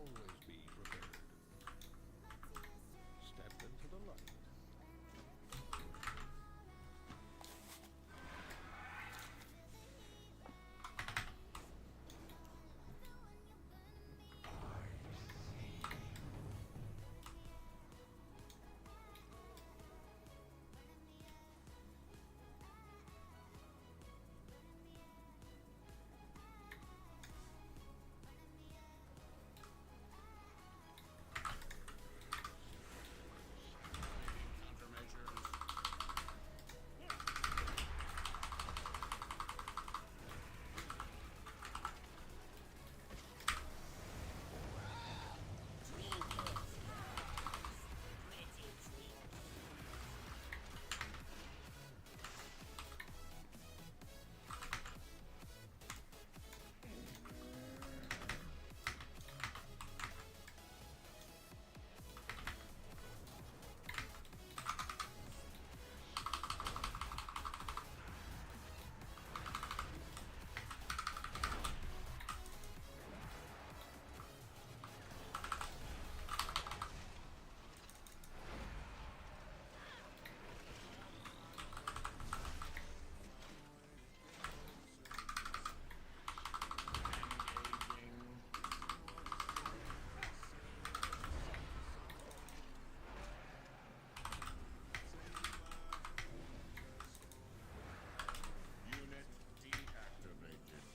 always be prepared. Step into the light. Unit deactivated.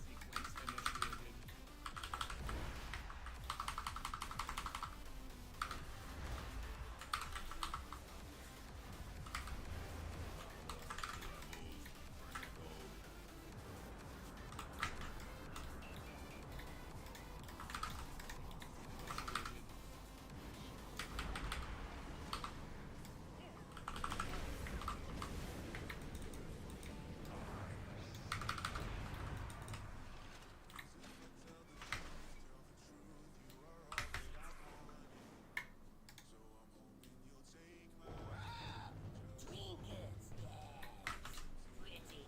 Sequence initiated. Levels critical. Initiated.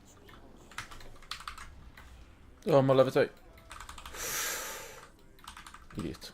Oh, my levitate. Idiot.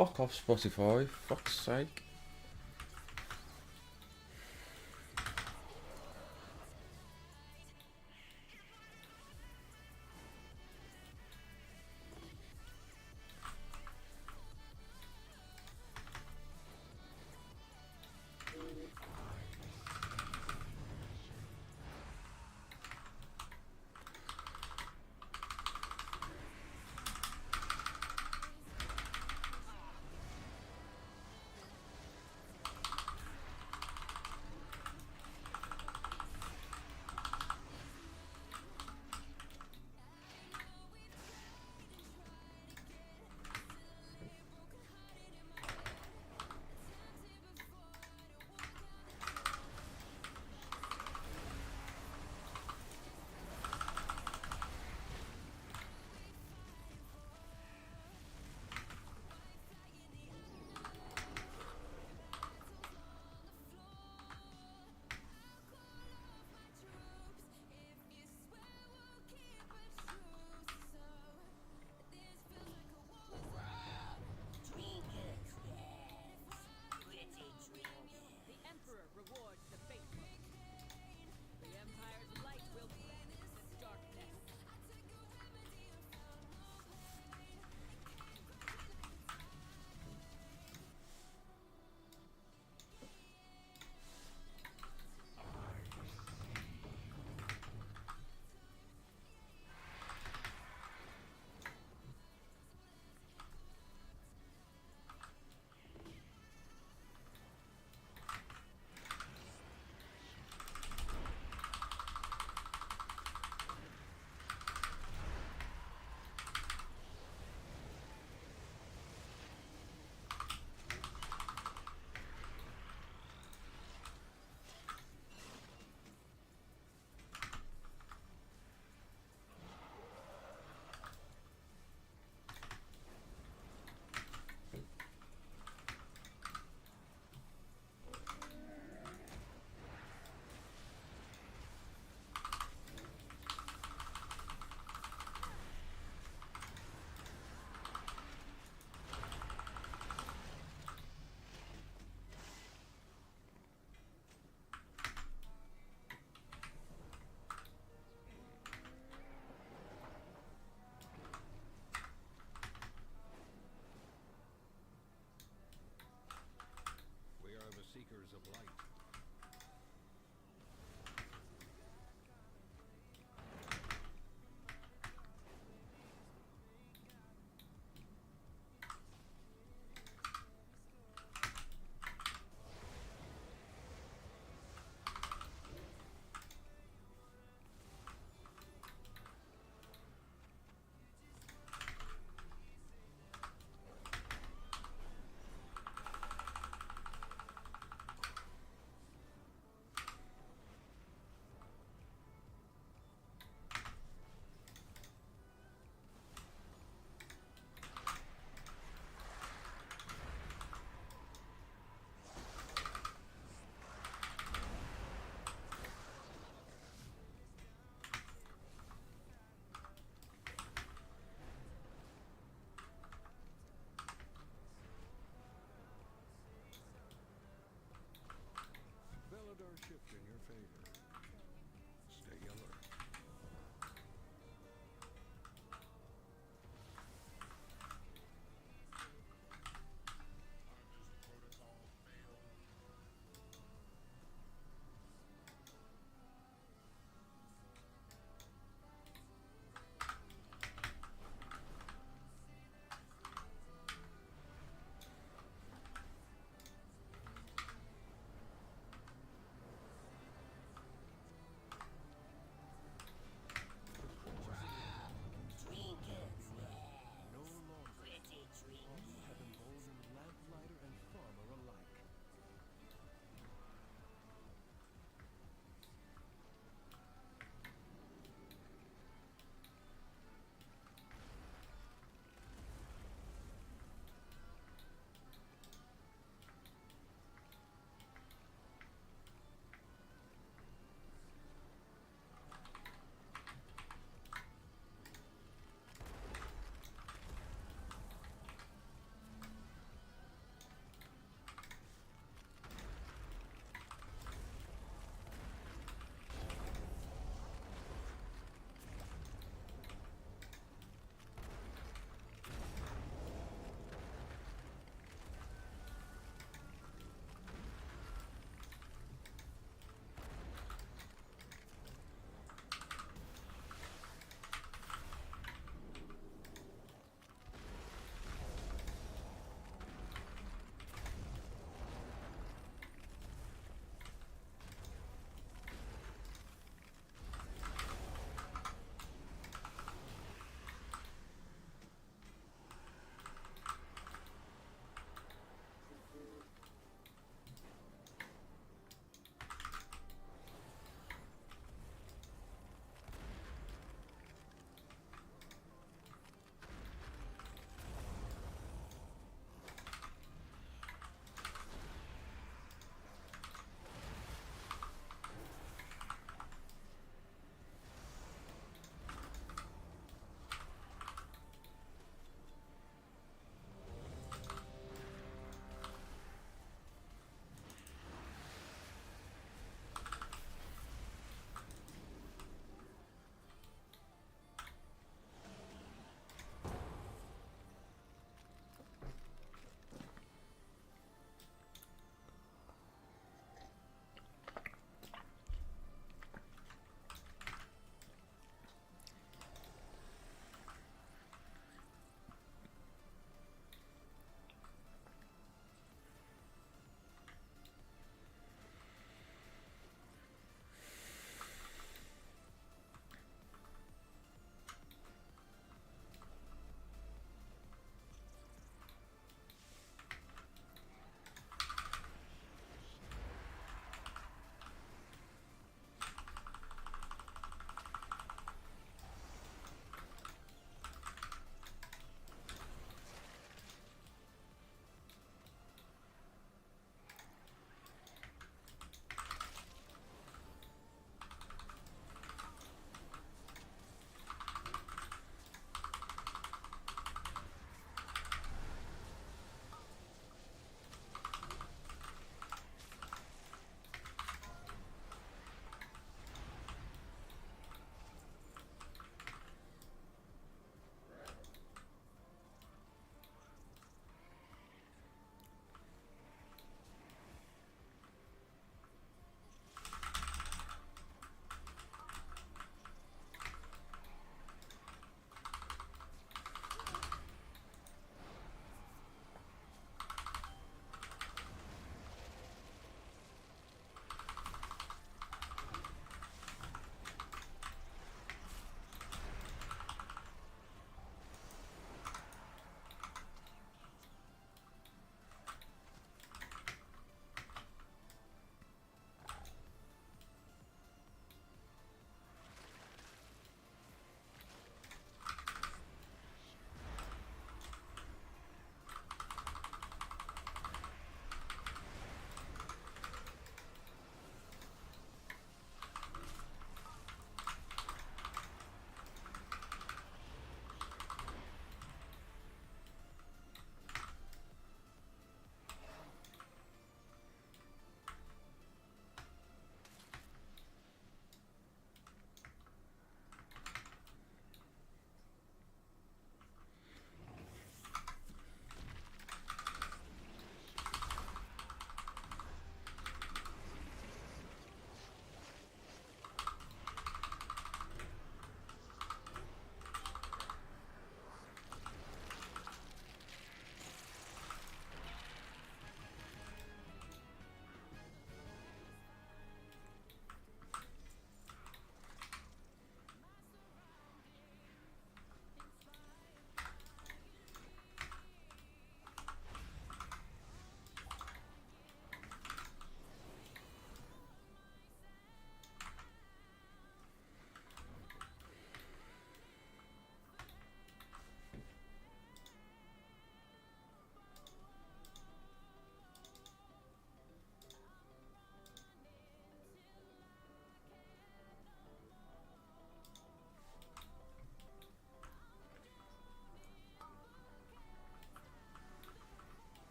fuck off, Spotify. Fuck's sake. The Emperor rewards the faithful. The Empire's light will cleanse the darkness. We are the seekers of light. Veladar shift in your favor. Stay alert. Protocol failed.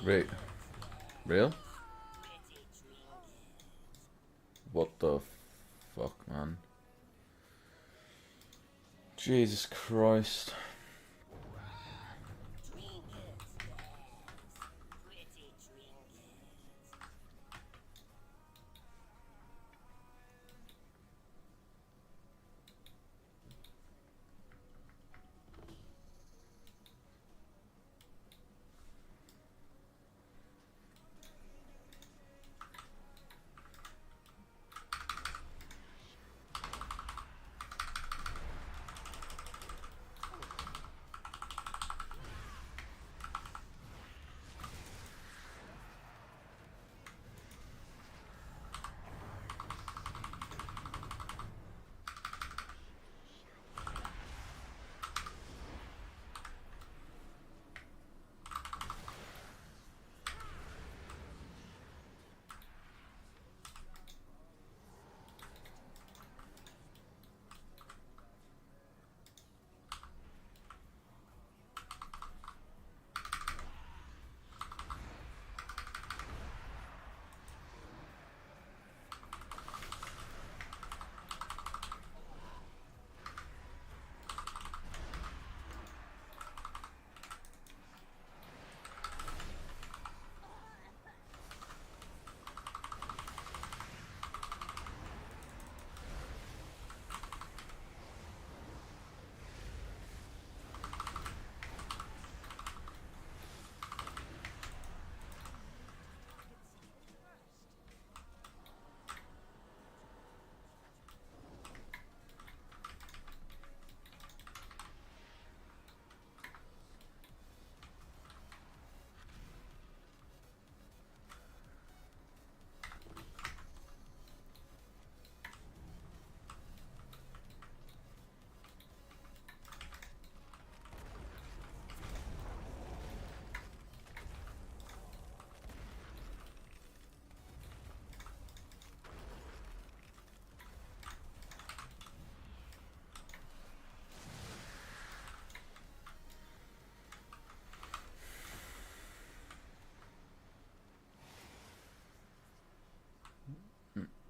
Wait, real? What the fuck, man? Jesus Christ.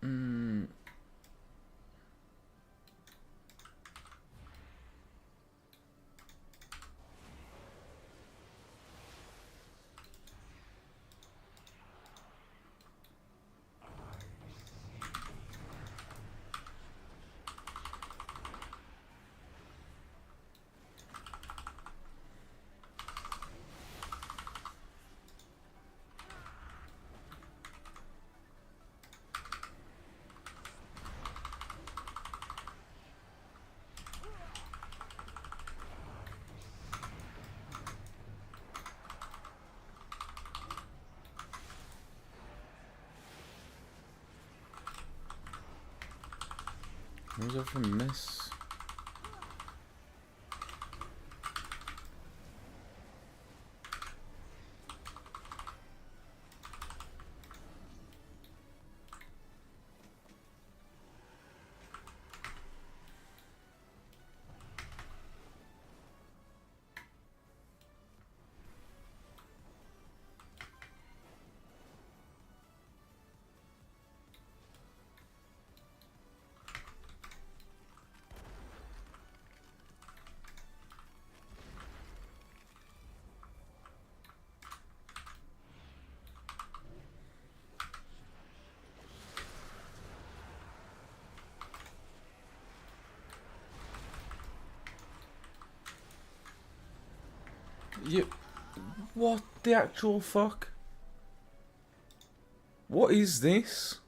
Mm. What was everything miss? You... What the actual fuck? What is this?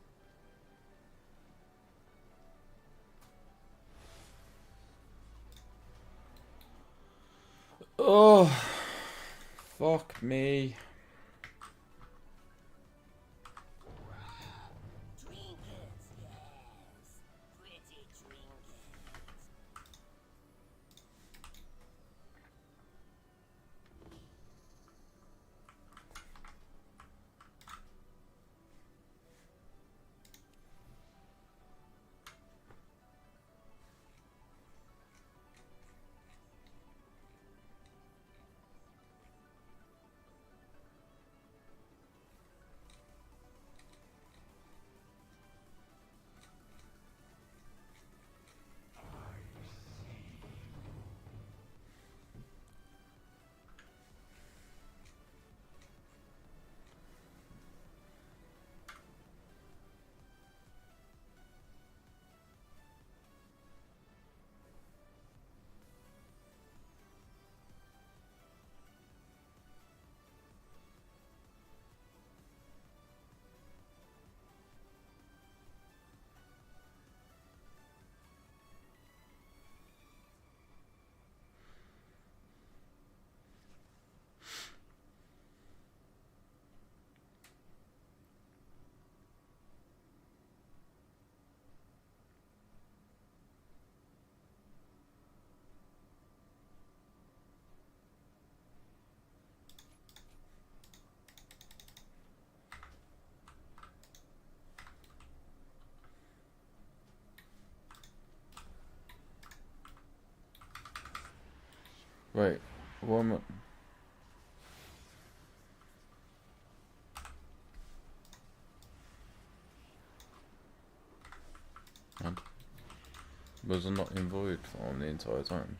Oh, fuck me. Wait, what am I... And was I not in void form the entire time?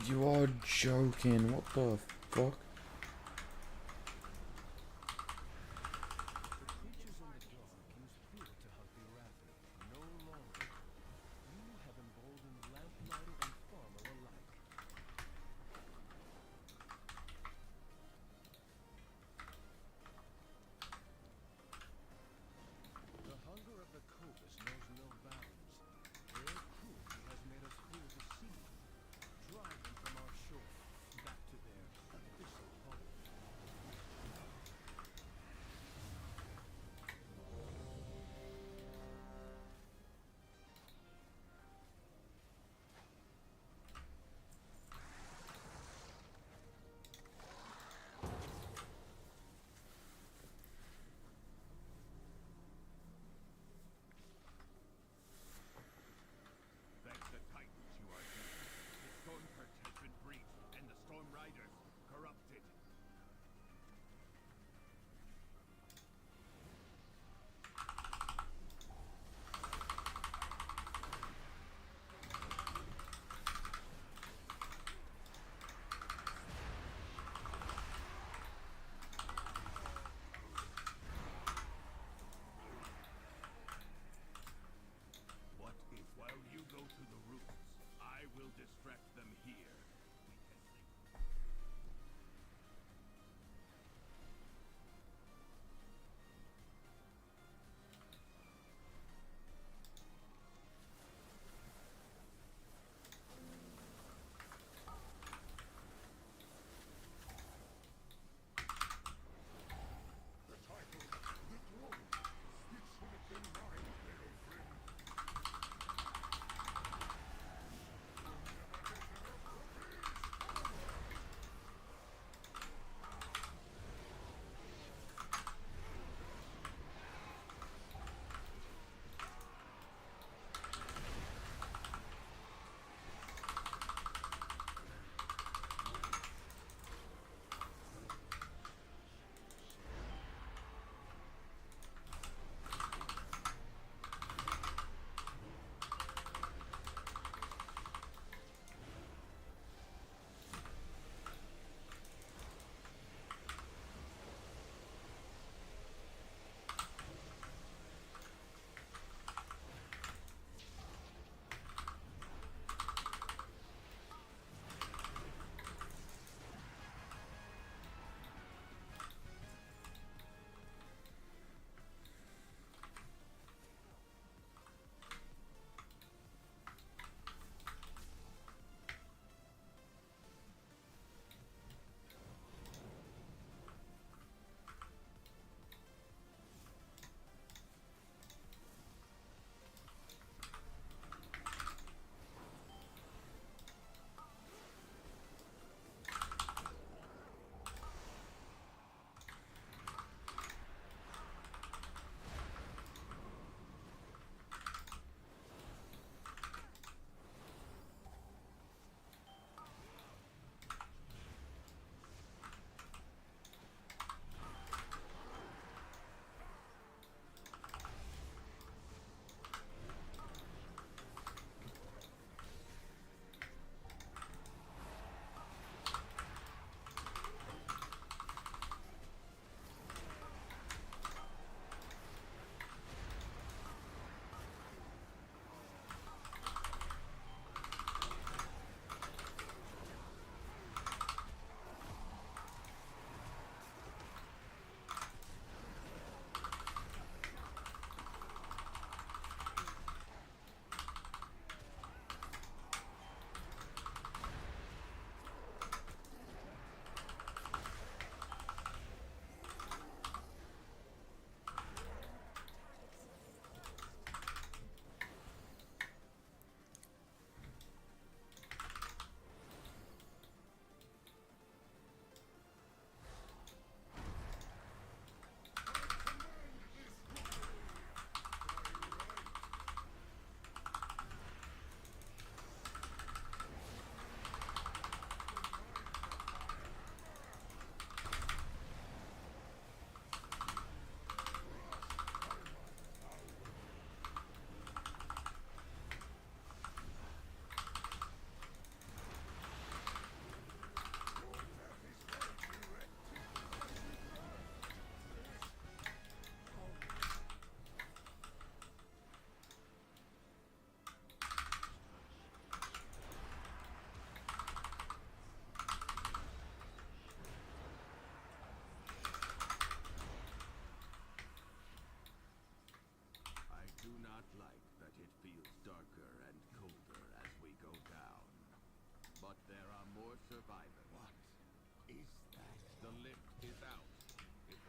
You are joking, what the fuck? The creatures in the dark use fear to hunt the rapid. No longer. You have emboldened lamplighter and farmer alike. The hunger of the Cobus knows no bounds. Their cruelty has made us fear the sea. Drive them from our shore, back to their abyssal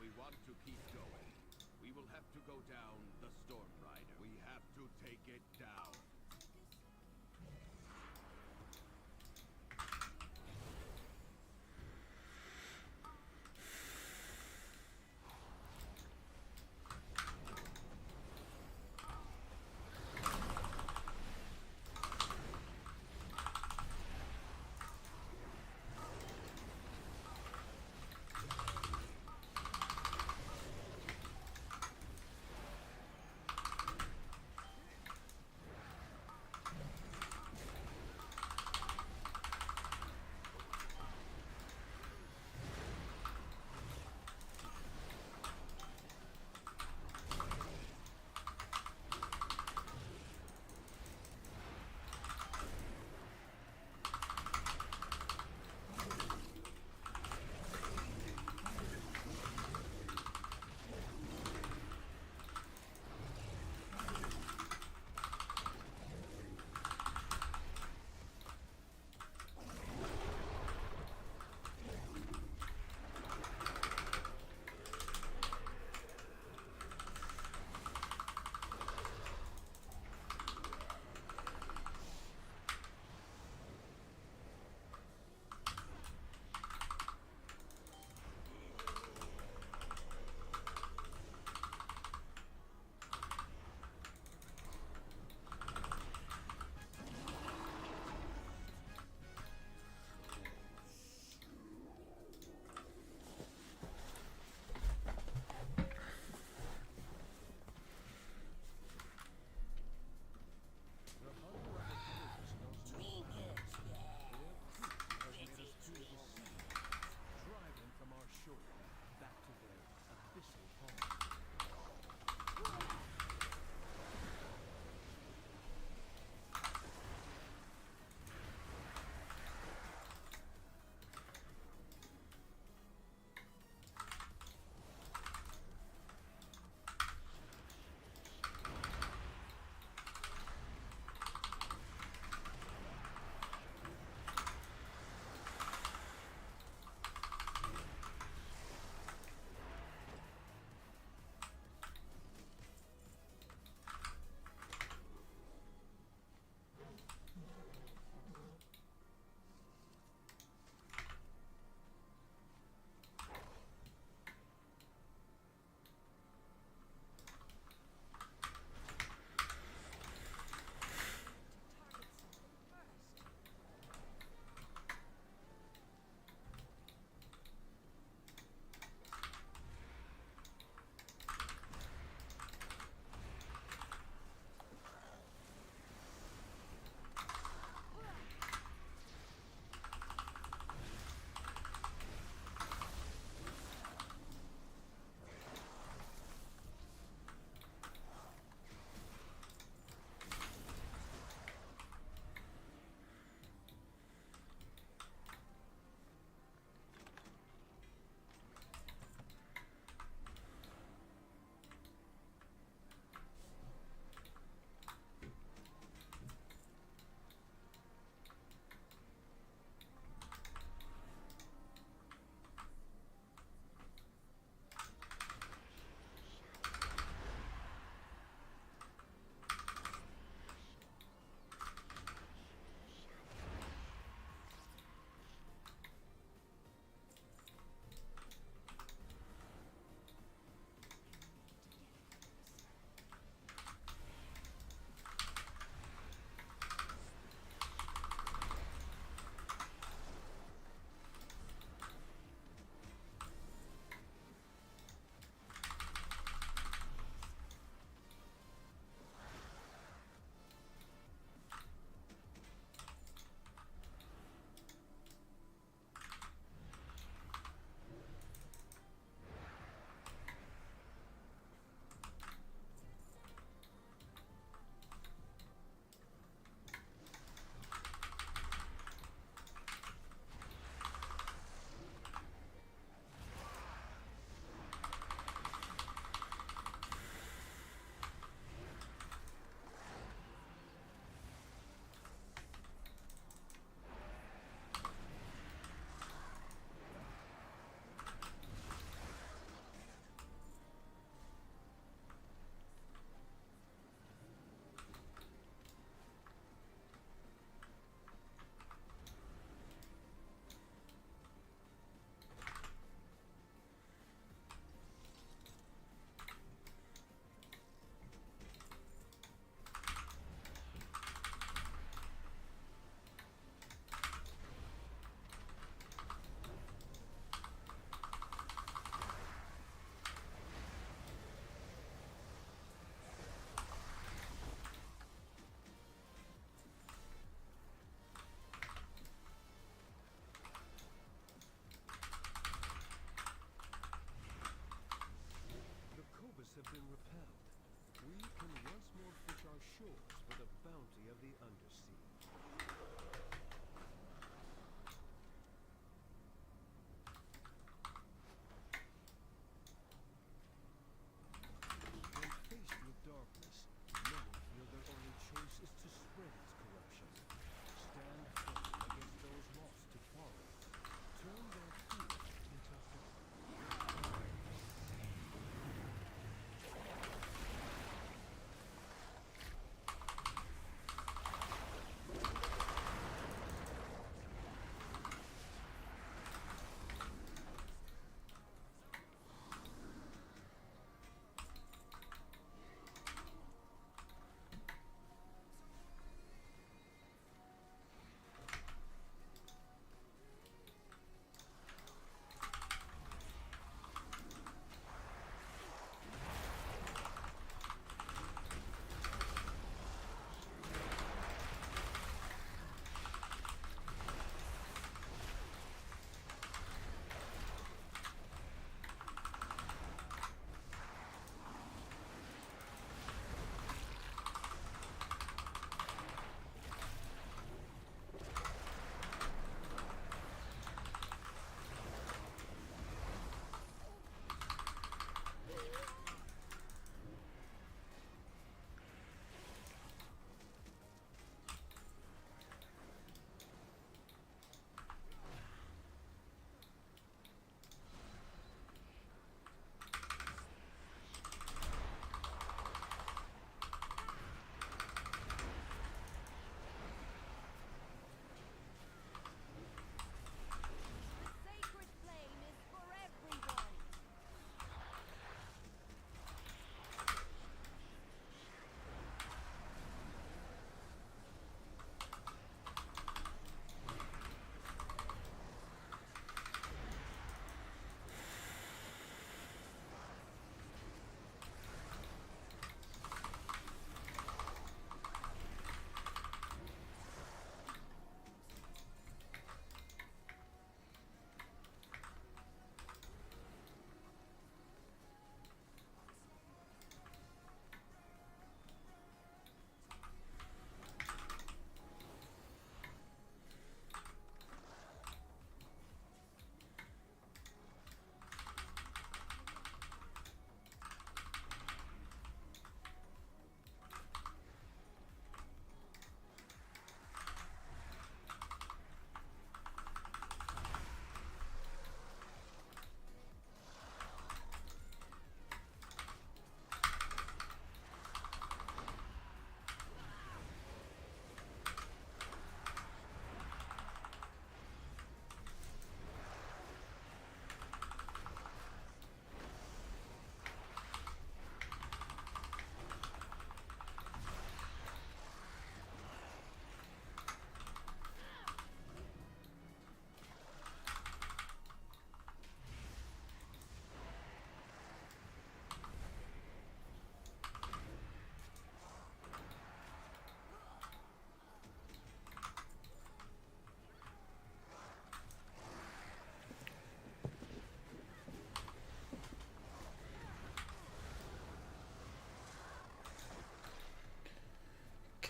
we want to keep going, we will have to go down the Storm Rider. We have to take it down.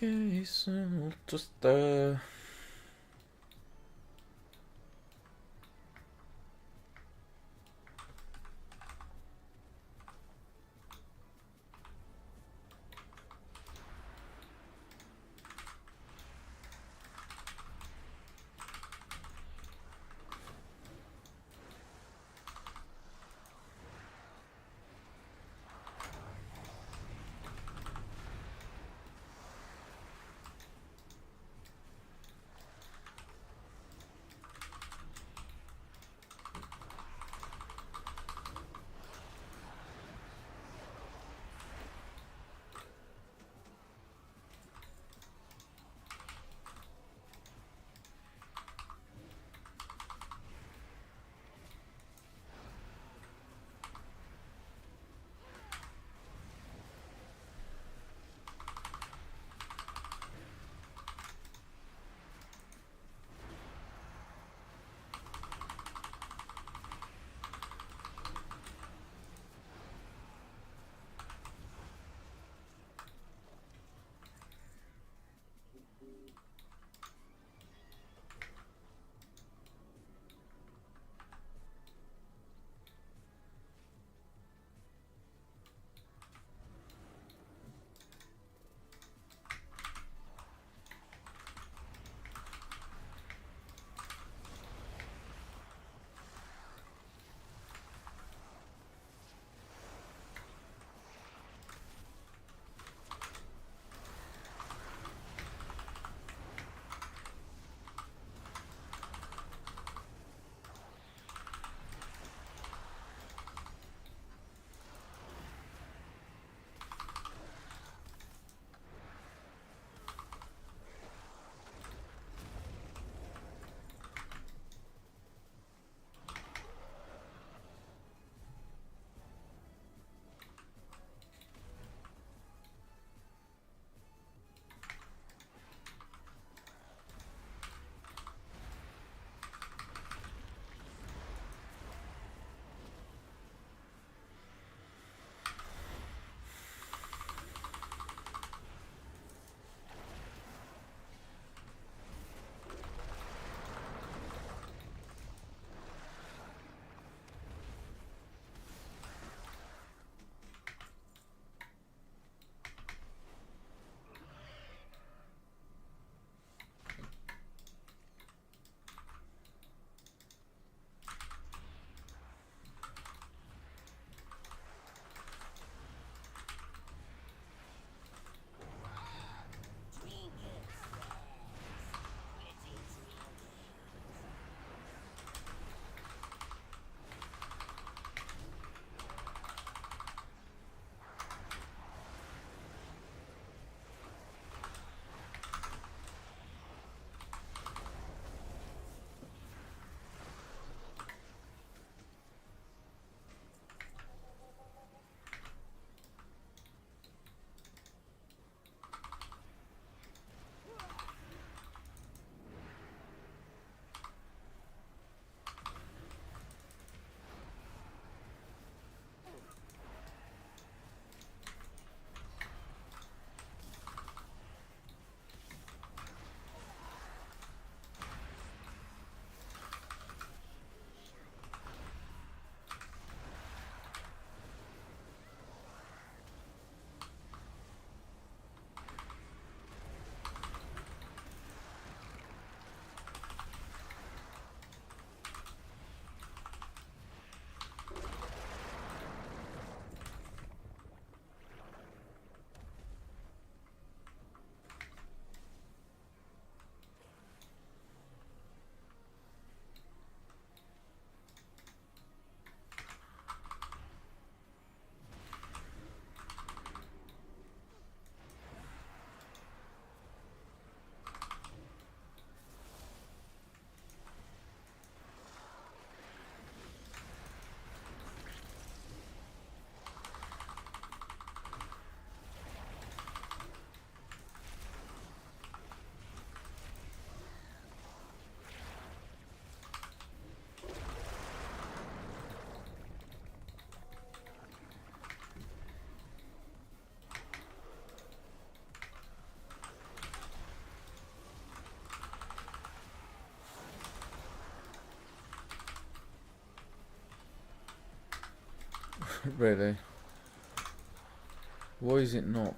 Okay, so we'll just Really? Why is it not?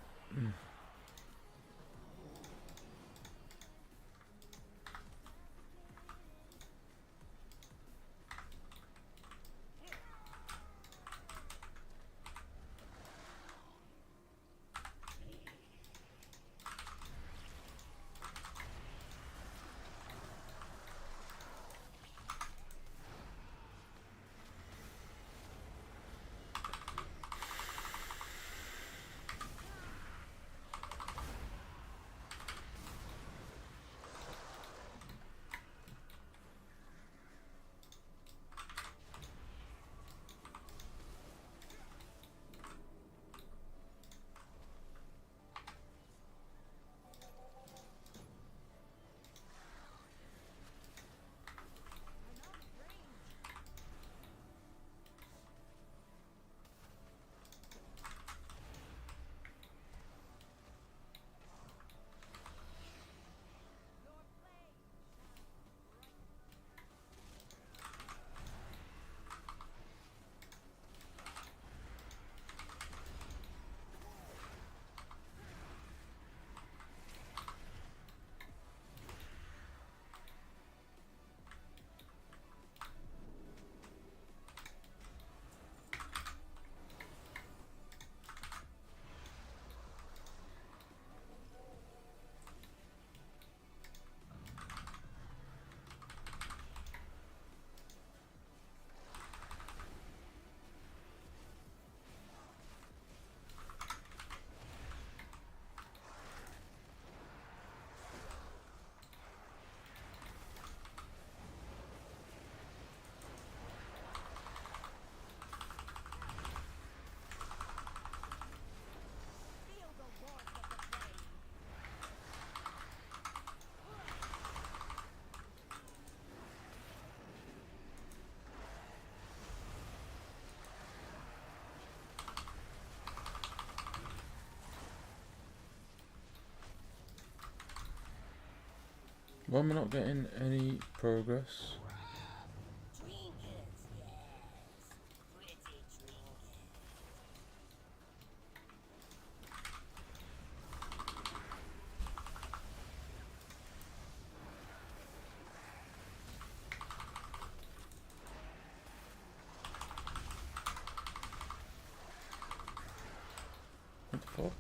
Feel the warmth of the flame. Why am I not getting any progress? Trinkets, yes. Pretty trinkets. What the fuck?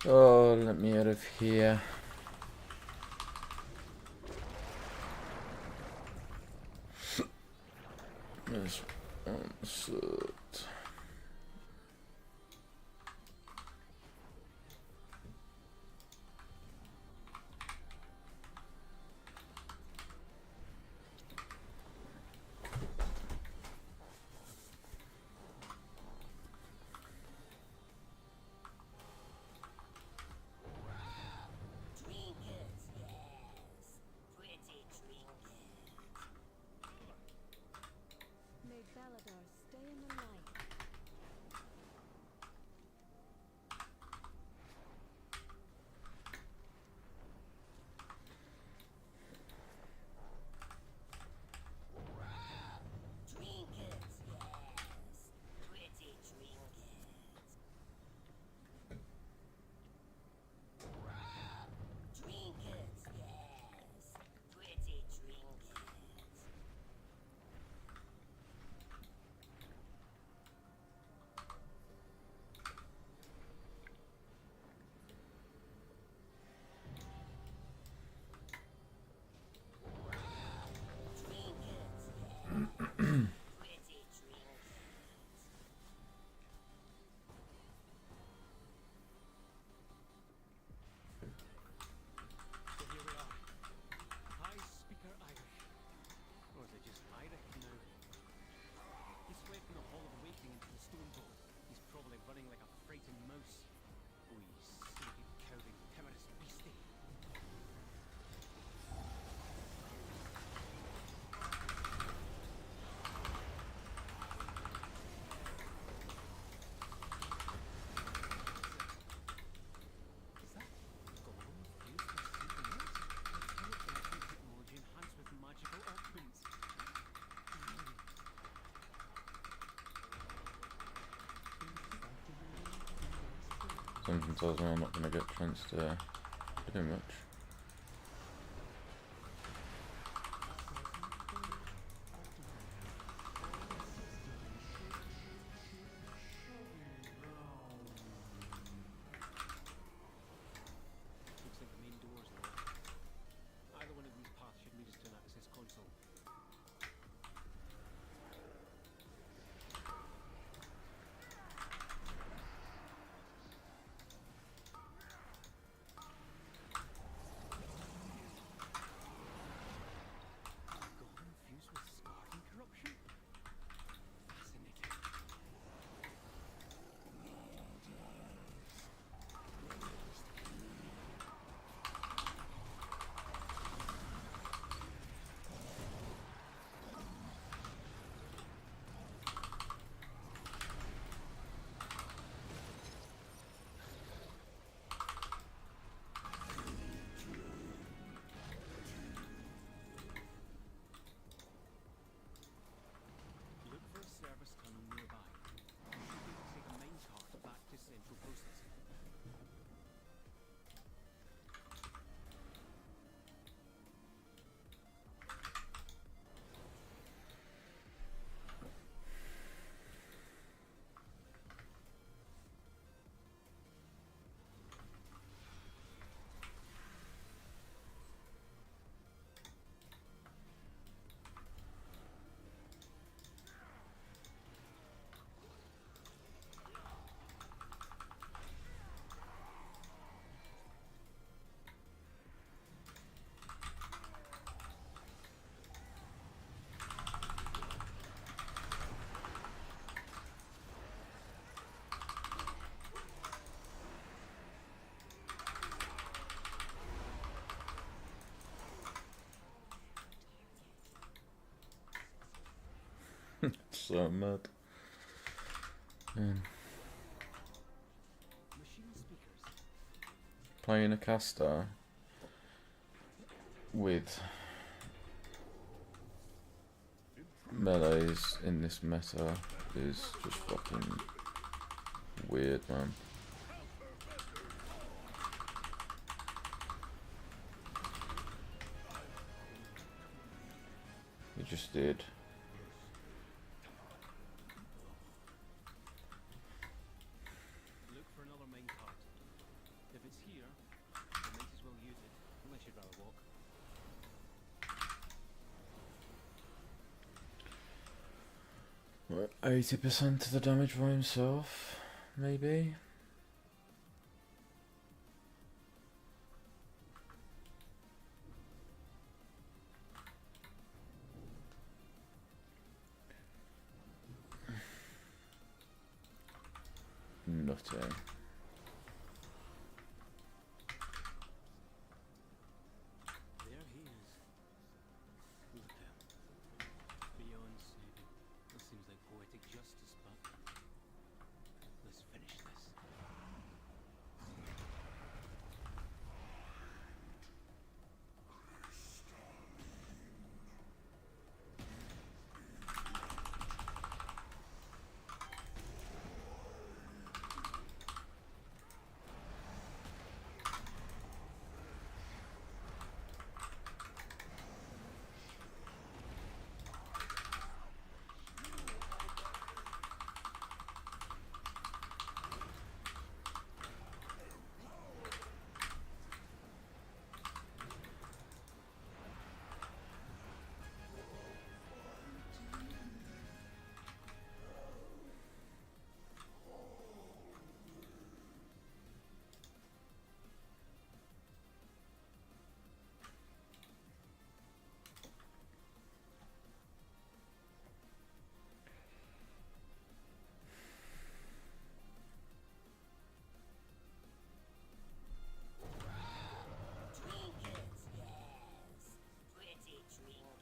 Oh, let me out of here. There's answered. Trinkets, yes. Pretty trinkets. May Baladar stay in the light. Trinkets, yes. Pretty trinkets. Trinkets, yes. Pretty trinkets. Trinkets, yes. Pretty trinkets. So here we are. High Speaker Irish. Or is it just Irish now? He's fled from the Hall of Awakening into the Stone Bowl. He's probably running like a frightened mouse. Oh, you silly, cowardly, timorous beastie. Is that Gollum fused with something else? Teleporting technology enhanced with magical augments. Something tells me I'm not going to get a chance to do much. Looks like the main door's locked. Either one of these paths should lead us to an access console. Gollum fused with Scarden corruption? Fascinating. Look for a service tunnel nearby. You should be able to take a minecart back to central processing. So mad. Machine speakers. Playing a caster with melees in this meta is just fucking weird, man. It just did. Look for another minecart. They've 80% of the damage by himself, maybe? Nothing. There he is. Look at him. Beyond saving. That seems like poetic justice, but let's finish this. Trinkets, yes. Pretty trinkets.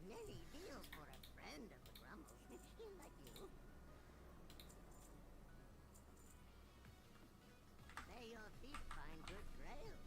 Nelly deals for a friend of the Grumble. He'll like you. May your feet find good trails.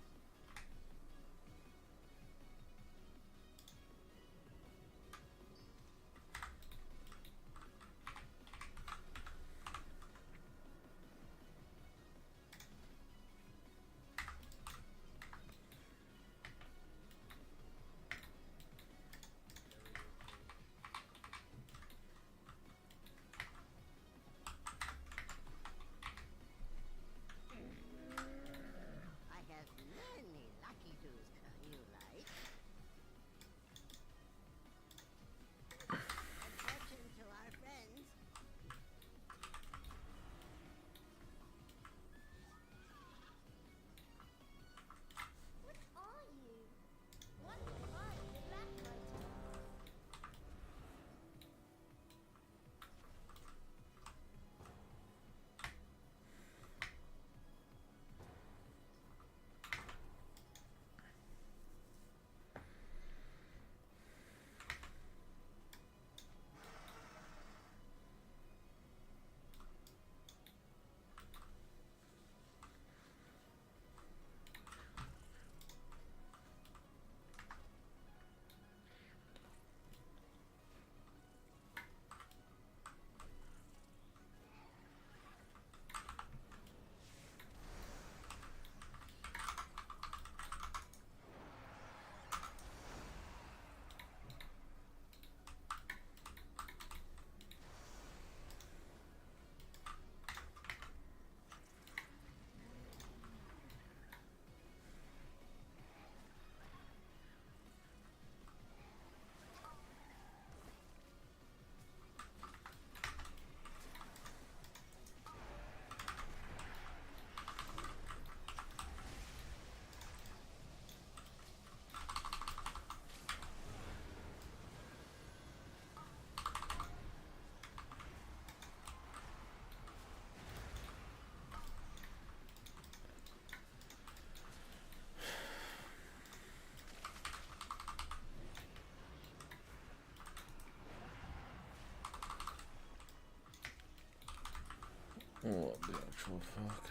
What the actual fuck?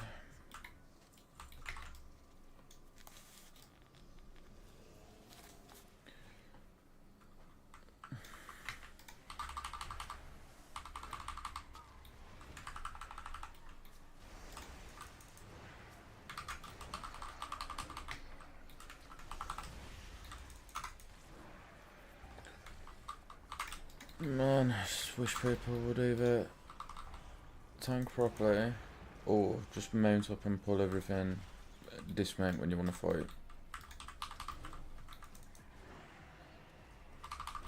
Man, I just wish people would either tank properly or just mount up and pull everything, dismount when you want to fight.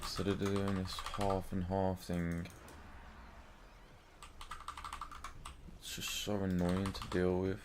Instead of doing this half and half thing. It's just so annoying to deal with.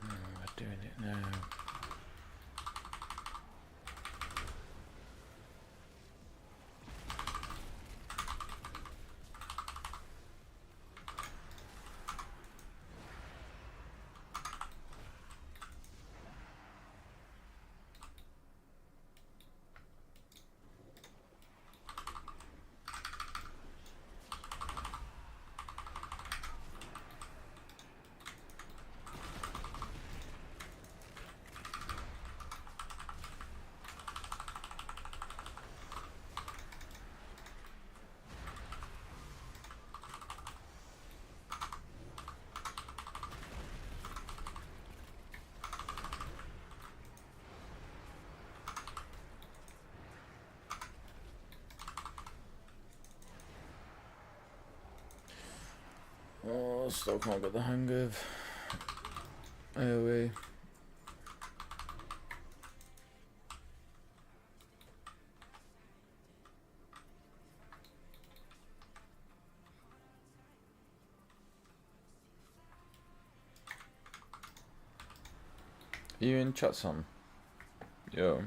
We're doing it now. Oh, I still can't get the hang of AoE. Are you in chat, Sam? Yo.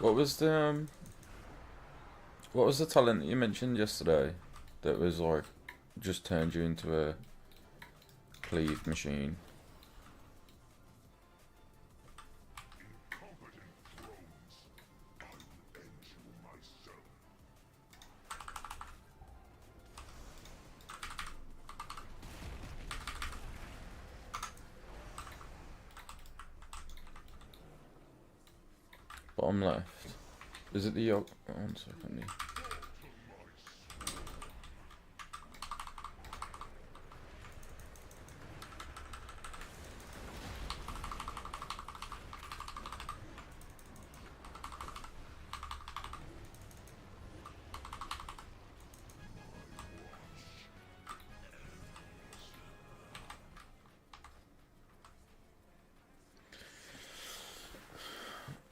What was the talent that you mentioned yesterday that was like just turned you into a cleave machine? Bottom left. Is it the yolk? Oh, 1 second.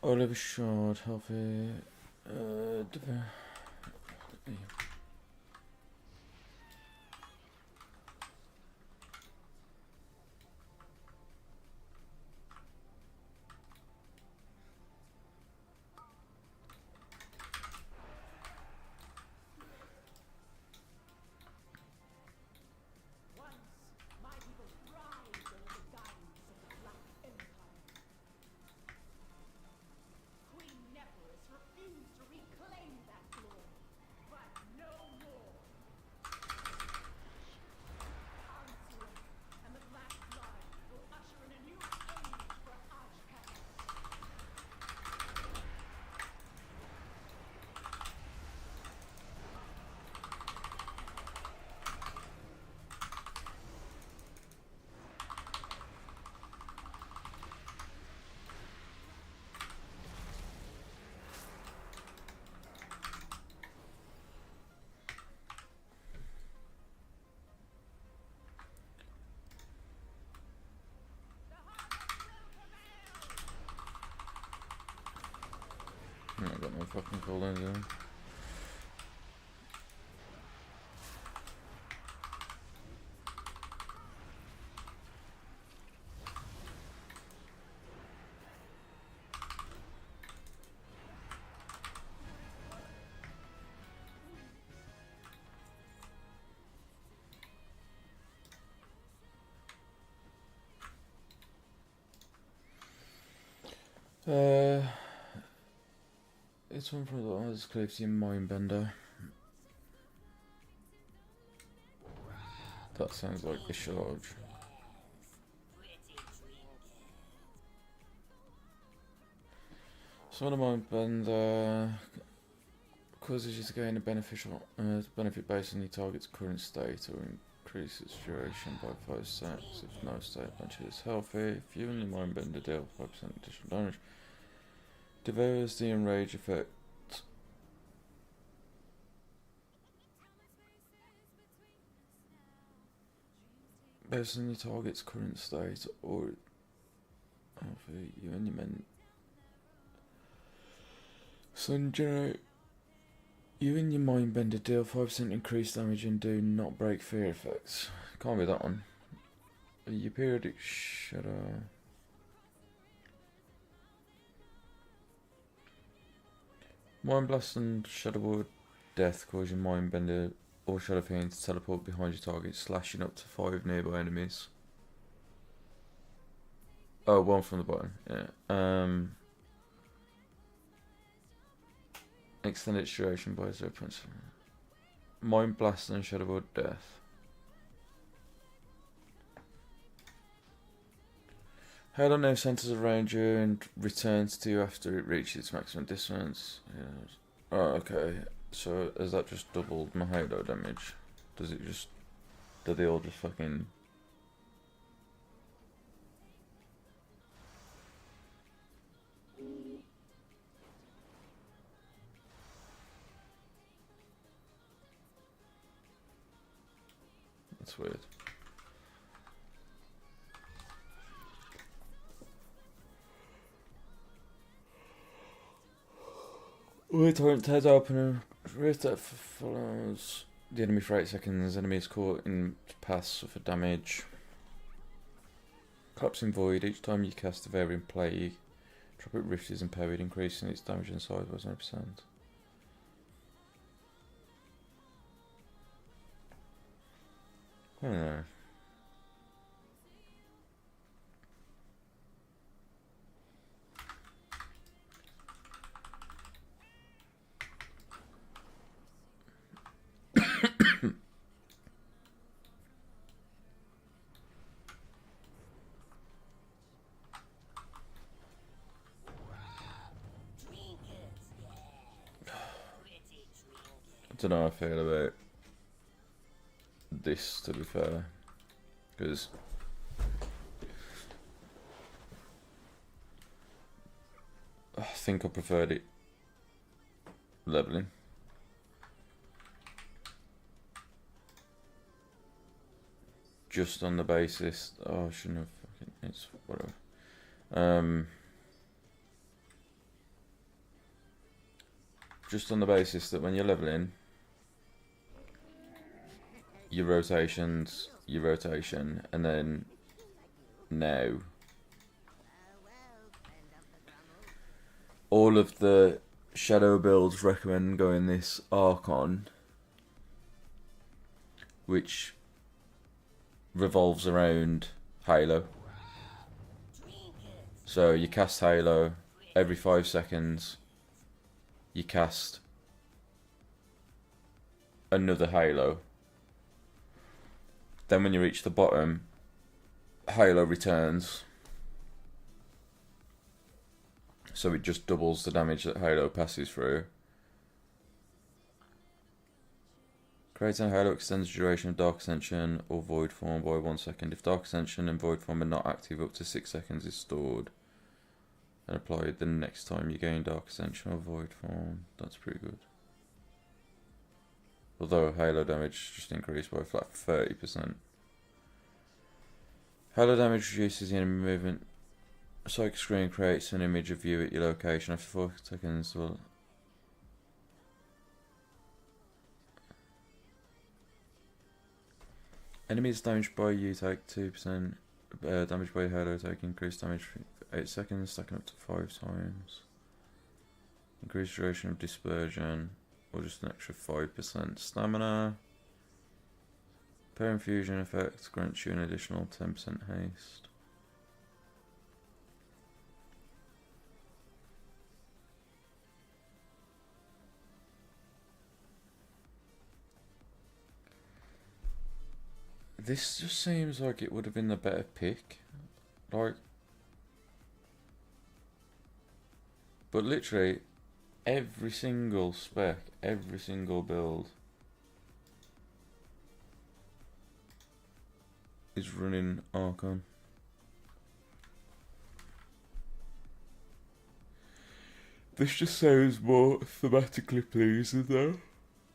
Oliver Shard, healthy. My people thrived under the guidance of the Black Empire. Queen Neferus refused to reclaim that glory, but no more. Answer, and the Black Blood will usher in a new age for Ashkan. I got no fucking call in there. It's one from the others, Cliffy and Mindbender. That sounds like the charge. So one of Mindbender causes you to gain a beneficial benefit based on your target's current state or increase its duration by 5 seconds if no state bunch is healthy. If you and your Mindbender deal 5% additional damage, devours the enrage effect. Based on your target's current state or for you and your men. So generate you and your Mindbender deal 5% increased damage and do not break fear effects. Can't be that one. Your periodic shadow. Mind Blast and Shadow Ward Death cause your Mindbender or Shadow Fiend to teleport behind your target, slashing up to 5 nearby enemies. Oh, one from the bottom, yeah. Extended duration by 0.7. Mind Blast and Shadow Ward Death. Halo now centers around you and returns to you after it reaches its maximum distance. Yes. Oh, okay. So has that just doubled my Halo damage? Does it just... do they all just fucking... That's weird. Torrent heads open and rift that follows the enemy for 8 seconds. Enemies caught in pass suffer damage. Collapsing Void. Each time you cast a Variant Plague, Tropic Rift is impaired, increasing its damage and size by 0%. I don't know. I don't know how I feel about this, to be fair, because I think I preferred it leveling. Just on the basis, oh, I shouldn't have fucking, it's whatever. just on the basis that when you're leveling, your rotations, your rotation, and then now, all of the shadow builds recommend going this Archon, which revolves around Halo. So you cast Halo every 5 seconds. You cast another Halo. Then when you reach the bottom, Halo returns. So it just doubles the damage that Halo passes through. Creating a Halo extends the duration of Dark Ascension or Void Form by 1 second. If Dark Ascension and Void Form are not active, up to 6 seconds is stored and applied the next time you gain Dark Ascension or Void Form. That's pretty good. Although Halo damage just increased by a flat 30%. Halo damage reduces the enemy movement. A psychic screen creates an image of you at your location. After 4 seconds, well, enemies damaged by you take 2%. Damage by Halo take increased damage for 8 seconds, stacking up to 5 times. Increased duration of dispersion, or just an extra 5% stamina. Per infusion effect grants you an additional 10% haste. This just seems like it would have been the better pick. Like, but literally every single spec, every single build is running Archon. This just sounds more thematically pleasing though.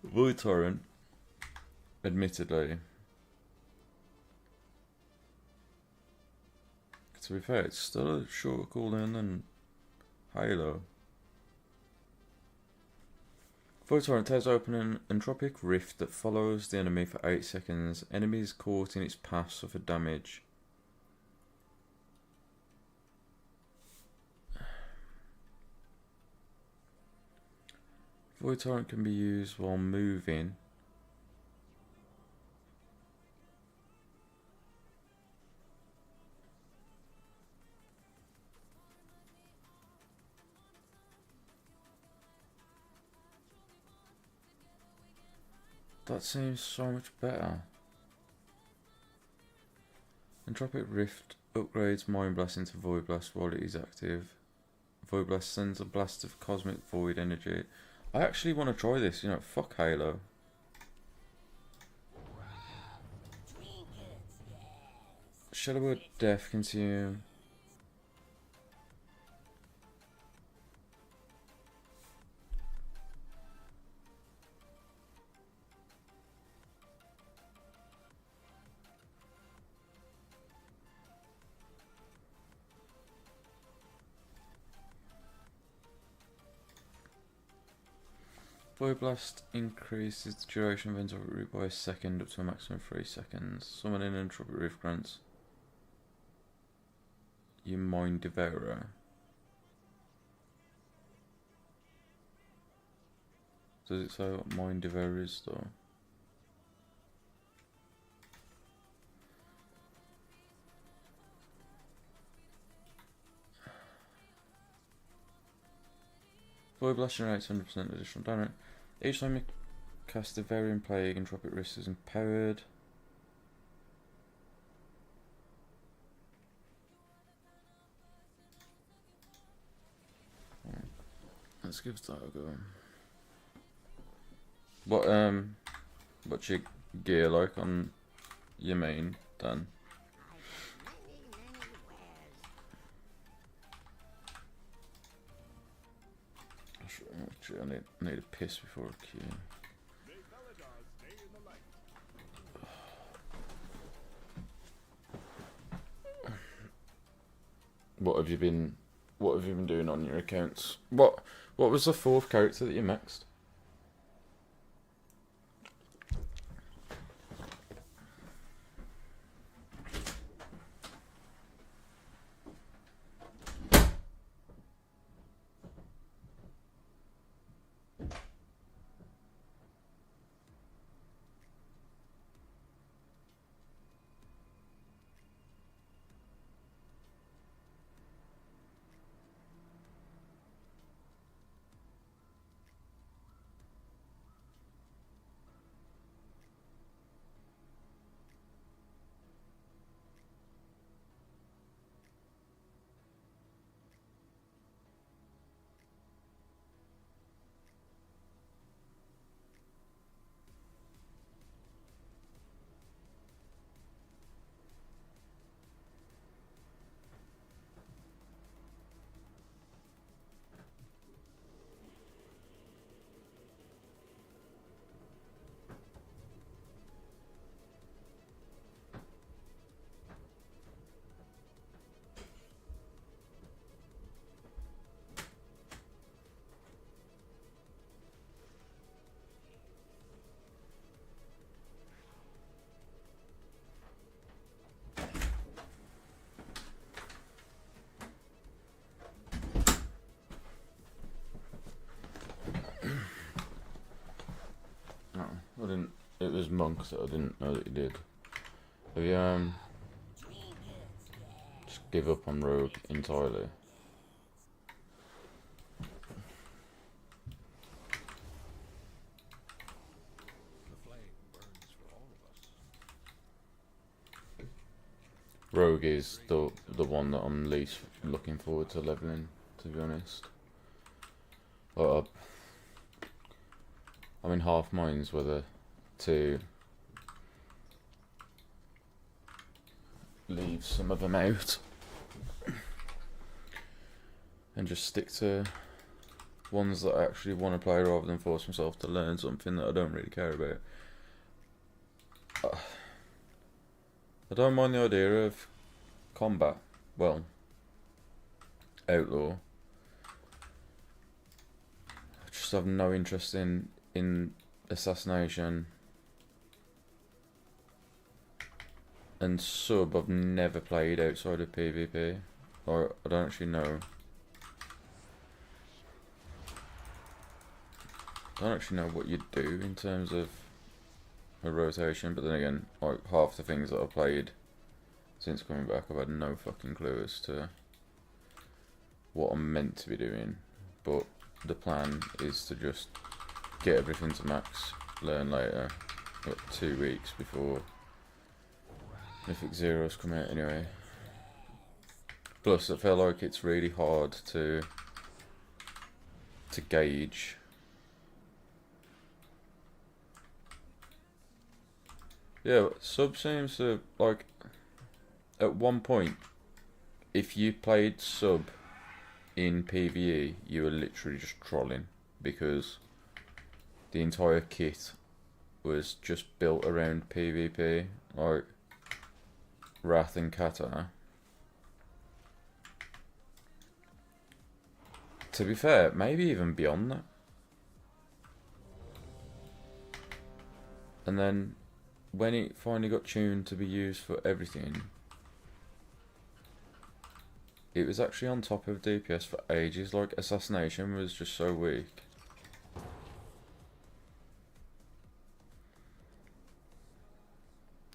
Void Torrent, admittedly, to be fair, it's still a shorter cooldown than Halo. Void Torrent tears open an entropic rift that follows the enemy for 8 seconds. Enemies caught in its path suffer damage. Void Torrent can be used while moving. That seems so much better. Entropic Rift upgrades Mind Blast into Void Blast while it is active. Void Blast sends a blast of cosmic void energy. I actually want to try this, you know, fuck Halo. Shadow Word Death consume. Void Blast increases the duration of Entropic Rift by a second up to a maximum of 3 seconds. Summoning Entropic Rift grants you Mind Devourer. Does it say what Mind Devourer is though? Void Blast generates 100% additional damage. Each time you cast a Varian Plague, Entropic Rift is empowered. Let's give that a go. What's your gear like on your main, Dan? Actually, I need a piss before I queue. What have you been doing on your accounts? What What was the fourth character that you maxed? I didn't. It was monks that I didn't know that you did. Have you just give up on rogue entirely? The flame burns for all of us. Rogue is the one that I'm least looking forward to leveling, to be honest. But I'm in half minds whether to leave some of them out and just stick to ones that I actually want to play rather than force myself to learn something that I don't really care about. I don't mind the idea of combat, well, outlaw. I just have no interest in assassination. And sub I've never played outside of PvP, or I don't actually know. I don't actually know what you do in terms of a rotation, but then again, like half the things that I've played since coming back, I've had no fucking clue as to what I'm meant to be doing. But the plan is to just get everything to max, learn later. Got 2 weeks before Mythic Zeros come out anyway. Plus, I feel like it's really hard to gauge yeah, sub seems to, like, at one point, if you played sub in PvE, you were literally just trolling, because the entire kit was just built around PvP, like Wrath and Kata. To be fair, maybe even beyond that. And then when it finally got tuned to be used for everything, it was actually on top of DPS for ages. Like, assassination was just so weak.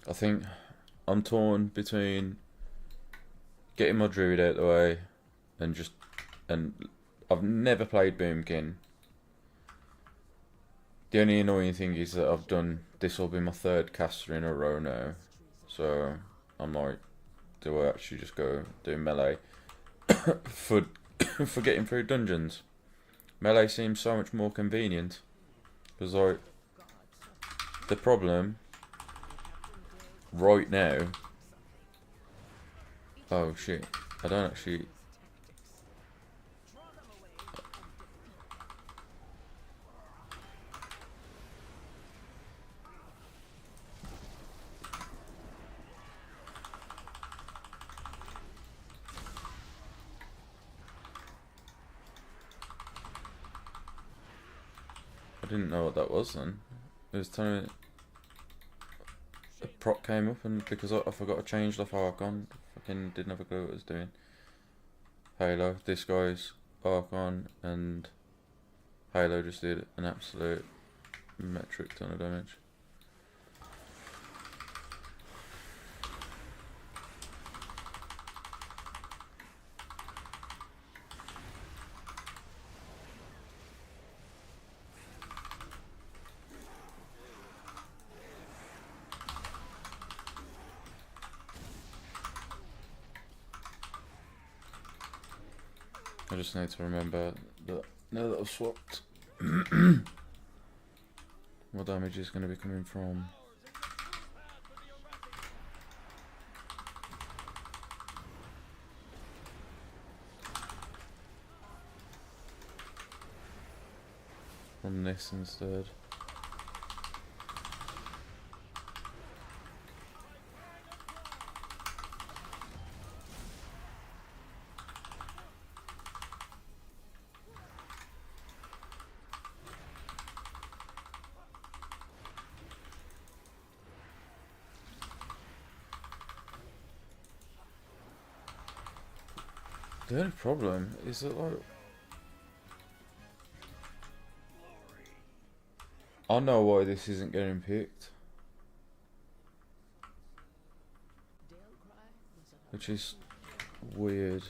I think I'm torn between getting my druid out of the way and I've never played Boomkin. The only annoying thing is that I've done, this will be my 3rd caster in a row now, so I'm like, do I actually just go do melee for getting through dungeons? Melee seems so much more convenient, because like, the problem right now, oh shit, I don't actually, didn't know what that was then. It was telling me a prop came up, and because I forgot to change off Archon, fucking didn't have a clue what it was doing. Halo, this guy's Archon, and Halo just did an absolute metric ton of damage. I just need to remember that now that I've swapped, what damage is going to be coming from. From this instead. The only problem is that, like, I know why this isn't getting picked, which is weird.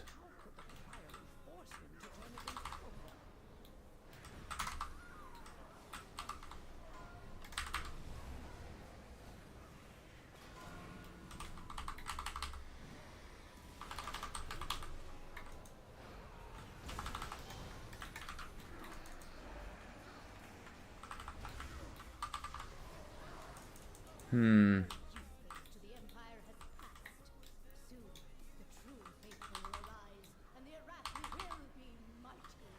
To the Empire has passed. Soon, the true faithful will arise, and the Arathi will be mighty.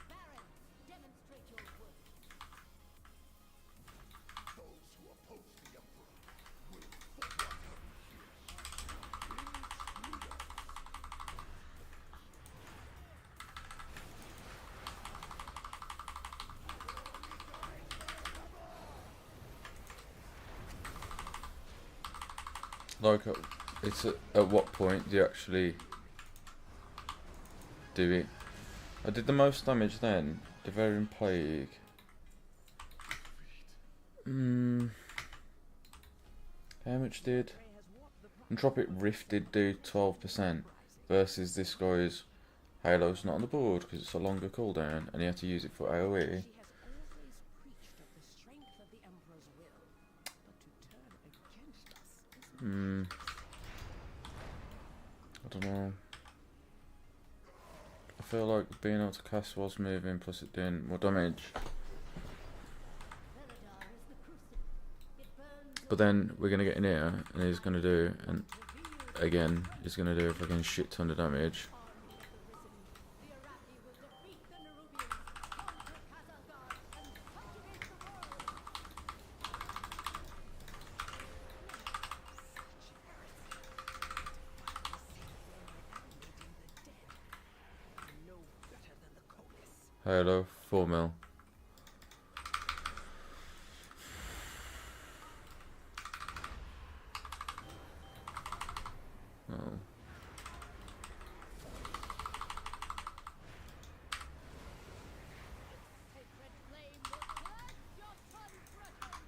Baron, demonstrate your worth. Those who oppose the Emperor will forever intruders. Like, it's at what point do you actually do it? I did the most damage then. Devouring Plague. How much did Entropic Rift did do 12% versus this guy's Halo's not on the board because it's a longer cooldown and he had to use it for AoE. She has always preached of the strength of the Emperor's will, but to turn against us is I don't know. I feel like being able to cast whilst moving plus it doing more damage. Veladar is the crucible. It burns But then we're gonna get in here and he's gonna do, and again, he's gonna do a fucking shit ton of damage. the Arathi will defeat the Nerubians, conquer Khazar and subjugate the world. no better than the Colis. Halo, 4 mil. Oh. Sacred flame will cleanse your transgressions.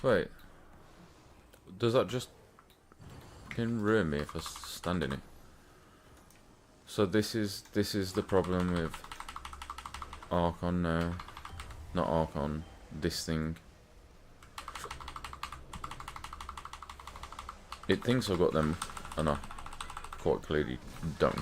Wait. Does that just can ruin me if I stand in it? So this is the problem with Archon now. Not Archon. This thing. It thinks I've got them, and I quite clearly don't.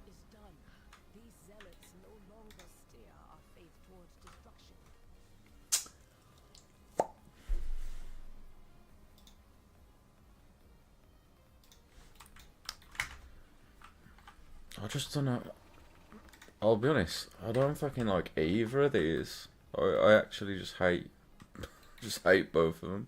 It is done. These zealots no longer steer our faith towards destruction. I just don't know. I'll be honest, I don't fucking like either of these. I actually just hate, just hate both of them.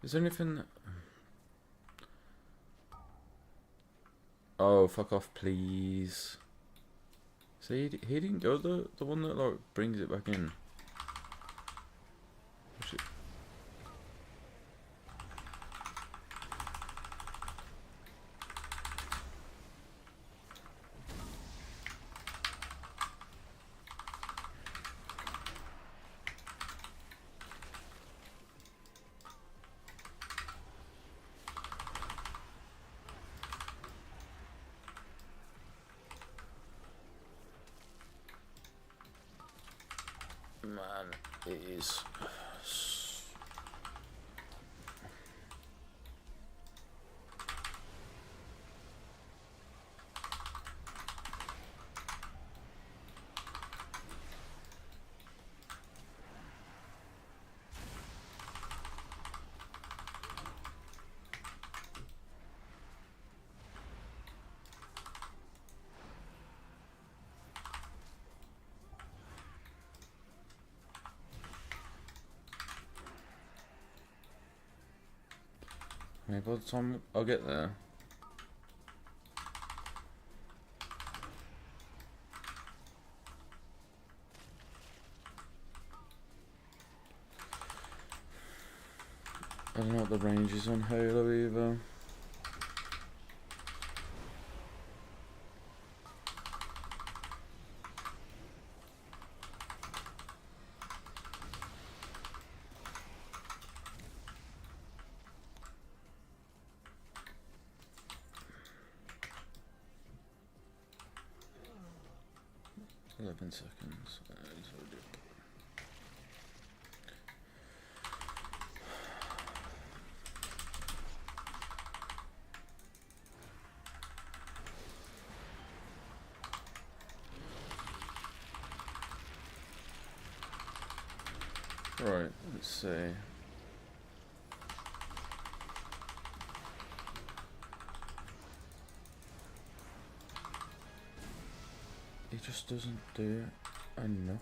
Is there anything? Oh, fuck off, please. See, he didn't go the one that like brings it back in. Shit. Man, it is. Maybe by the time I'll get there. I don't know what the range is on Halo either. Seconds. Right, let's see. He just doesn't do enough.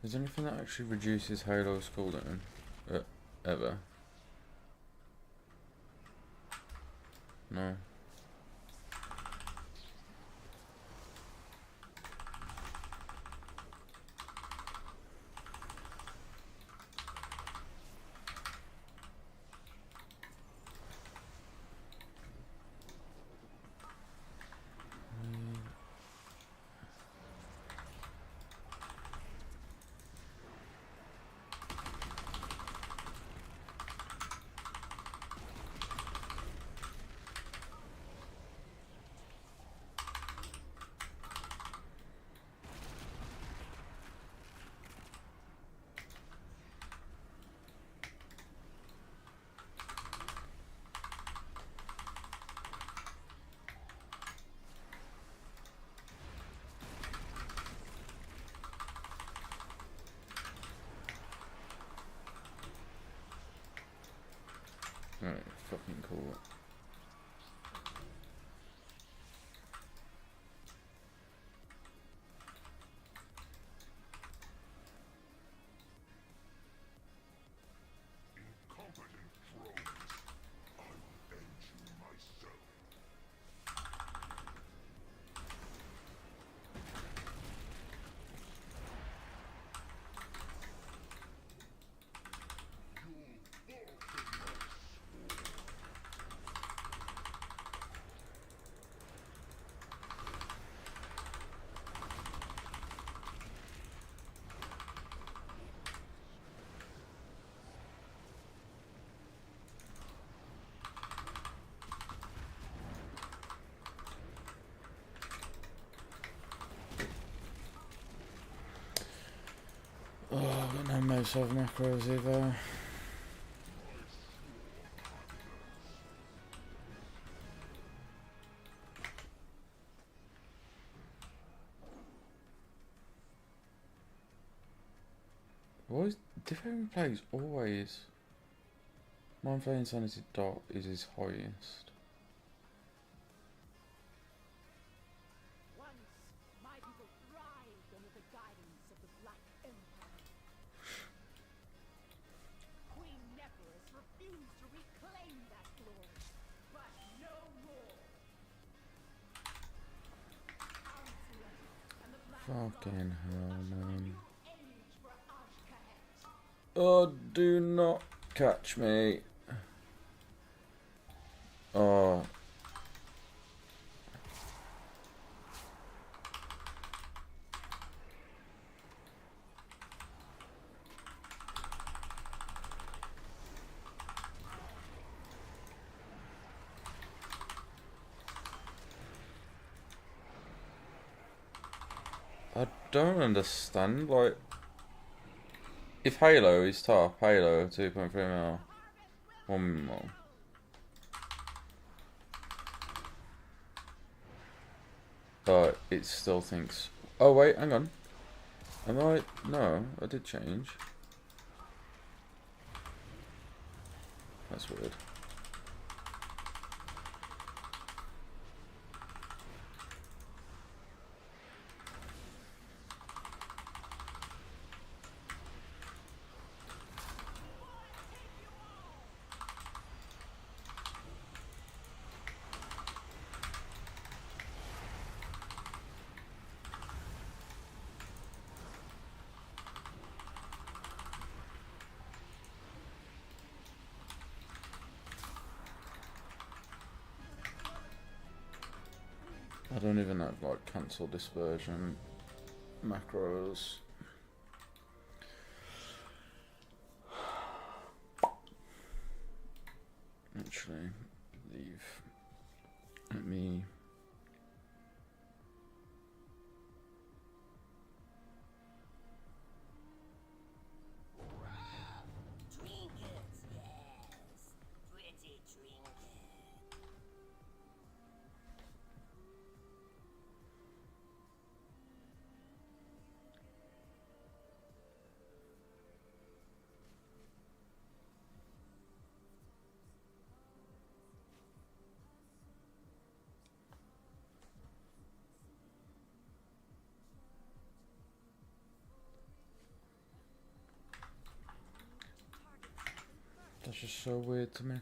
Is there anything that actually reduces Halo's cooldown? Ever? No. Alright, fucking cool. no save macros either. Why is different plays always? Mind Flayer Insanity Dot is his highest. Once, my people thrived under the guidance of the Black Empire. Queen Neferus refused to reclaim that glory, but no more. Counselor and the Black Fucking hell, man. age for Ashkahet. Oh, do not catch me. Oh. I don't understand, like, if Halo is top, Halo 2.3 mil, 1 mil. But it still thinks, oh wait, hang on. Am I? No, I did change. That's weird. I don't even have like cancel dispersion macros. Actually, leave. Let me. Trinkets, yes. Pretty trinkets. That's just so weird to me.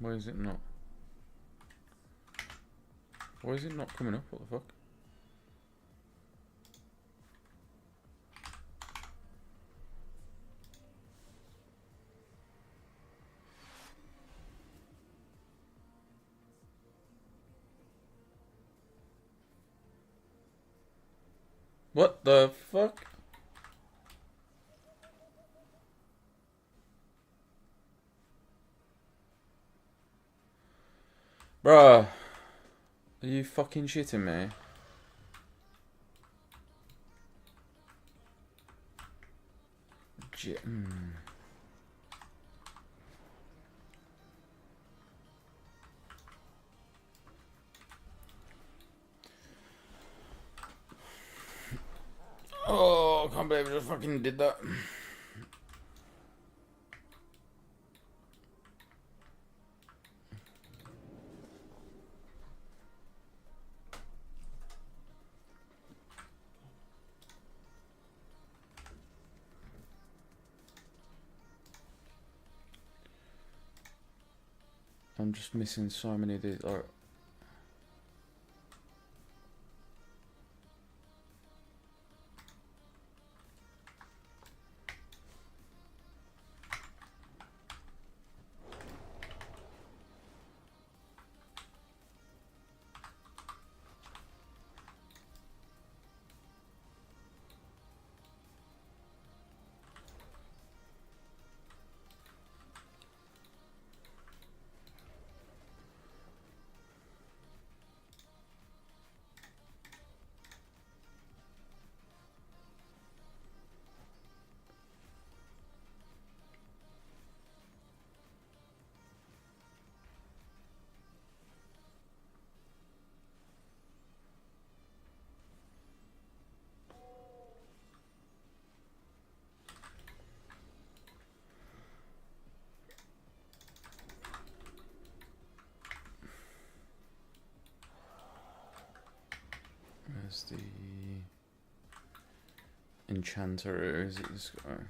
Why is it not? Why is it not coming up? What the fuck? What the fuck? Bruh. Are you fucking shitting me? Oh, I can't believe I just fucking did that. I'm just missing so many of these. Like, where's the enchanter? Is it this guy?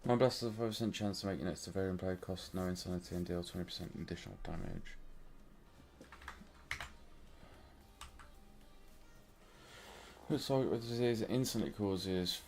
My blast has a 5% chance to make your next Bavarian player cost no insanity and deal 20% additional damage. Looks like with disease it instantly causes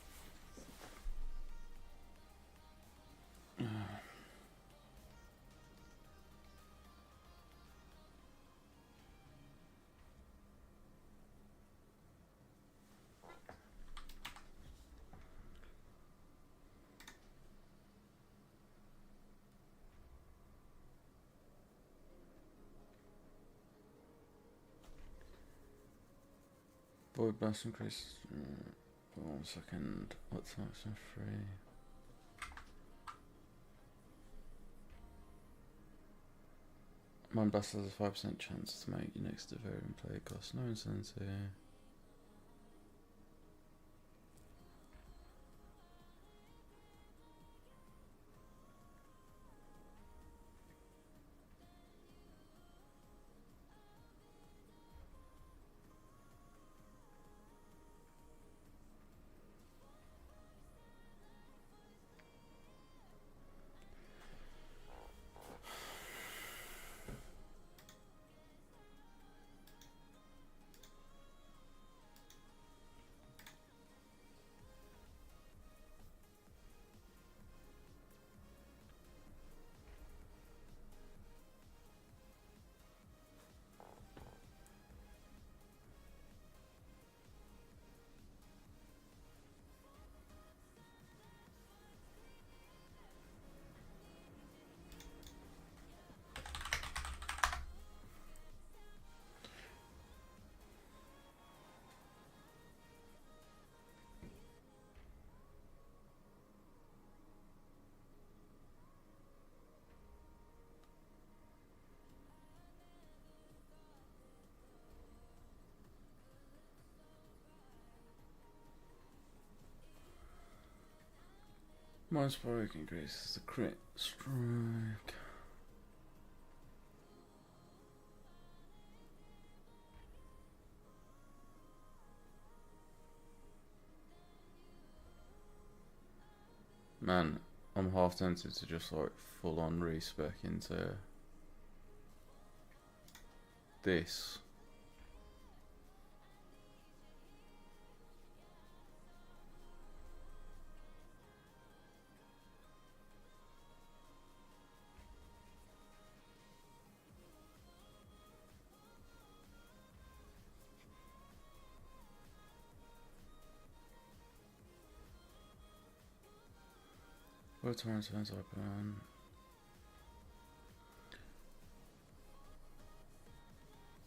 Void Blast increases. 1 second. What's maximum free? Mind Blast has a 5% chance to make your next Bavarian player cost no insanity. Mind Spike increases the crit strike. Man, I'm half tempted to just like full on respec into this. What turns open?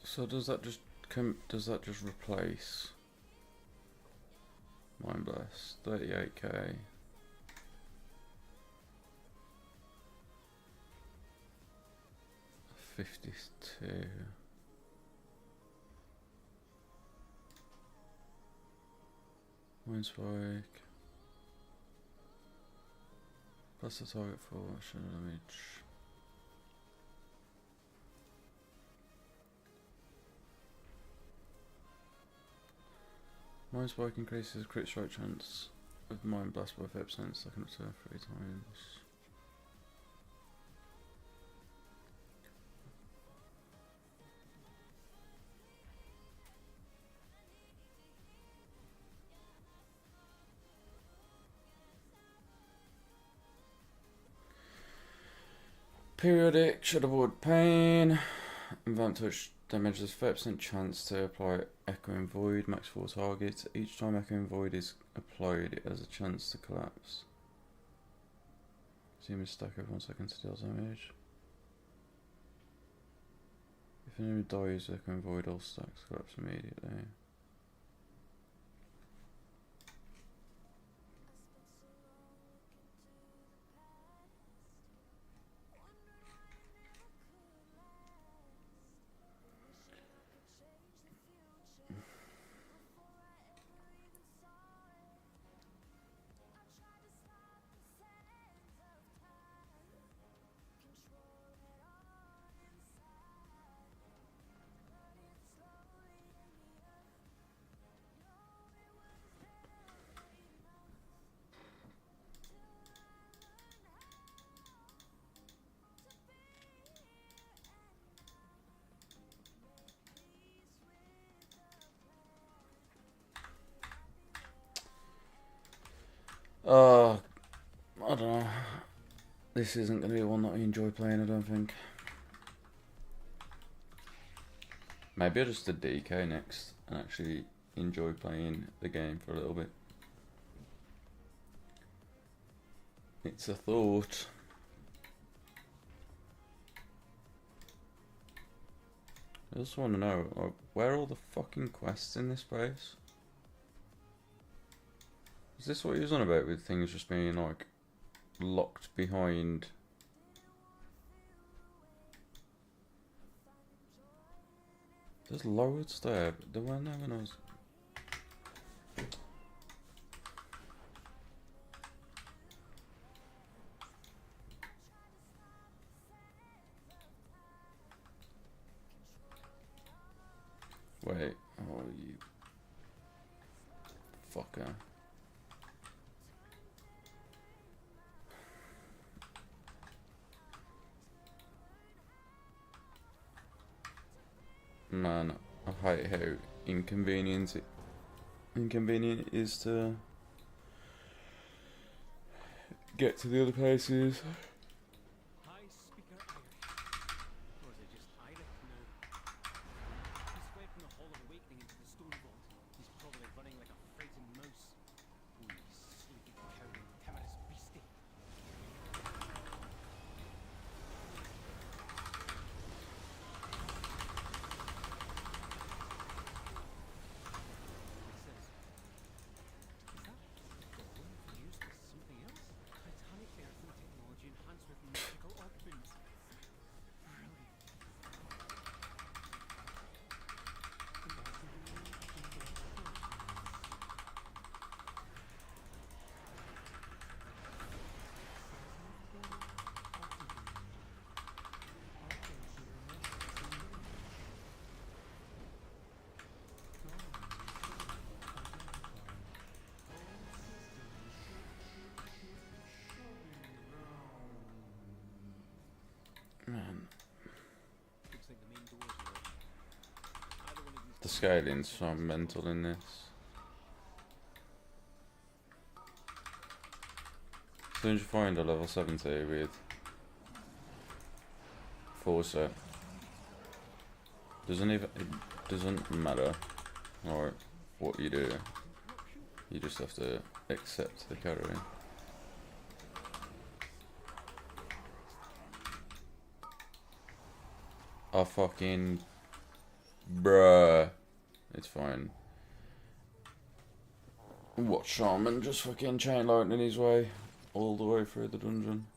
So does that just does that just replace Mind Blast? 38k. $52. Mind Spike. Plus the target for action damage. Mind Spike increases crit strike chance of Mind Blast by 5%, second up to 3 times. Periodic, should avoid pain. Vamp touch damage has 30% chance to apply Echoing Void, max 4 targets. Each time Echoing Void is applied, it has a chance to collapse. See him stack over 1 second to deal damage. If an enemy dies, Echoing Void, all stacks collapse immediately. I don't know. This isn't going to be one that I enjoy playing, I don't think. Maybe I'll just do DK next and actually enjoy playing the game for a little bit. It's a thought. I just want to know, like, where are all the fucking quests in this place? Is this what he was on about with things just being like locked behind? There's loads there, but there weren't there when I was. Wait, oh you fucker. Man, I hate how inconvenient it is to get to the other places. High speaker Irish. Or is it just Irish now? He's fled from the Hall of Awakening into the Stone Vault. He's probably running like a frightened mouse. Oh, you sleepy, cowardly, timorous beastie. Man, Looks like the main door's locked. Either one of these the scaling's so mental in this. As soon as you find a level 70 with Forza, it doesn't matter or what you do, you just have to accept the carrying. I fucking bruh. It's fine. Watch Shaman just fucking chain lightning his way all the way through the dungeon.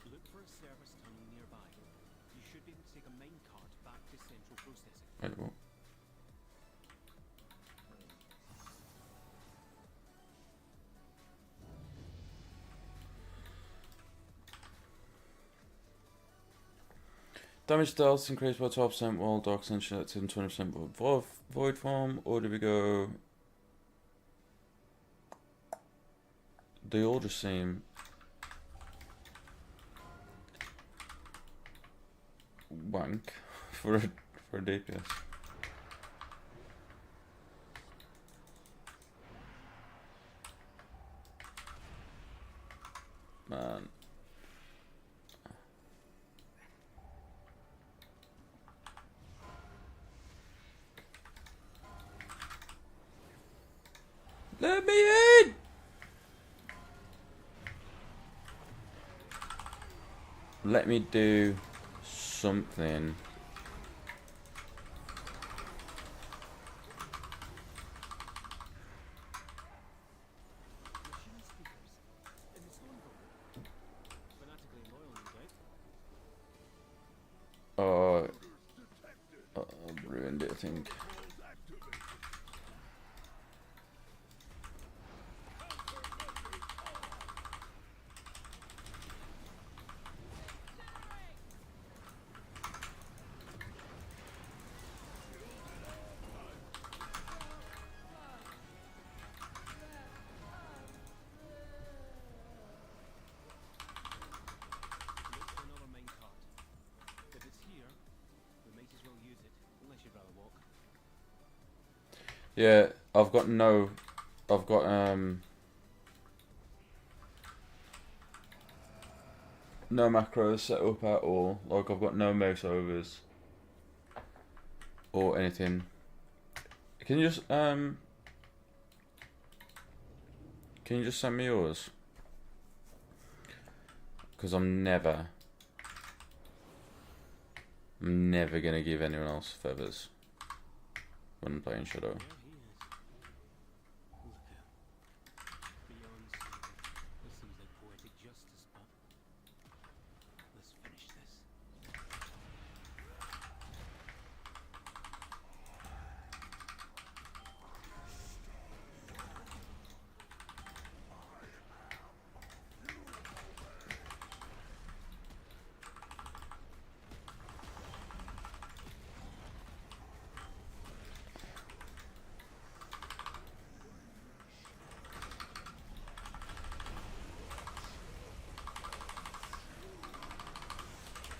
Look for a service tunnel nearby. You should be able to take a mine cart back to central processing. Wait, what? Damage dealt increased by 12% while Dark Ascension at 20% with Void Form, or do we go... They all just seem... wank for a DPS. Man. Let me in! Let me do something. Machine speakers in the stone vault. Fanatically loyal, no doubt. I've ruined it, I think. Look for another mine cart. If it's here, we might as well use it, unless you'd rather walk. Yeah, I've got no macros set up at all. Like, I've got no mouse overs or anything. Can you just send me yours? Because I'm never gonna give anyone else feathers when I'm playing Shadow. There he is. Look out. Beyond Saber. This seems like poetic justice, but let's finish this.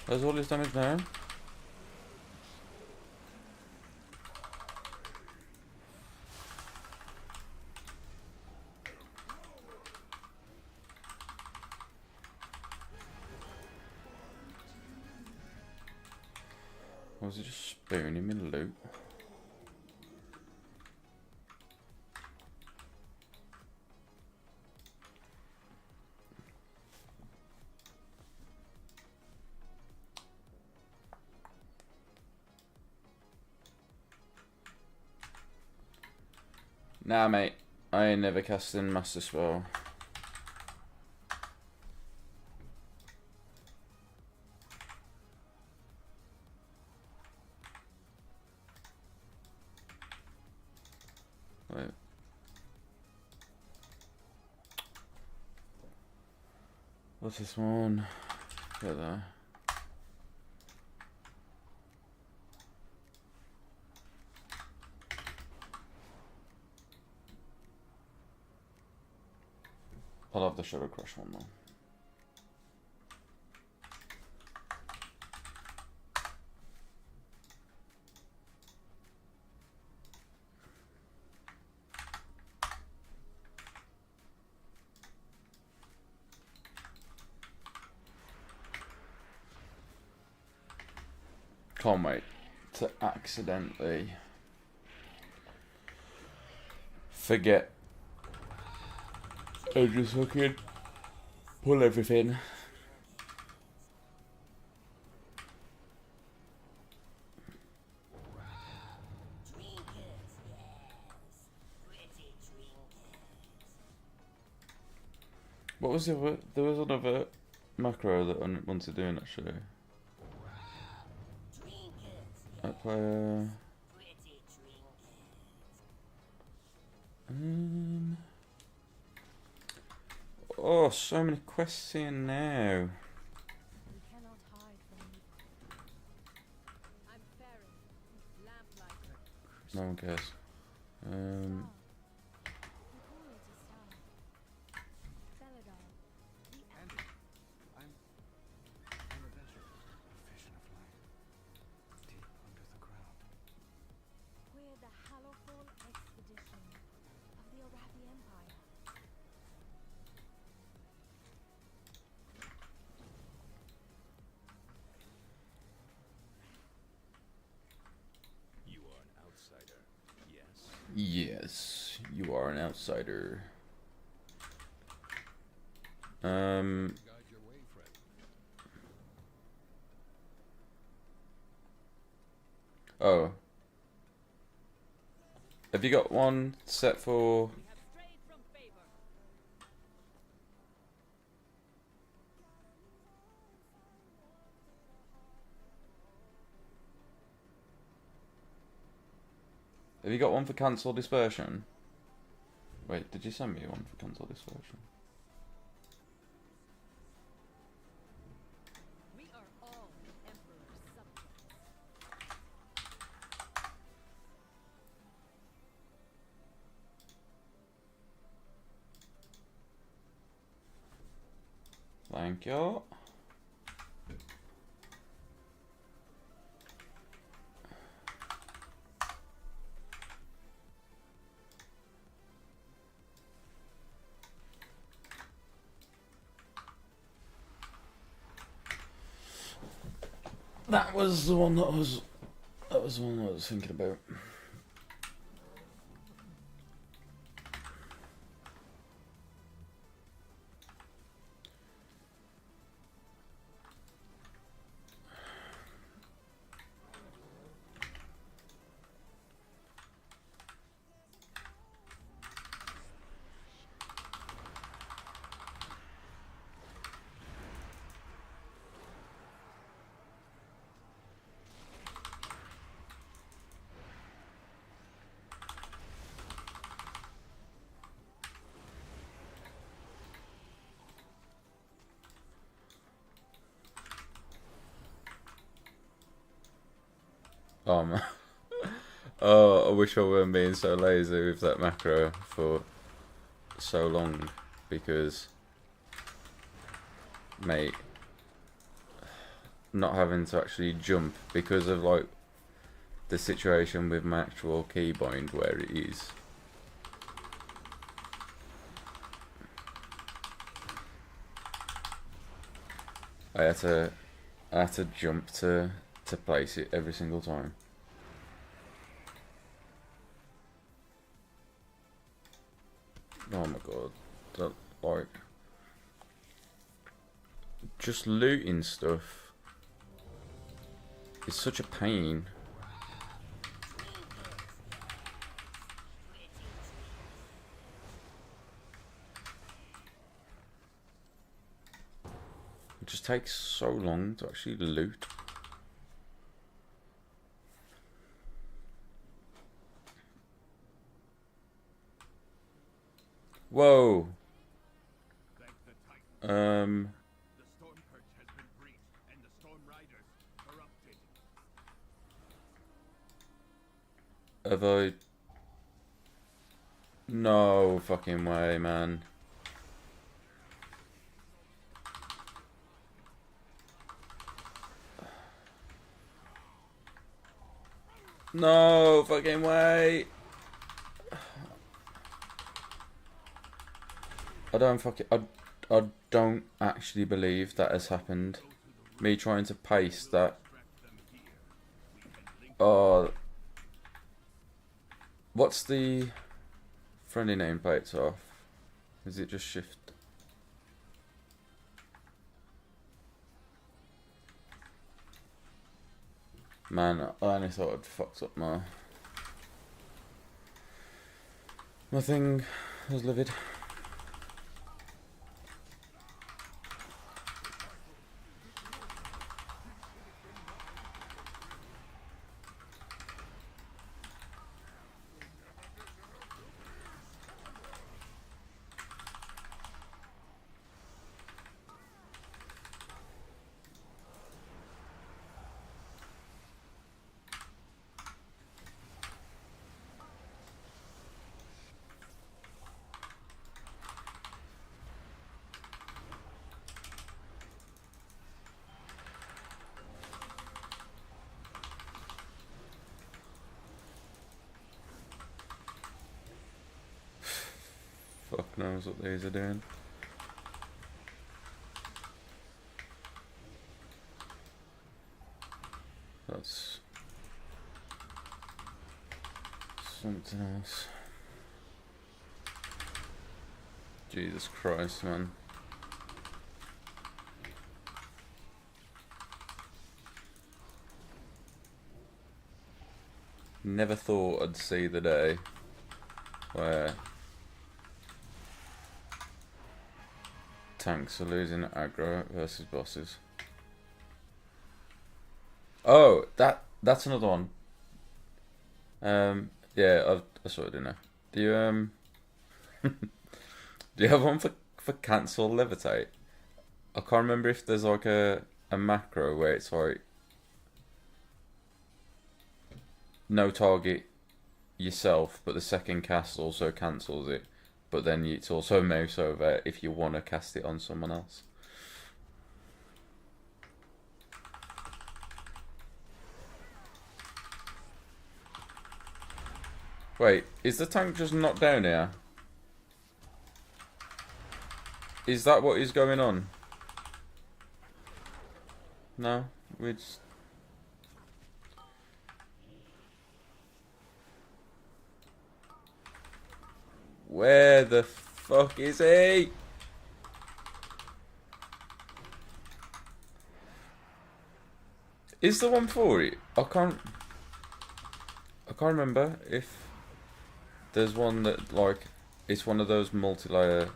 There's all this damage now. Was he just spooning me loot? Nah, mate. I ain't never casting Master Spell. Wait. What's this one? Get there. I'll have the Shadow Crush one though. Can't wait to accidentally forget and just fucking pull everything. What was the other? There was another macro that I wanted doing actually. That player. Oh, so many quests here now. We cannot hide from you. I'm Farron, lamplighter. No one cares. We call it a star. Celadon, the Andy, I'm a vision. A vision of light. Deep under the ground. we're the Hallowfall expedition of the Arathi Empire. You are an outsider, yes? Yes, you are an outsider. Guide your way, friend. Oh. Have you got one set for? We have strayed from favor. Have you got one for cancel dispersion? Wait, did you send me one for cancel dispersion? We are all the Emperor's subjects. Thank you. That was the one that was. That was the one I was thinking about. Oh, I wish I weren't being so lazy with that macro for so long, because, mate, not having to actually jump because of like the situation with my actual keybind where it is. I had to jump to place it every single time. Oh my god, that, like, just looting stuff is such a pain. It just takes so long to actually loot. Whoa. Thank the Titan. The storm perch has been breached, and the storm riders corrupted. Have I? No fucking way, man. No fucking way. I don't actually believe that has happened. Me trying to paste that. Oh. What's the Friendly nameplates off. Is it just shift? Man, I only thought I'd fucked up my thing. I was livid. Fuck knows what these are doing. That's something else. Jesus Christ, man. Never thought I'd see the day where tanks are losing aggro versus bosses. Oh, that's another one. Yeah, I sort of do know. Do you do you have one for cancel levitate? I can't remember if there's like a macro where it's like no target yourself, but the second cast also cancels it. But then it's also mouse over if you want to cast it on someone else. Wait, is the tank just knocked down here? Is that what is going on? No, we just... Where the fuck is he? Is the one for it? I can't remember if there's one that like it's one of those multi-layer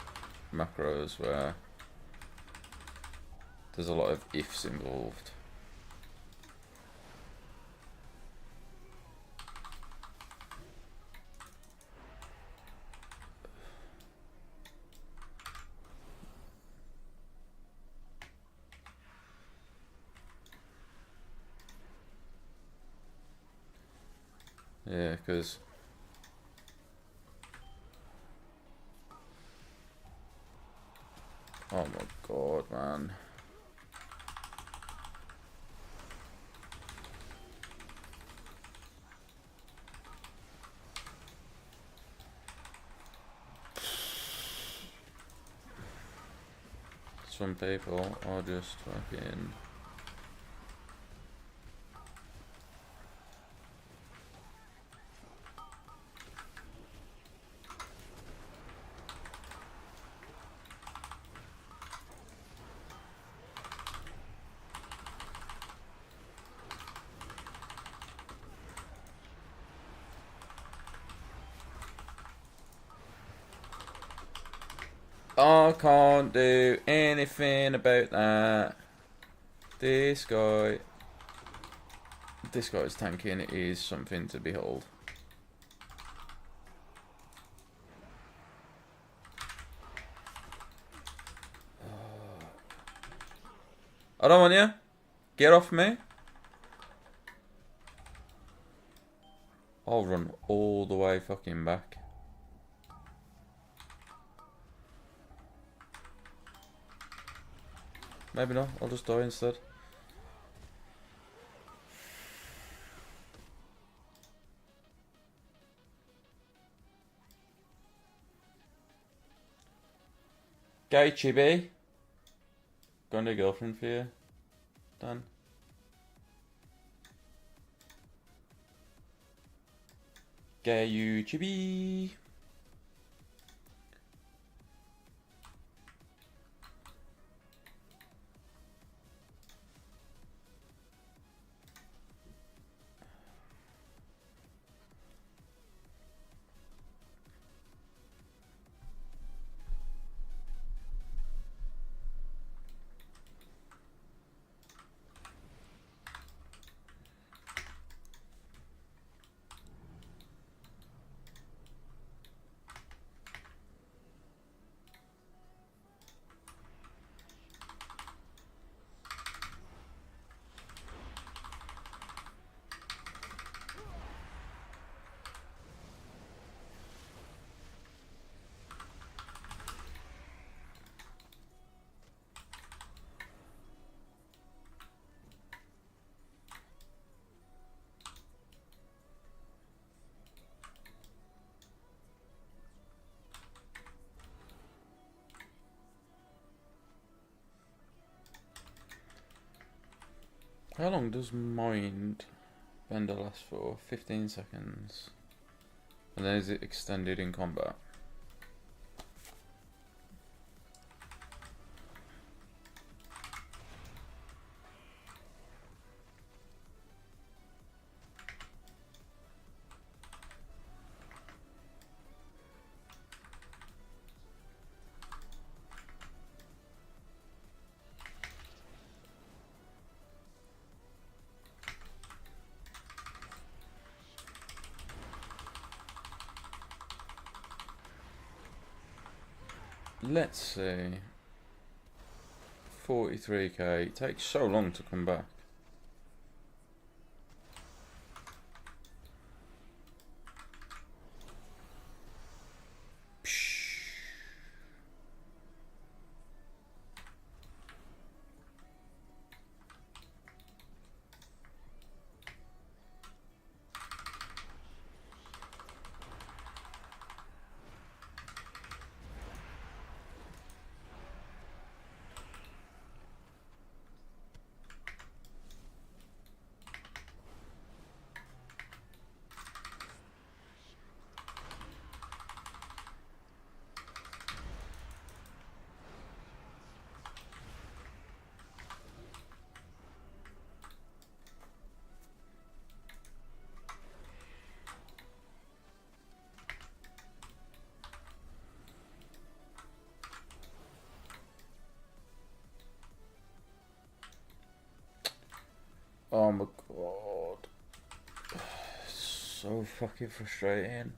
macros where there's a lot of ifs involved. Yeah, because oh my god, man. Some people are just fucking... I can't do anything about that. This guy's tanking is something to behold. I don't want you. Get off me. I'll run all the way fucking back. Maybe not, I'll just die instead. Gay Chibi. Got a girlfriend for you, Dan. Gay you Chibi. How long does Mind Bender last for? 15 seconds. And then is it extended in combat? Let's see. 43k. It takes so long to come back. Oh my god. So fucking frustrating.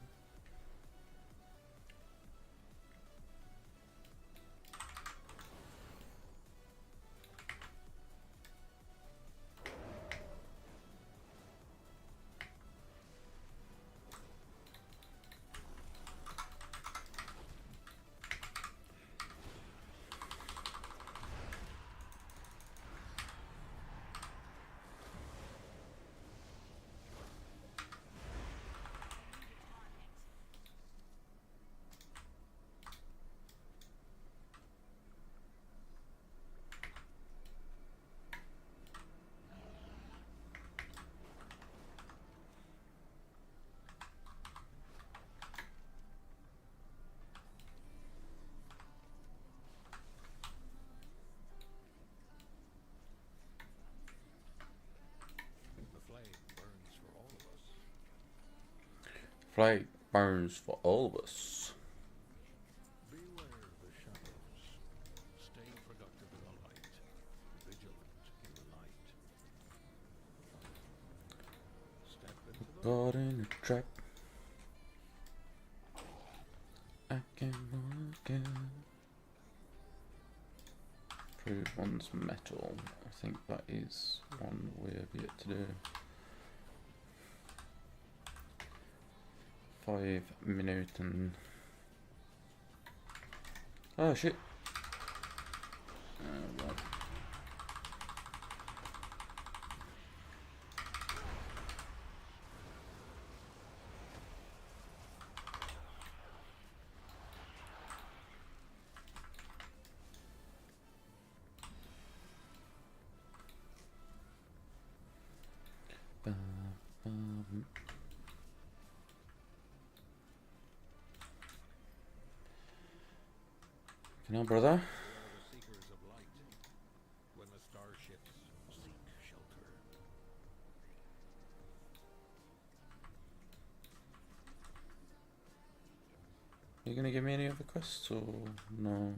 Flame burns for all of us. Beware the shadows. Stay productive in the light. Vigilant in the night. Step into the Caught in a trap. I can walk in. Prove one's metal. I think that is one we have yet to do. 5 minutes and... Oh shit. Right. You know, brother. the seekers of light. When the starships seek shelter. You gonna give me any other quests or no?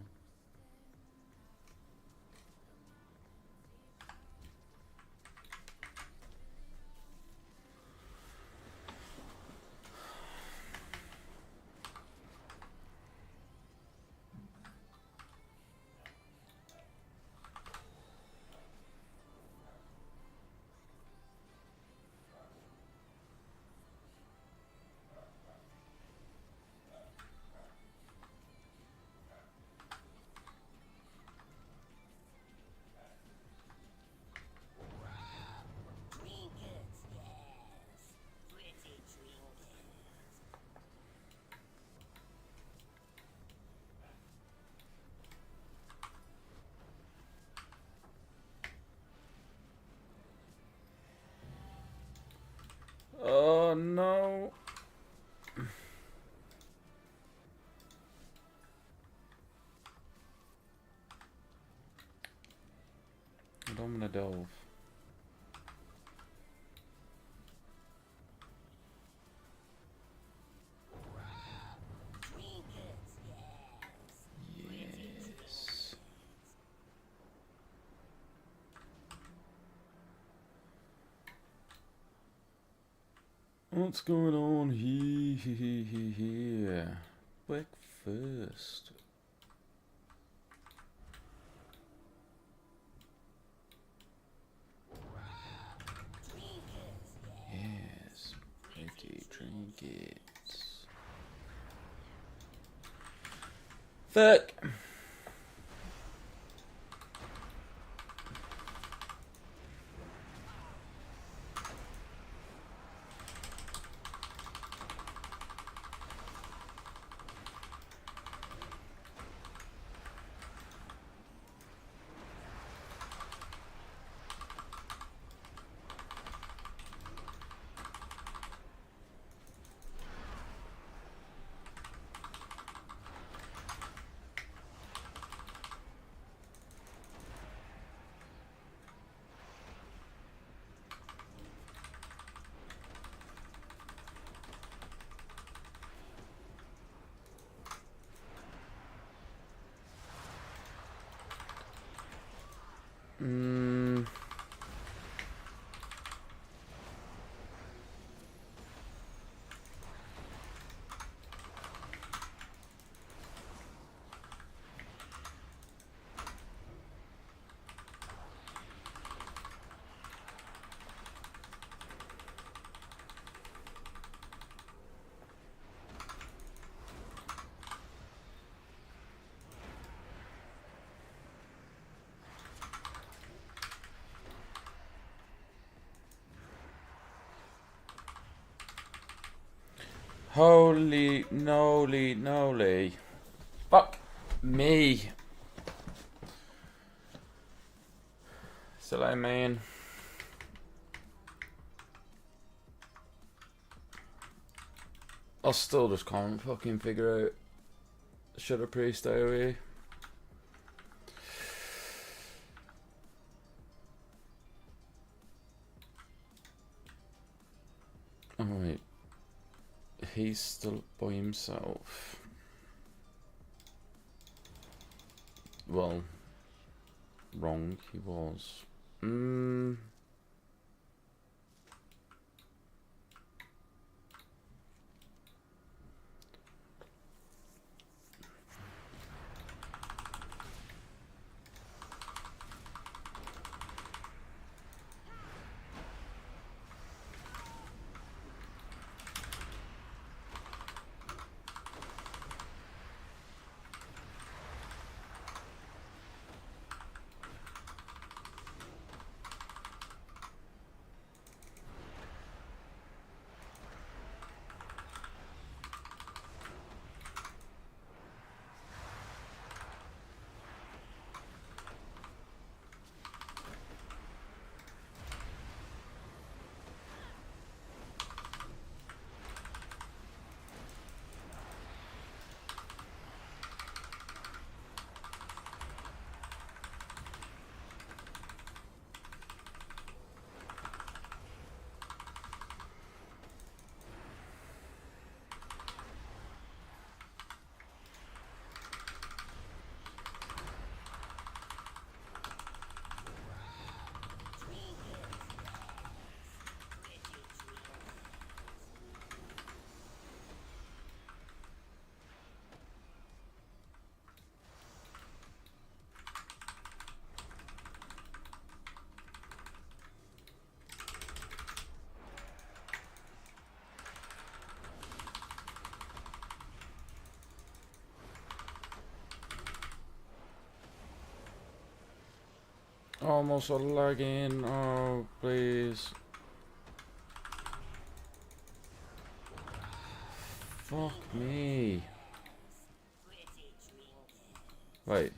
I'm gonna delve. Yes. What's going on here? Breakfast. Yes, pretty trinkets. Fuck. Holy noly noly. Fuck me. Still I mean. I still just can't fucking figure out. Should a priest stay away? Alright. He's still by himself. Well, wrong, he was. Almost lagging. Oh, please. Fuck me. Wait.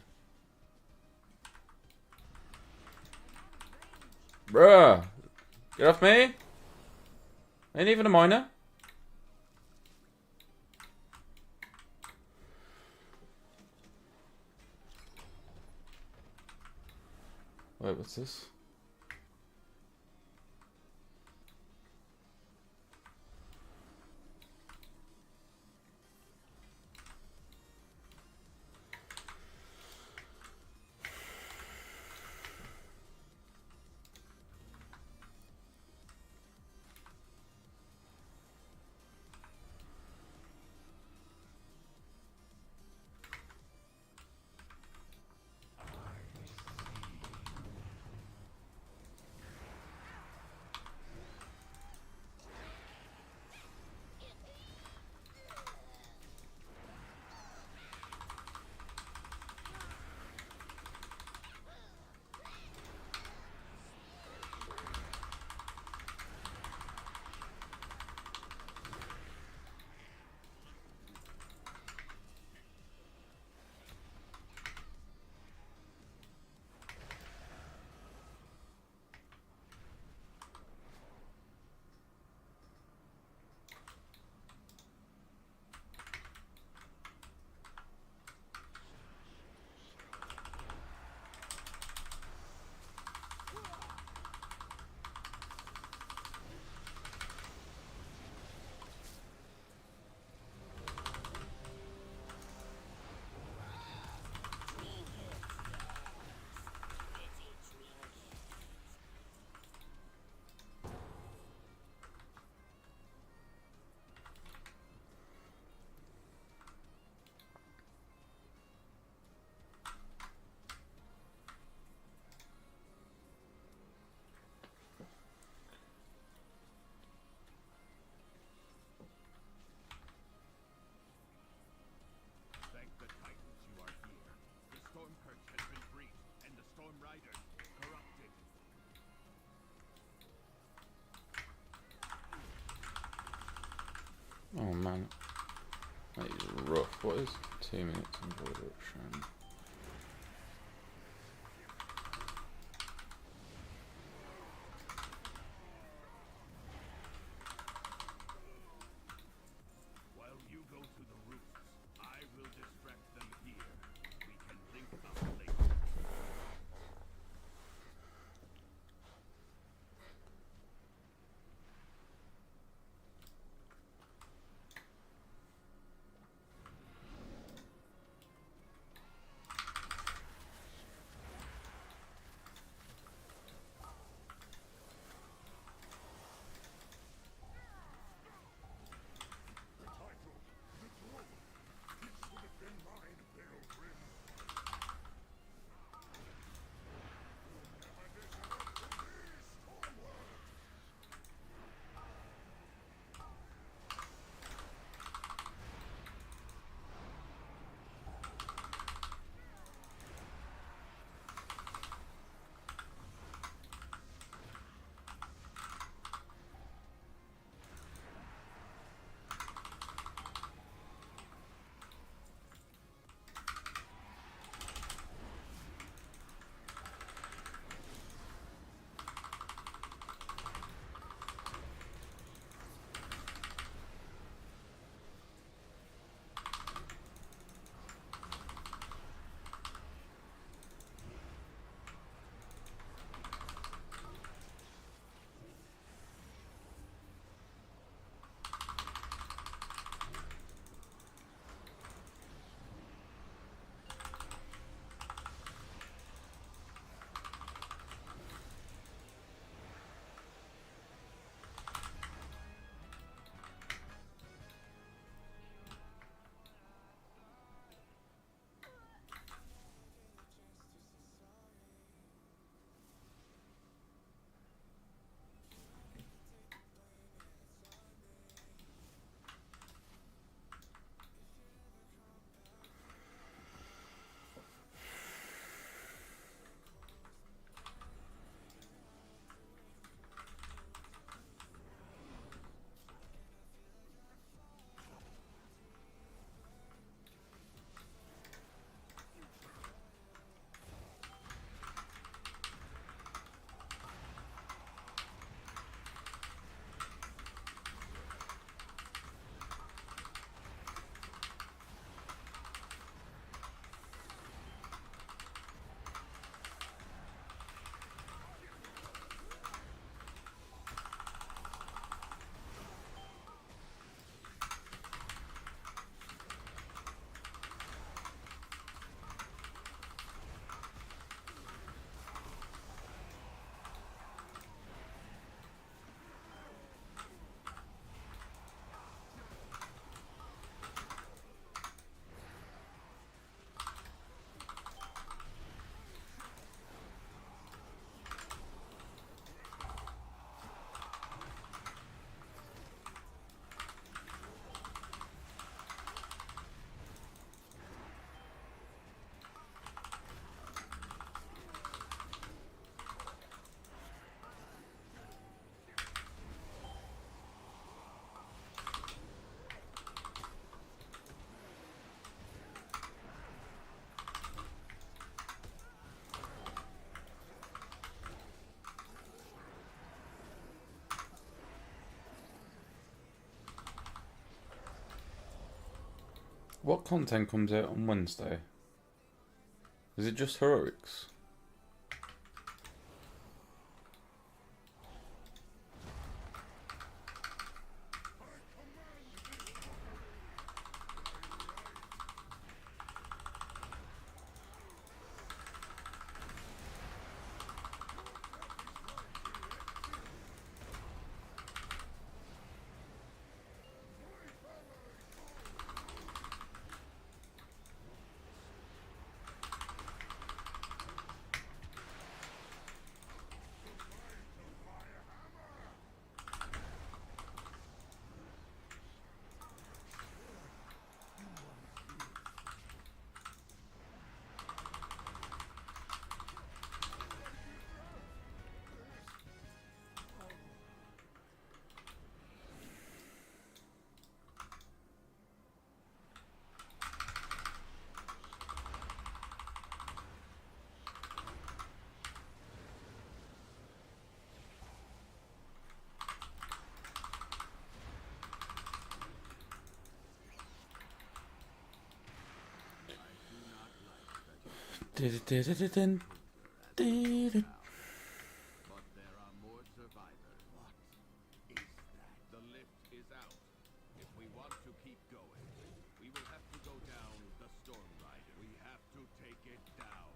Bruh. Get off me. Ain't even a miner. Wait, what's this? What is 2 minutes in void eruption? While you go to the roofs, I will distract them here. We can link up later. What content comes out on Wednesday? Is it just heroics? Dun-dun-dun-dun-dun. But there are more survivors. What is that? The lift is out. If we want to keep going, we will have to go down the Storm Rider. We have to take it down.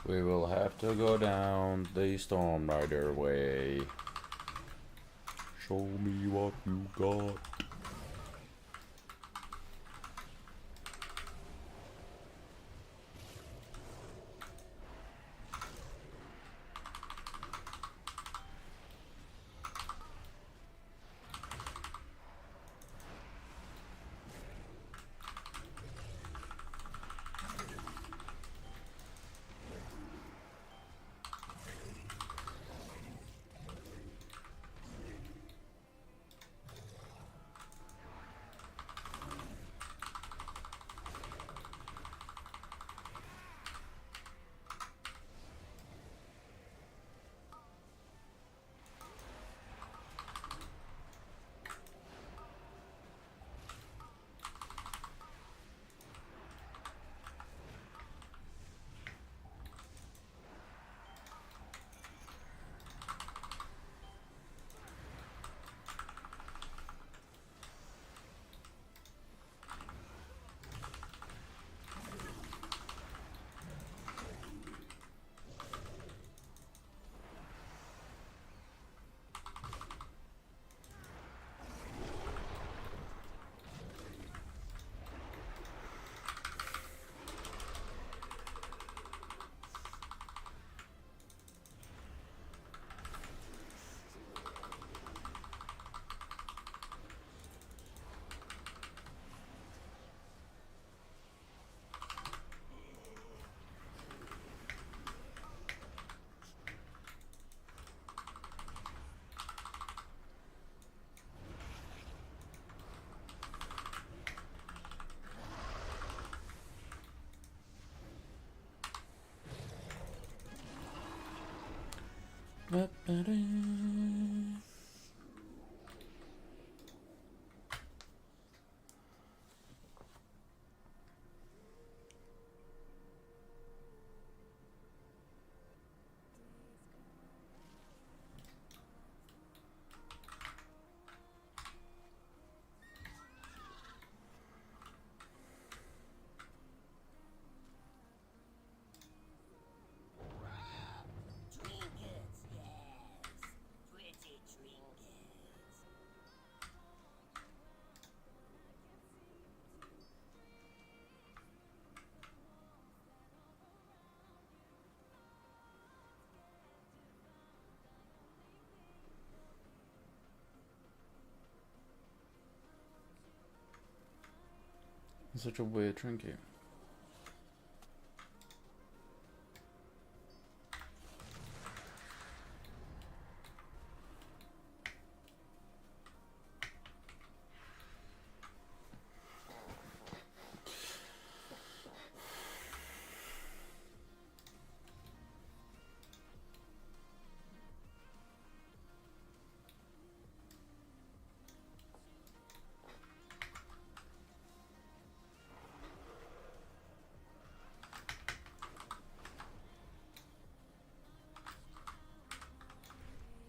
We will have to go down the Storm Rider way. Show me what you got. Ba-ba-da. Trinkets, yes. Pretty trinkets. Such a weird trinket.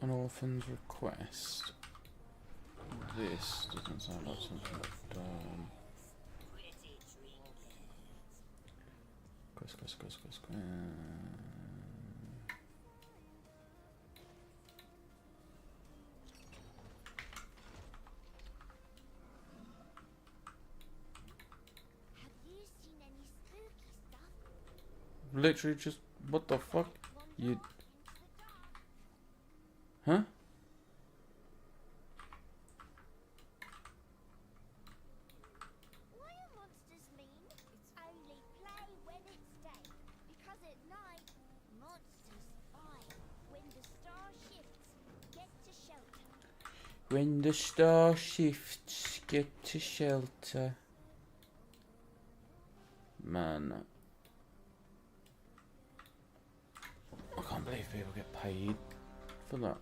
An orphan's request. This doesn't sound like something I've done. Pretty trinkets. Quest. Have you seen any spooky stuff? Literally just, what the fuck? You, Into the dark. huh? Why are monsters mean? Only play when it's day, because at night monsters fight. When the star shifts, get to shelter. When the star shifts, get to shelter. Man. I can't believe people get paid for that.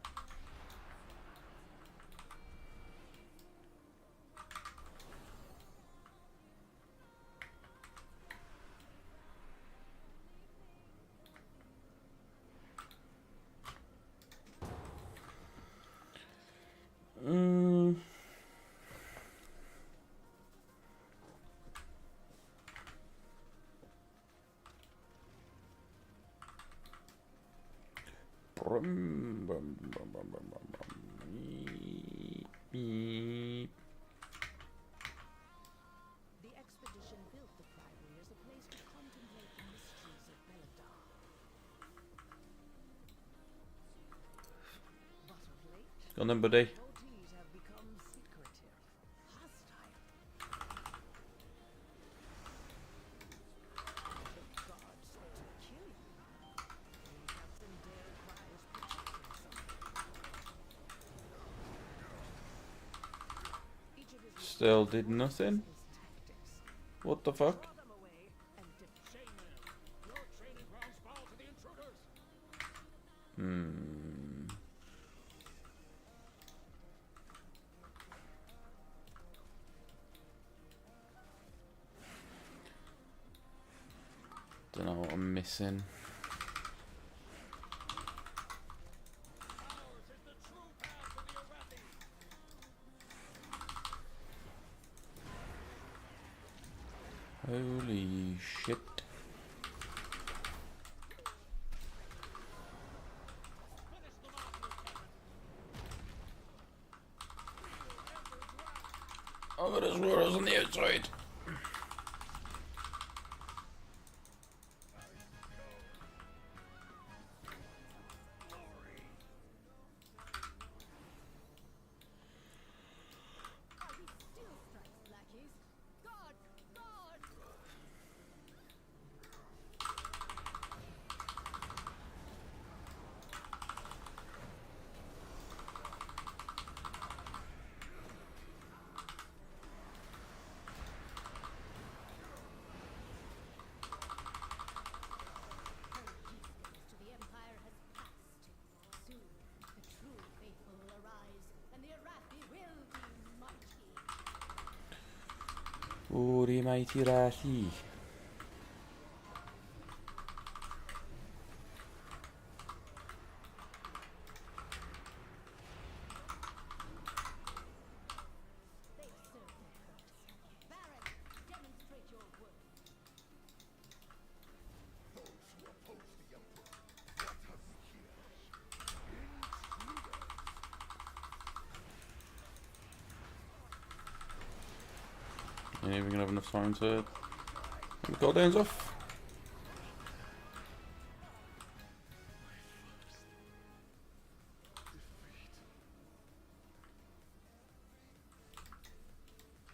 The expedition built the Priory as a place to contemplate the mysteries of Beledar. But of late, Go on then, buddy. devotees have become secretive, hostile. The gods sought to kill you, and Captain Dale Price protected some. Each of his Still did nothing. his tactics. What the fuck? Draw them away and Chainmail! Your training grounds fall to the intruders! Don't know what I'm missing. Ours is the true path to the Arathi! Holy shit. Finish them off, Lieutenant! I got his waters on the outside. Are these still strikes, lackeys? Guard! Guard! To the Empire has passed. Soon, the true faithful will arise, and the Arathi will be mighty. Oh, the mighty Rathi. They serve their purpose. Baron, demonstrate your worth. Ain't even gonna have enough time to get the cooldowns off.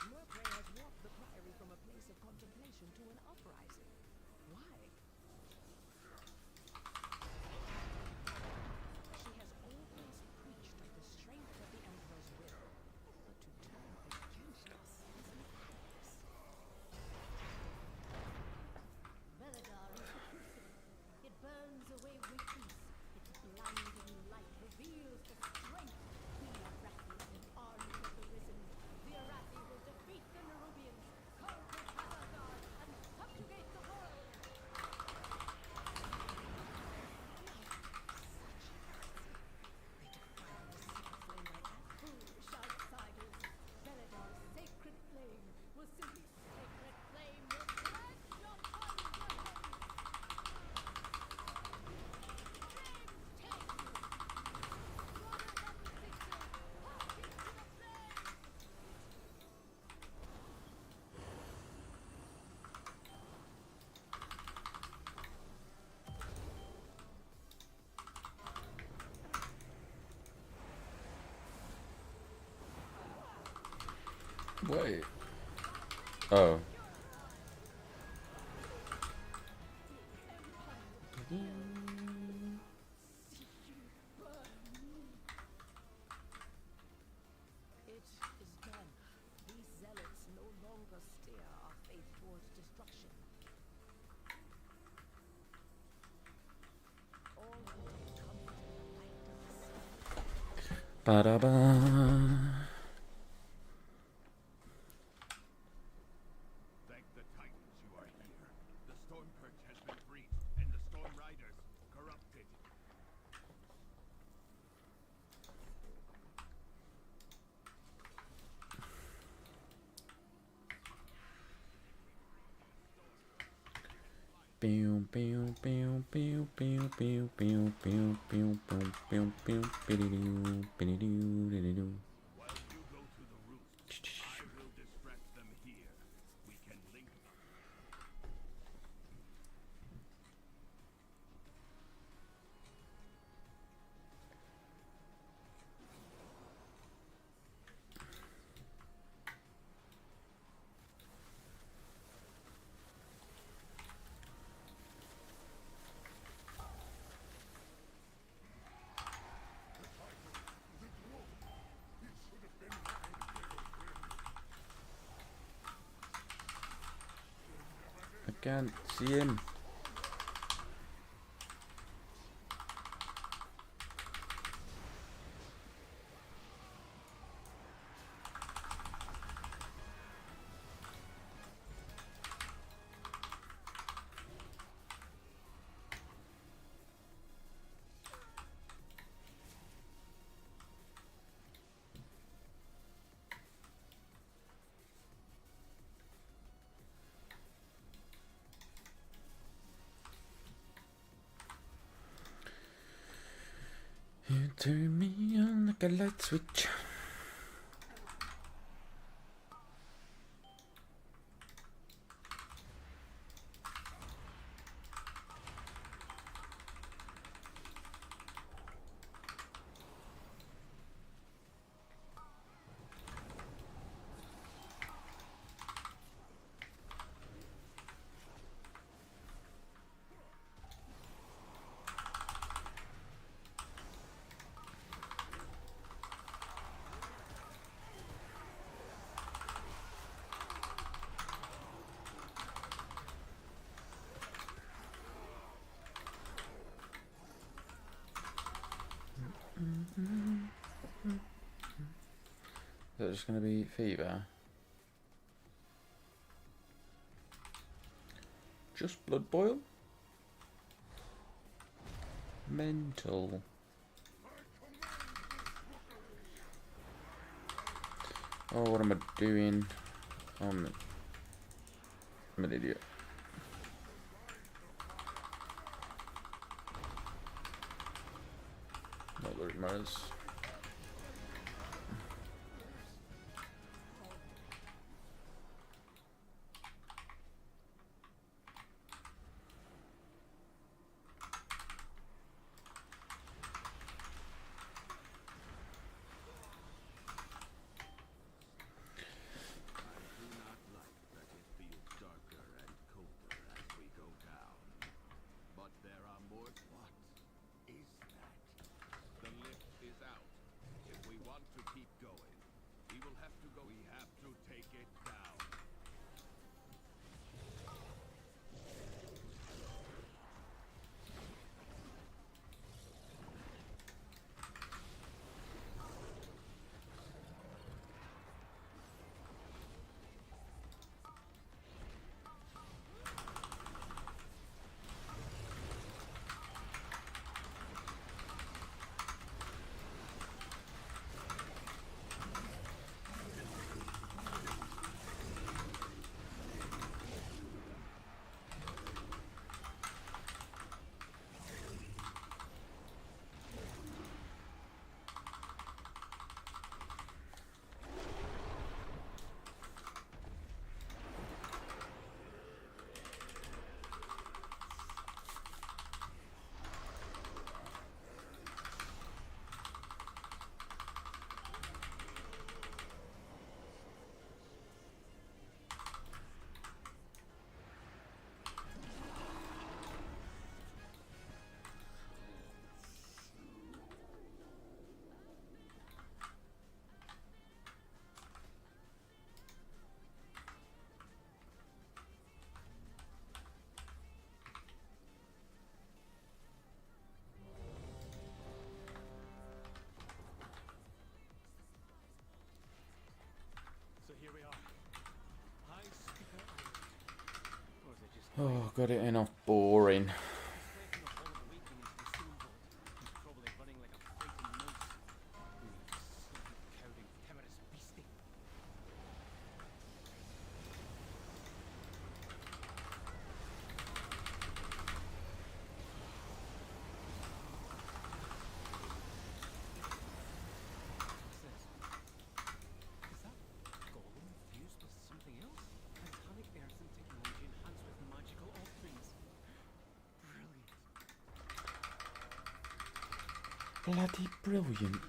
Murphy has walked the Priory from a place of contemplation to an uprising. Why? She has always preached of the strength of the Emperor's will, but to turn against us is madness. Beledar is the crucible. It burns away weakness. Its blinding light reveals the strength. We Arathi are army of the risen. The Arathi will defeat the Nerubians, conquer Khazar and subjugate the world. Foolish outsiders. Beledar's sacred flame will simply sacred flame will bless your Wait. Oh. Ba-da-ba. Thank the Titans you are here. The Storm Perch has been breached, and the Storm Riders corrupted. Pew pew pew pew pew pew pew pew pew pew pew pew bididoo bididoo dididoo. While you go to the roost, I will distract them here. We can link. I can't see him. You turn me on like a light switch. Is that just going to be fever? Just blood boil? Mental. Oh, what am I doing? I'm an idiot. Not that it matters. Oh, got it enough boring. He's fled from the Hall of Awakening into the Stone Vault. He's probably running like a frightened mouse. You sleepy, cowering, timorous beastie. Is that golem fused with something else? Titanic earthen technology enhanced with magical offerings. Brilliant. Bloody brilliant.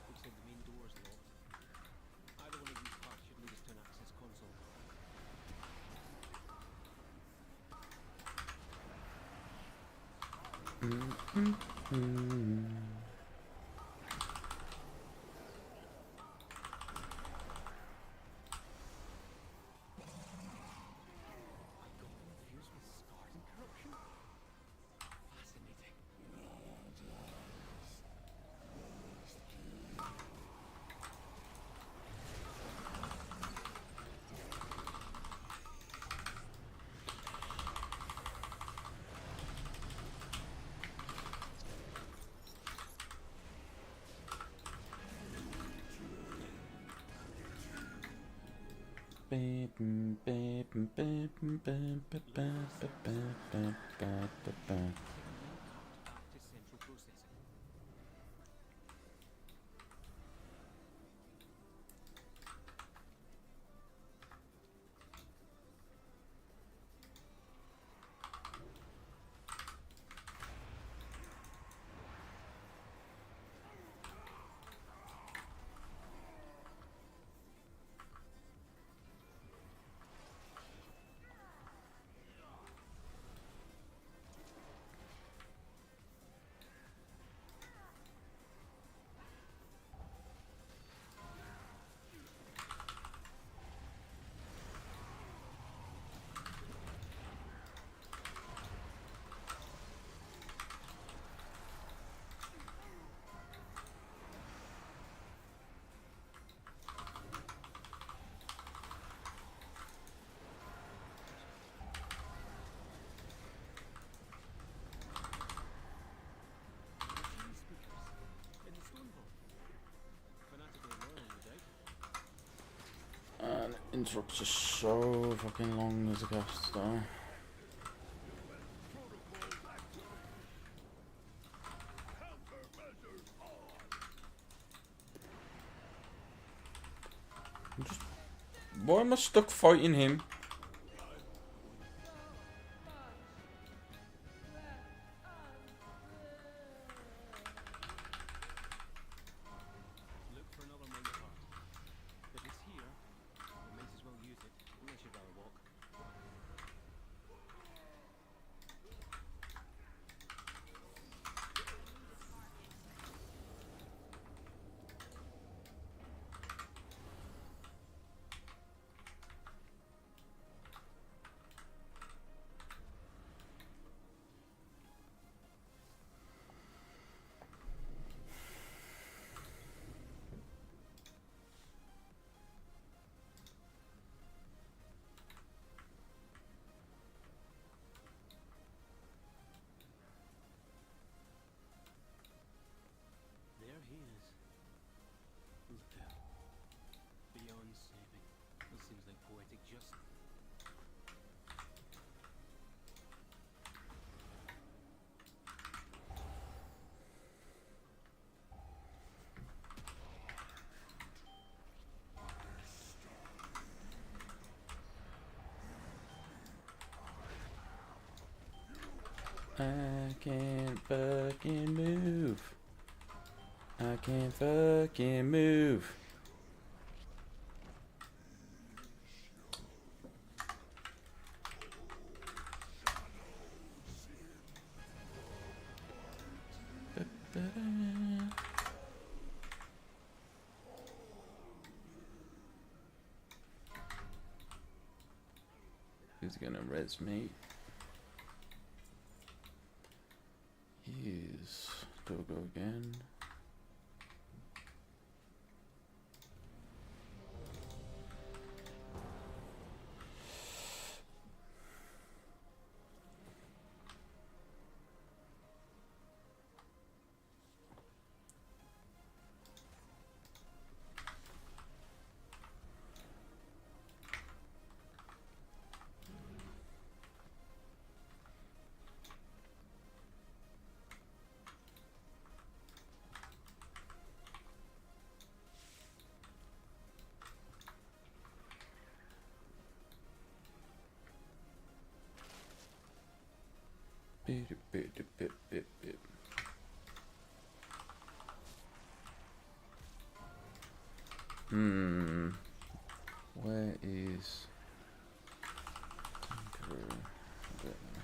Looks like the main door's locked. Either one of these parts should lead us to an access console. A golem fused with scars and corruption? Fascinating. Back to central processing. Machine speakers in the Stone Vault. Fanatically loyal, no doubt. And interrupts are so fucking long as a cast though. Why am I stuck fighting him? Look for another mind part. If it's here, we might as well use it, unless you'd rather walk. There he is. Look out. Beyond saving. This seems like poetic justice. I can't fucking move. I can't fucking move. Ba-ba-da. Who's gonna res me? Is Doggo again. Bit. Where is Tinkerer? I don't know.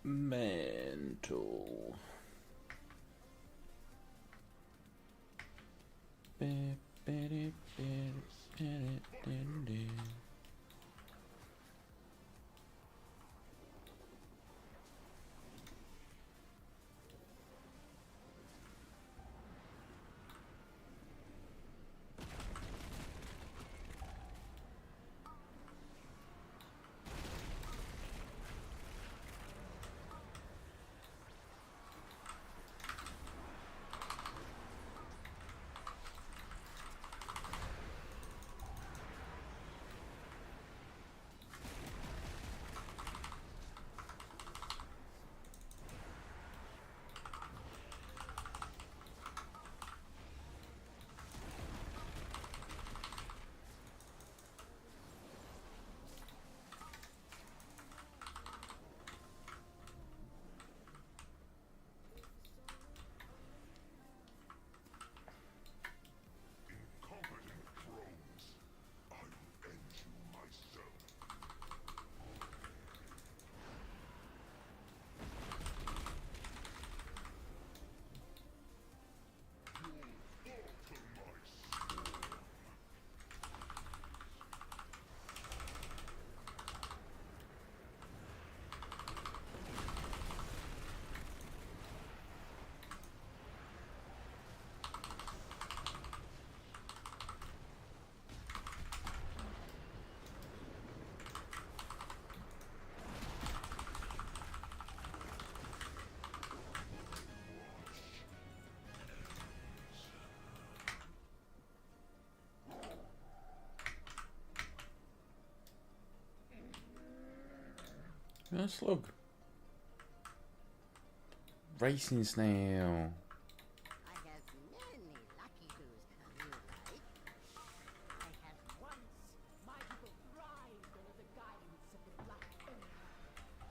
Mental. No slug. Racing snail. I have many lucky who's come your way. I have once my people thrived under the guidance of the Black Emperor.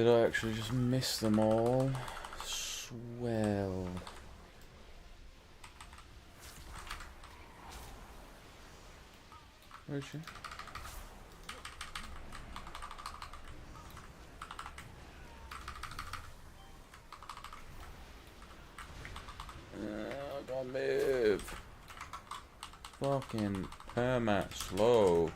Did I actually just miss them all? Swell. Where is she? I can't move. Fucking perma slow.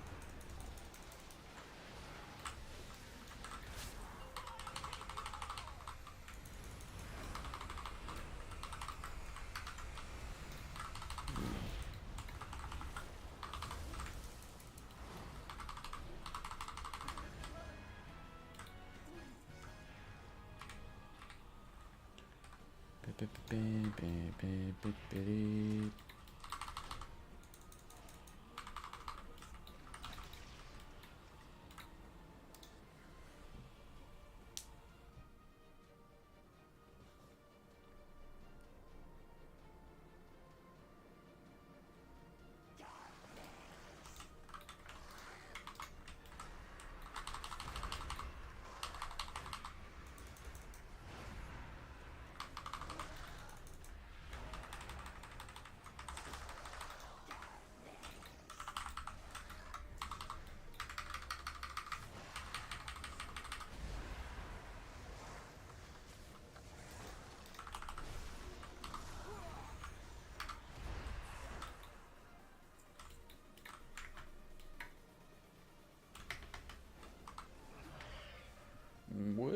What?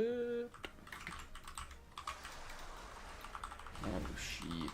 Oh shit.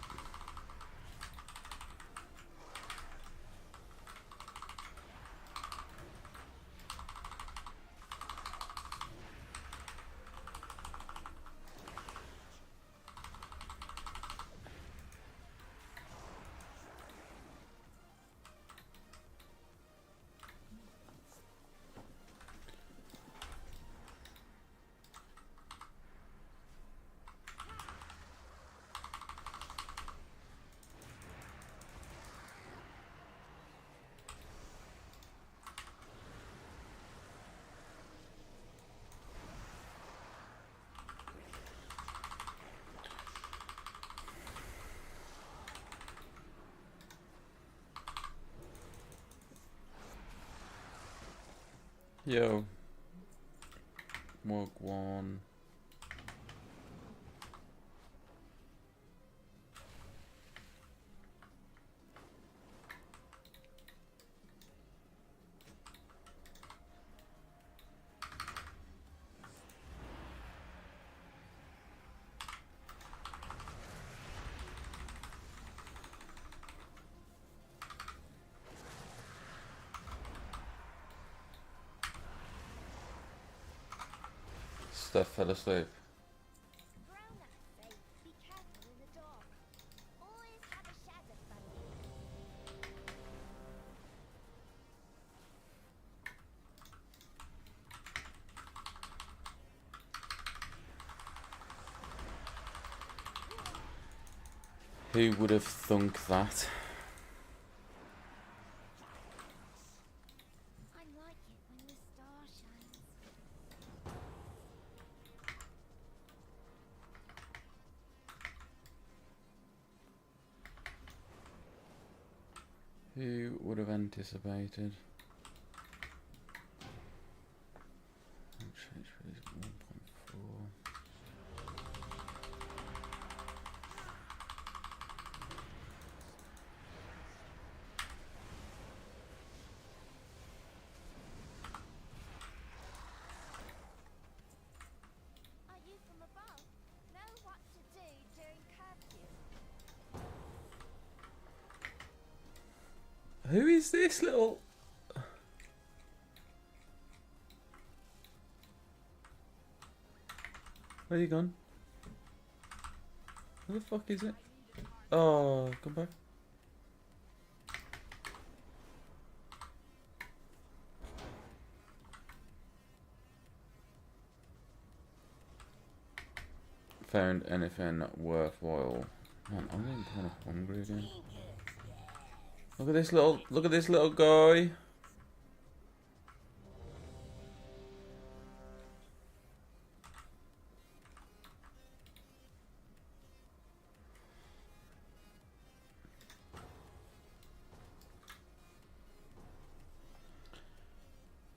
Yo. Wagwan. Steph fell asleep. Brown eye, say, be careful in the dark. Always have a shadow buddy. Who would have thunk that? I like it when the star shines. Who would have anticipated? Change phase 1.4. Are you from above? Know what to do during curfew. Who is this little? Where you gone? Where the fuck is it? Oh, come back. Found anything worthwhile? Man, I'm getting kind of hungry again. Look at this little guy.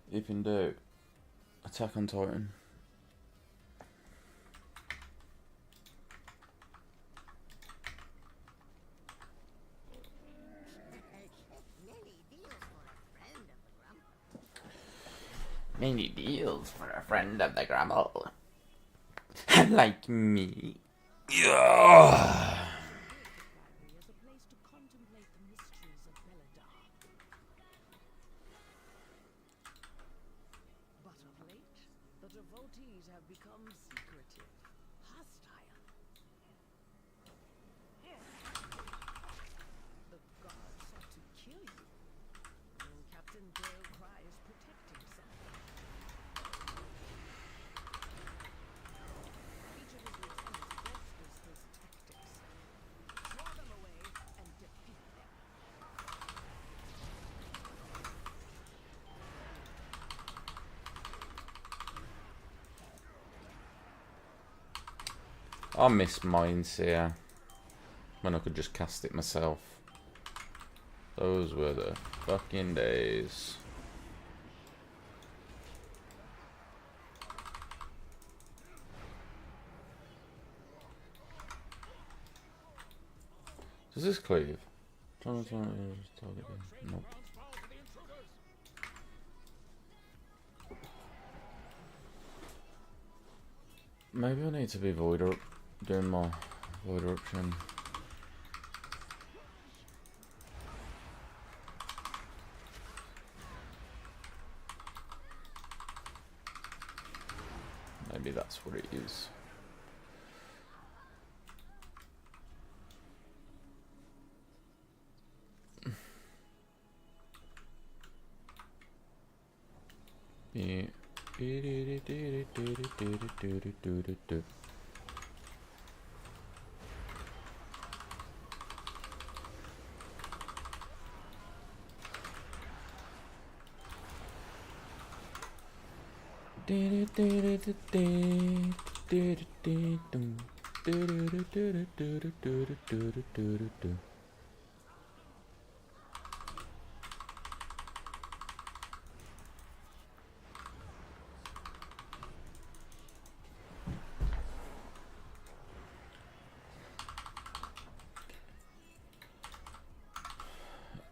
You can do Attack on Titan. Many deals for a friend of the grumble. Many deals for a friend of the grumble. Like me. Yeah. Gallery as a place to contemplate the mysteries of Belladar. But of late, the devotees have become secretive, hostile. The gods sought to kill you, and Captain Dale cries protect himself. Each of his lieutenants bolsters his tactics. Draw them away and defeat them. I miss Mindseer when I could just cast it myself. Those were the fucking days. Does this cleave? Nope. Maybe I need to be doing my void eruption. Maybe that's what it is.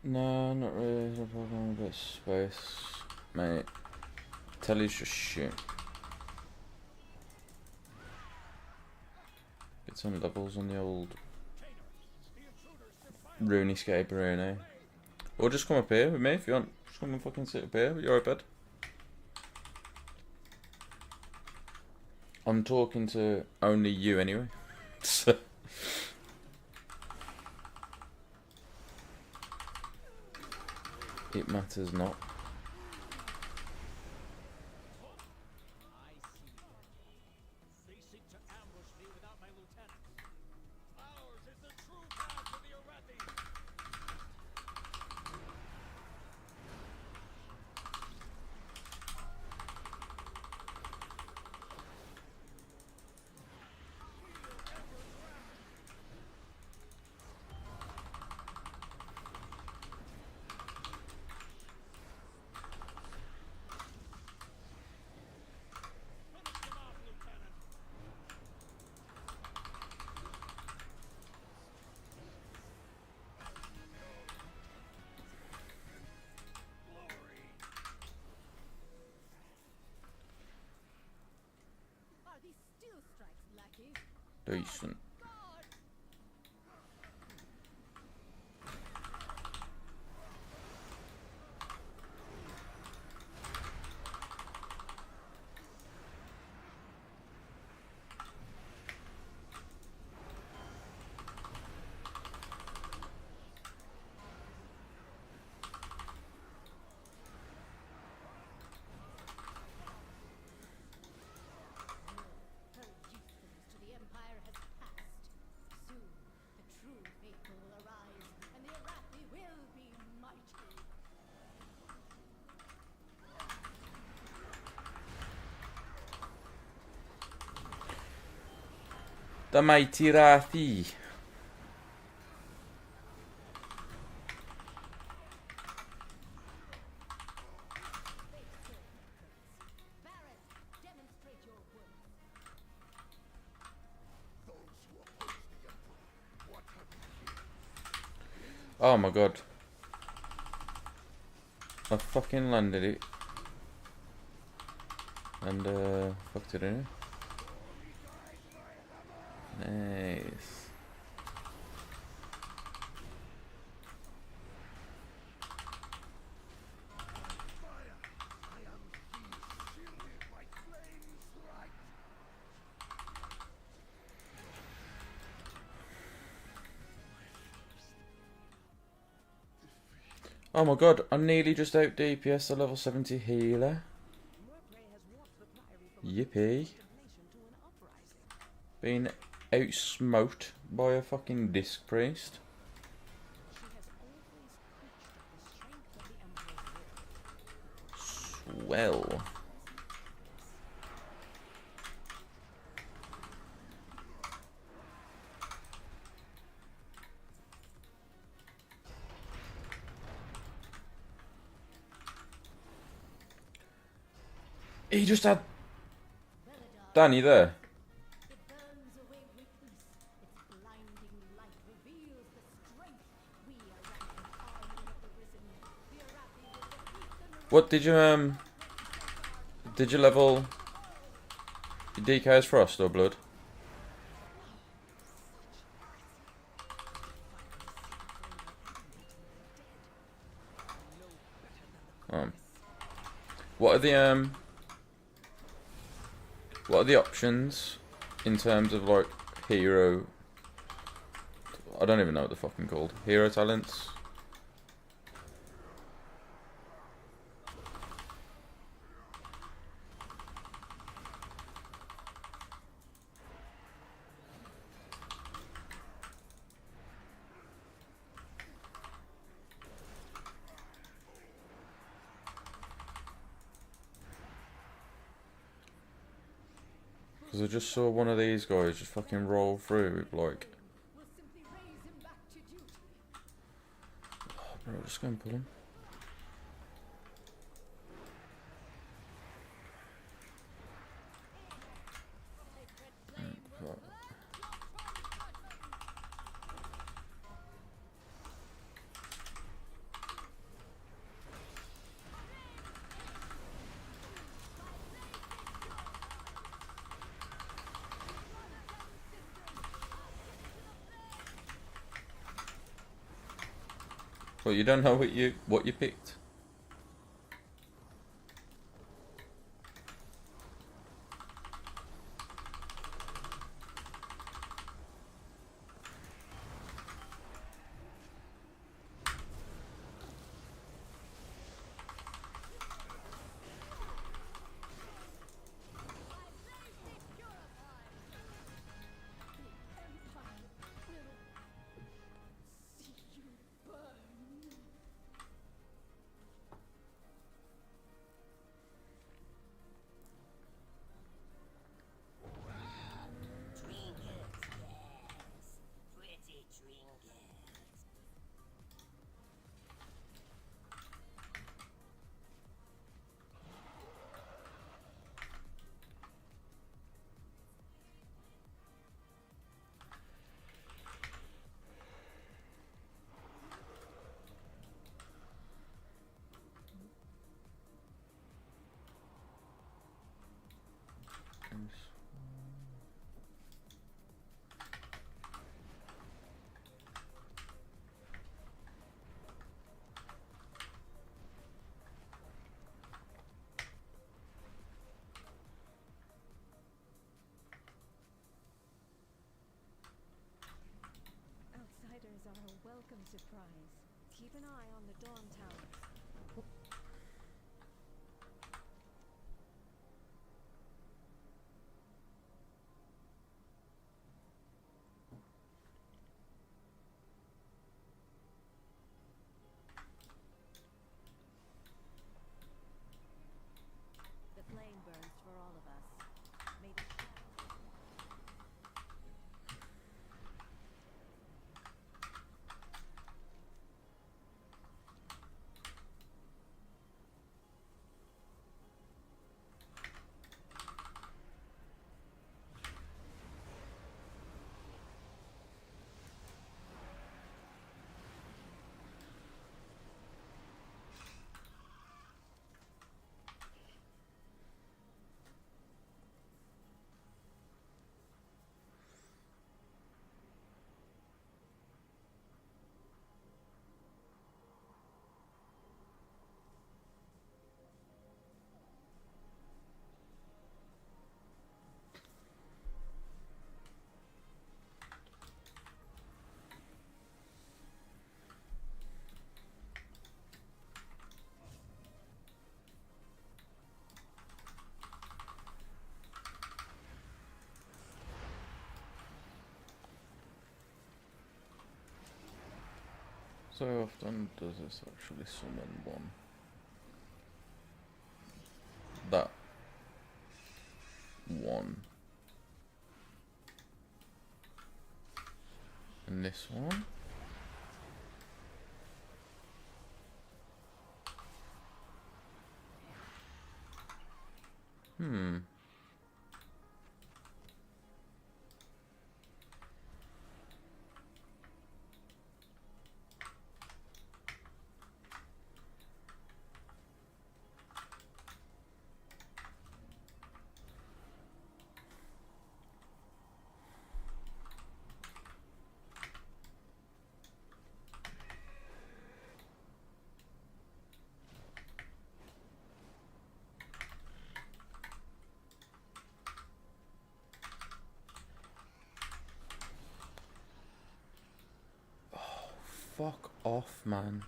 No, not really. There's no problem with that space, mate. Telly's just shit. Get some levels on the old RuneScape arena. Or just come up here with me if you want. Just come and fucking sit up here with your iPad. I'm talking to only you anyway. So it matters not. I see. They seek to ambush me without my lieutenant. Ours is the true path to the Arathi. Finish them off, Lieutenant. Are these steel strikes, lackeys? Decent. God! Her usefulness to the Empire has passed. Soon, the true faithful will arise, and the Arathi will be mighty. The mighty Rathi. Oh my god. I fucking landed it. And fucked it in. Nice. Oh my god, I nearly just out DPS the level 70 healer. Murphy has warped the priory from a Yippee. nation to an uprising. Being outsmoked by a fucking disc priest. She has always preached of the strength of the Emperor's will. Swell. He just had Danny there. It burns away weakness. Its blinding light reveals the strength. We are ranking army of the risen. The Arathi will defeat the What did you level your DK as Frost or Blood? What are the options in terms of like hero? I don't even know what they're fucking called. Hero talents. Because I just saw one of these guys just fucking roll through with like, will simply raise him back to duty. oh, bro, just go and pull him. Well, you don't know what you picked. Trinkets, yes. Pretty trinkets. Outsiders are a welcome surprise. Keep an eye on the Dawn Towers. The flame burns for all of us. May the So often does this actually summon one? That one. And this one? Hmm. Fuck off, man.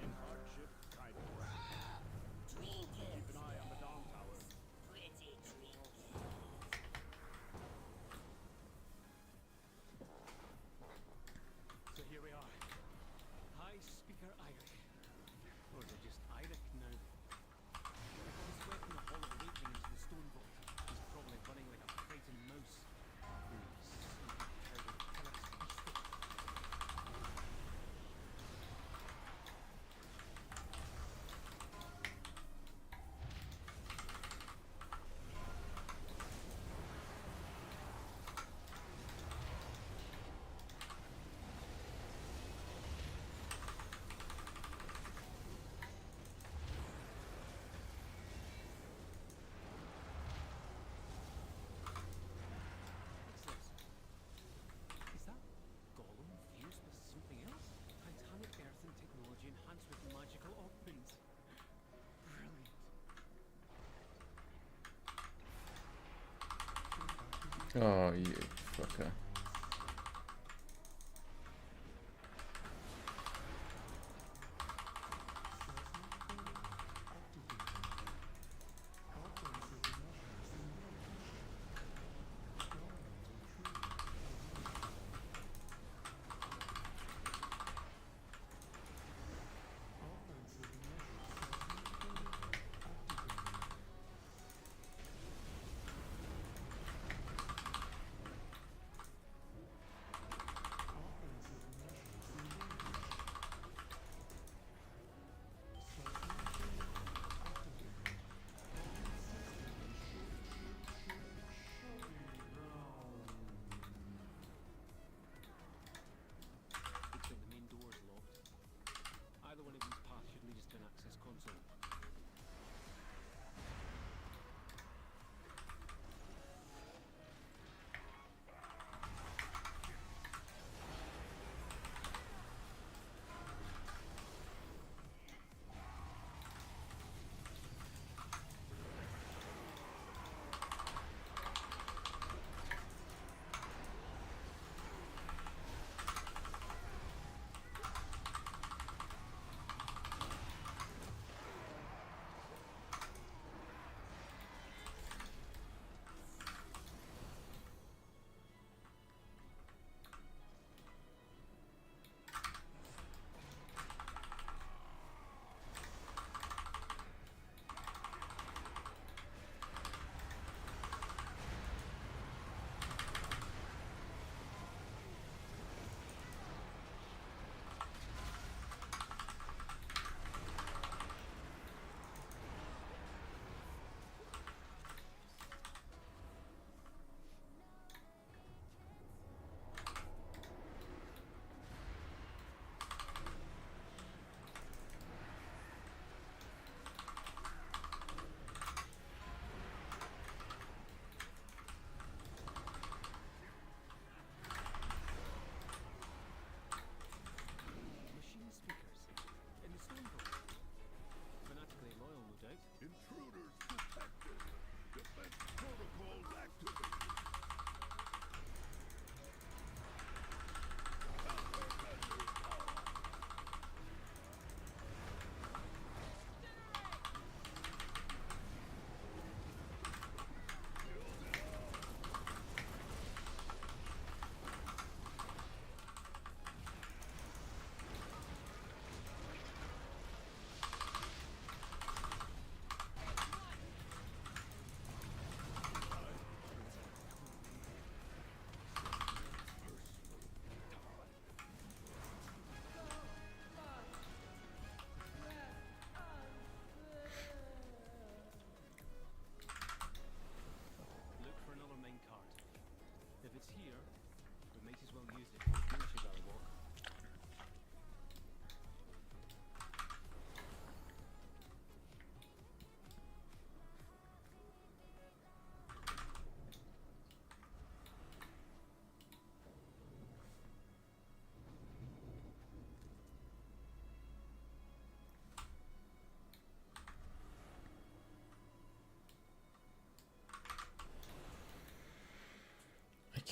In hardship, kindness. Keep an eye on the Dawn Tower. So here we are. High Speaker Irish. Or is it just Irish now? He's wet in the Hall of Awakening into the stone vault. He's probably running like a frightened mouse. What's this? Is that Gollum fused with something else? Titanic earthen technology enhanced with magical augments. Brilliant. Oh, you fucker.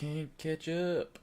can't catch up.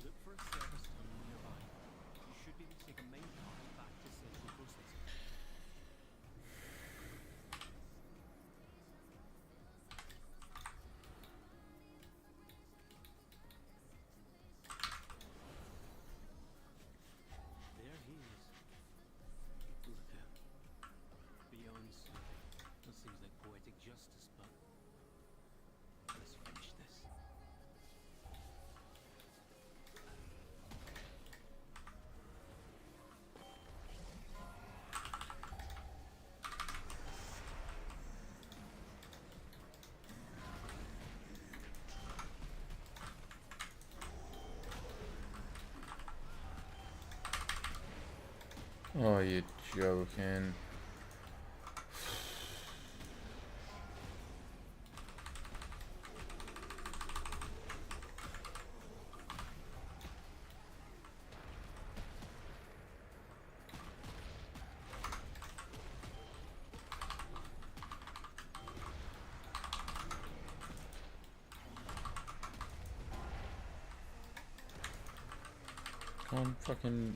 Look for a service tunnel nearby. You should be able to take a main path back to Central Processing. There he is. Look out. Beyond survey. That seems like poetic justice, but let's finish this. Oh, you're joking. Come on, fucking.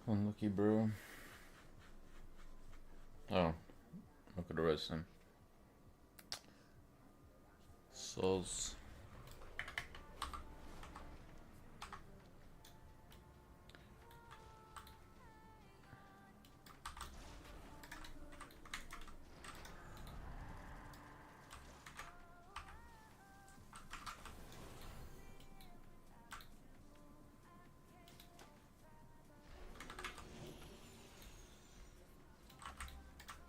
Unlucky, bro. Oh, look at the rest of them. Souls.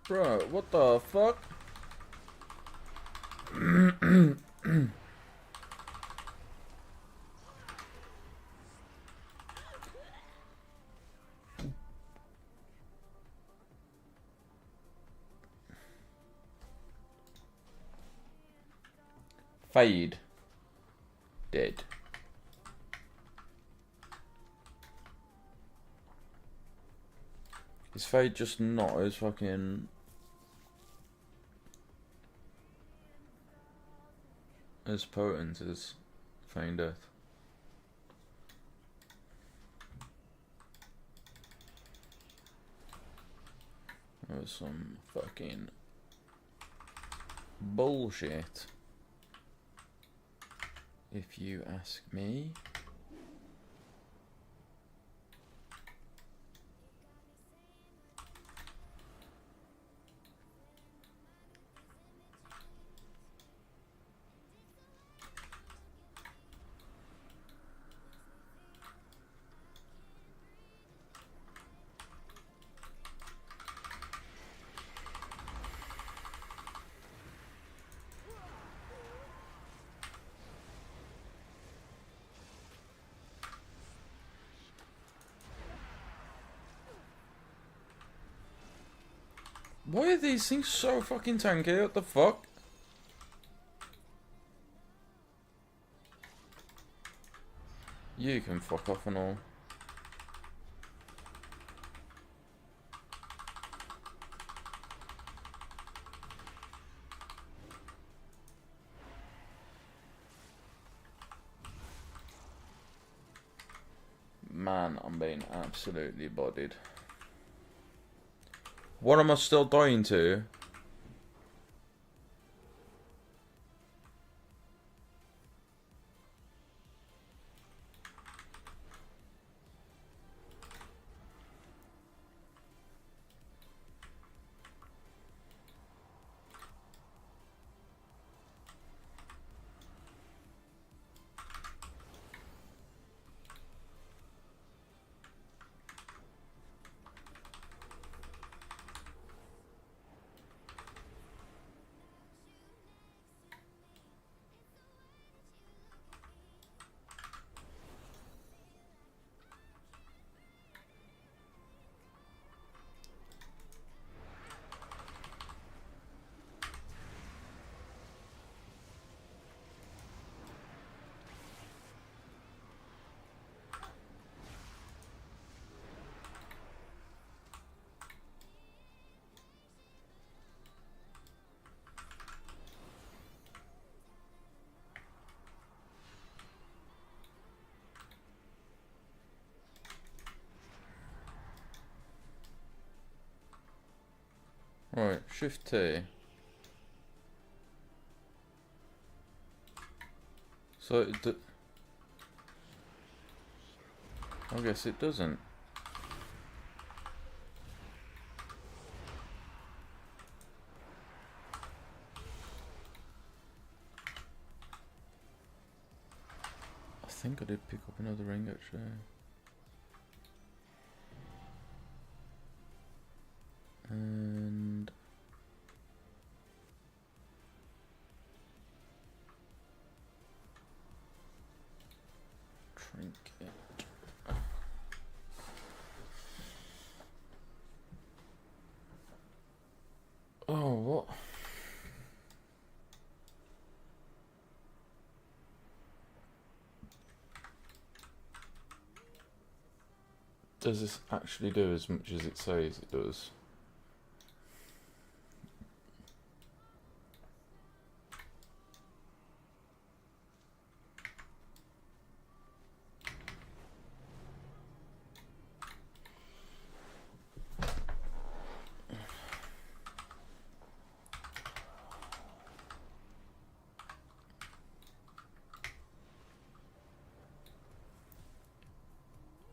Bro, what the fuck? Fade. Dead. Is Fade just not as fucking... as potent as Feign Death? That was some fucking bullshit, if you ask me. Why are these things so fucking tanky? What the fuck? You can fuck off and all. Man, I'm being absolutely bodied. What am I still dying to? Right, Shift T. So I guess it doesn't. I think I did pick up another ring actually. And trinket. Oh, what? Does this actually do as much as it says it does?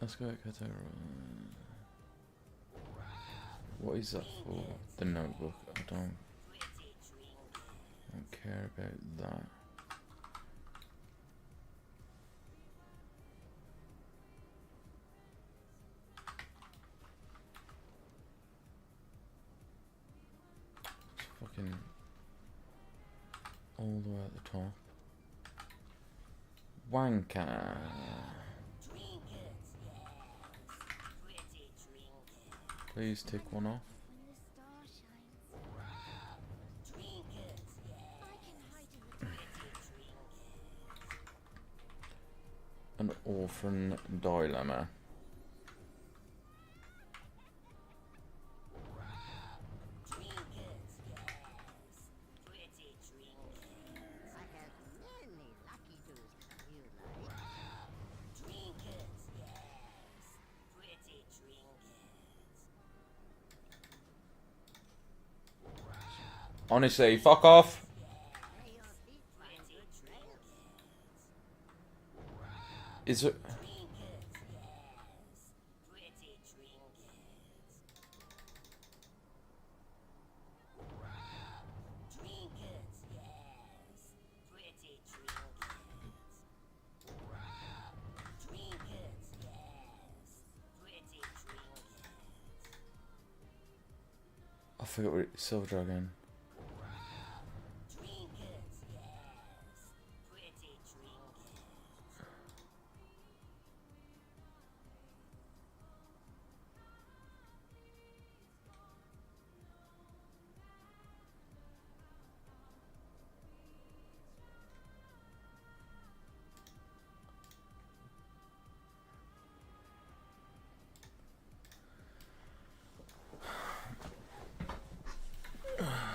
Let's go at Katara. What is that for? The notebook. I don't care about that. It's fucking all the way at the top. Wanker. Please take one off. When the star shines, I can hide in the An orphan dilemma. Trinkets, yes. Pretty trinkets. I have many lucky tools you like. Trinkets, yes. Pretty trinkets. Honestly, fuck off. May your feet find good trails. Is it? Trinkets, yes. Pretty trinkets. Trinkets, yes. Pretty trinkets. Trinkets, yes. Pretty trinkets. I forgot what Silver Dragon. Trinkets, yes. Pretty trinkets.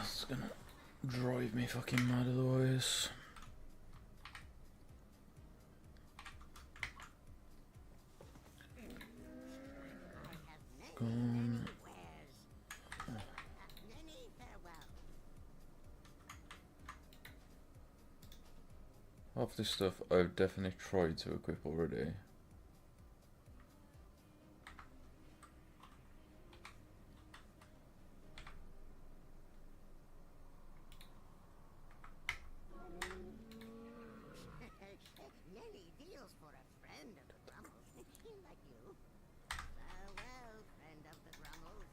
It's gonna drive me fucking mad otherwise. I have many, Gone. many wares. Many farewell. Half this stuff I've definitely tried to equip already. Many deals for a friend of the Grummles. Like you. Farewell, friend of the Grummles.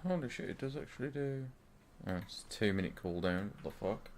Holy shit, it does actually do. Oh, it's a 2-minute cooldown. What the fuck?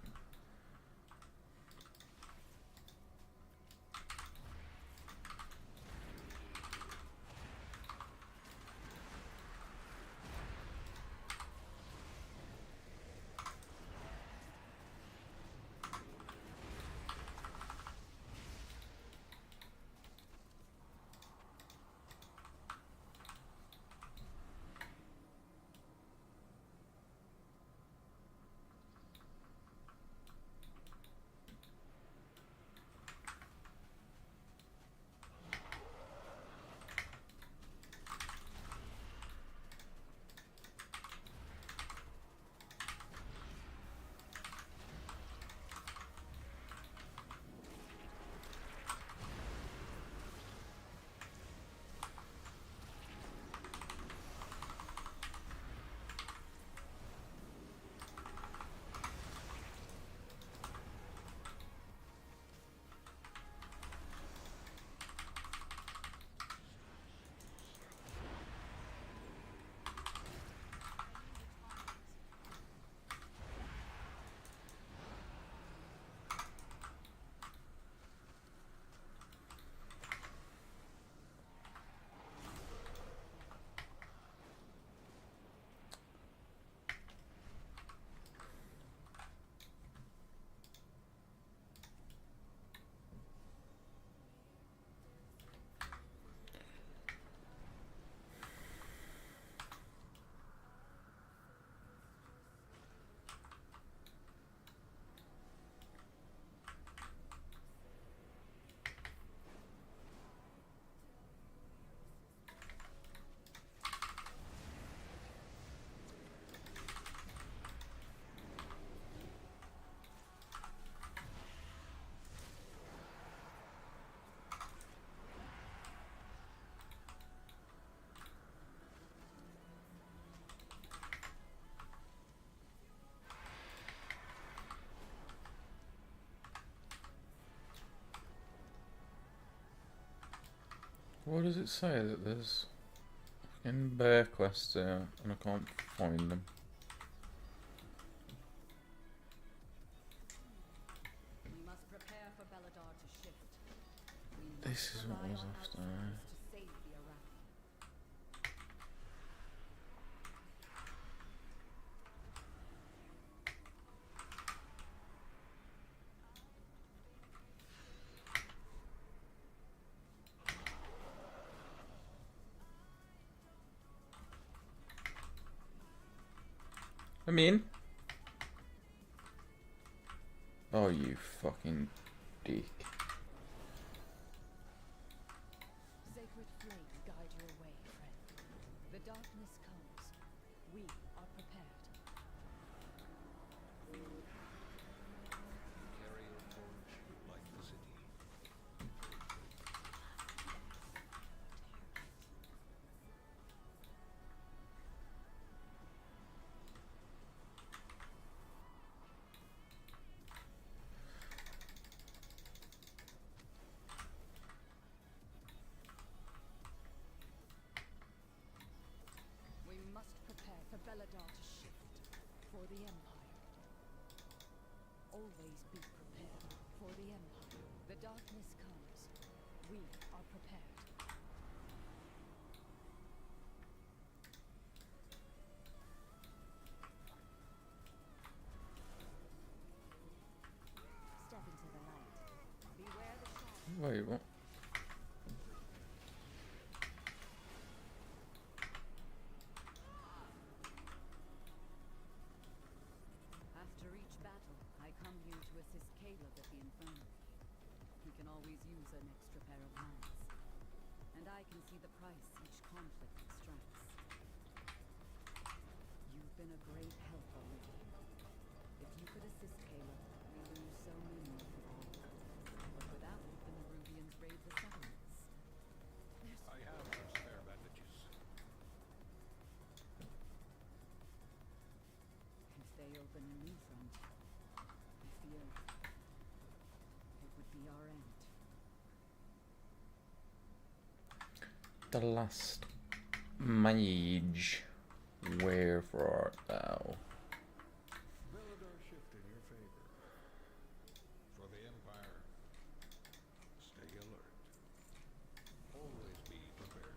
What does it say that there's fucking bear quests here and I can't find them? We must prepare for Belladar to shift. We This must is what I rely was on after. outsiders to save the Arathi. I'm in. Oh, you fucking dick. Sacred flame guide your way, friend. The darkness comes. We are prepared. Carry your torch like the city. We must prepare for Belladar to shift. For the Empire. Always be prepared. For the Empire. The darkness comes. We are prepared. Step into the light. Beware the shadow. Wait, what? After each battle, I come here to assist Caleb at the Infirmary. He can always use an extra pair of hands. And I can see the price each conflict extracts. You've been a great help already. If you could assist Caleb, we lose so many of the all. But without it, the Nerubians raid the settlements. I have some spare bandages. If they open a new front, I fear it would be our end. The last mage. Wherefore art thou? Belladar shift in your favor. For the Empire, stay alert. Always be prepared.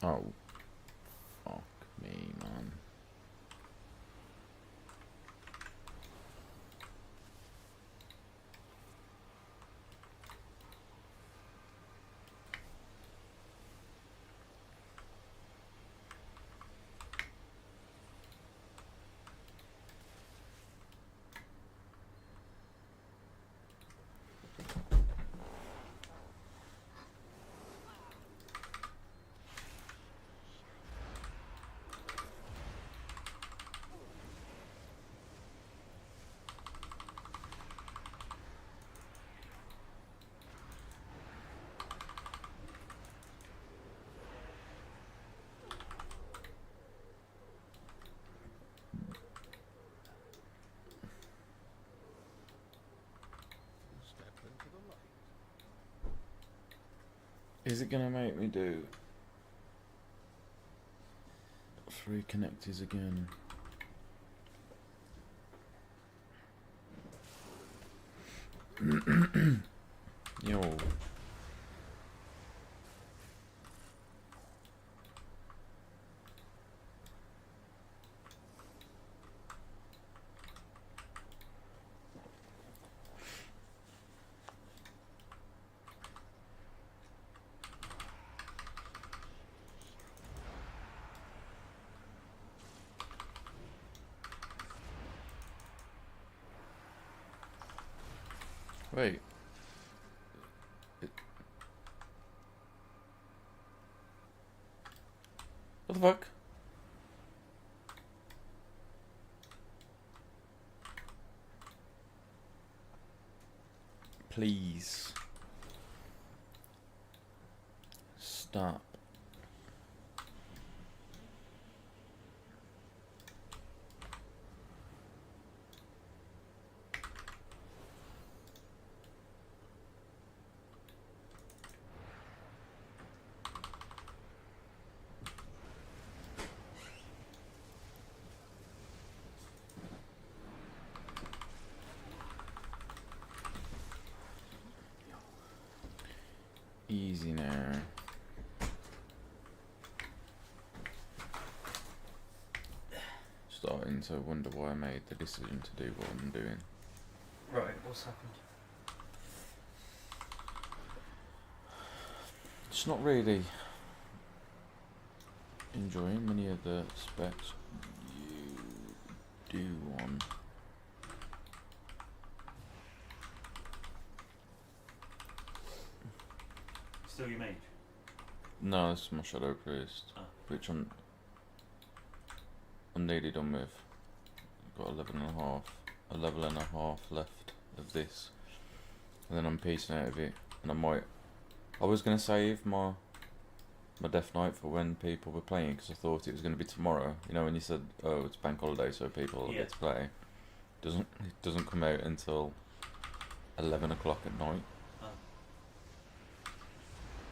Oh, fuck me, man. Step into the light. Is it gonna make me do 3 connectors again? Yo. Wait. What the fuck? Please. Stop. Easy now. Starting to wonder why I made the decision to do what I'm doing. Right, what's happened? Just not really enjoying many of the specs you do on. Still your mage? No, this is my Shadow Priest, which I'm nearly done with. Got 11 and a half left of this, and then I'm piecing out of it. And I was gonna save my Death Knight for when people were playing, because I thought it was gonna be tomorrow. You know, when you said, "Oh, it's bank holiday, so people will get to play." It doesn't come out until 11 o'clock at night. Oh.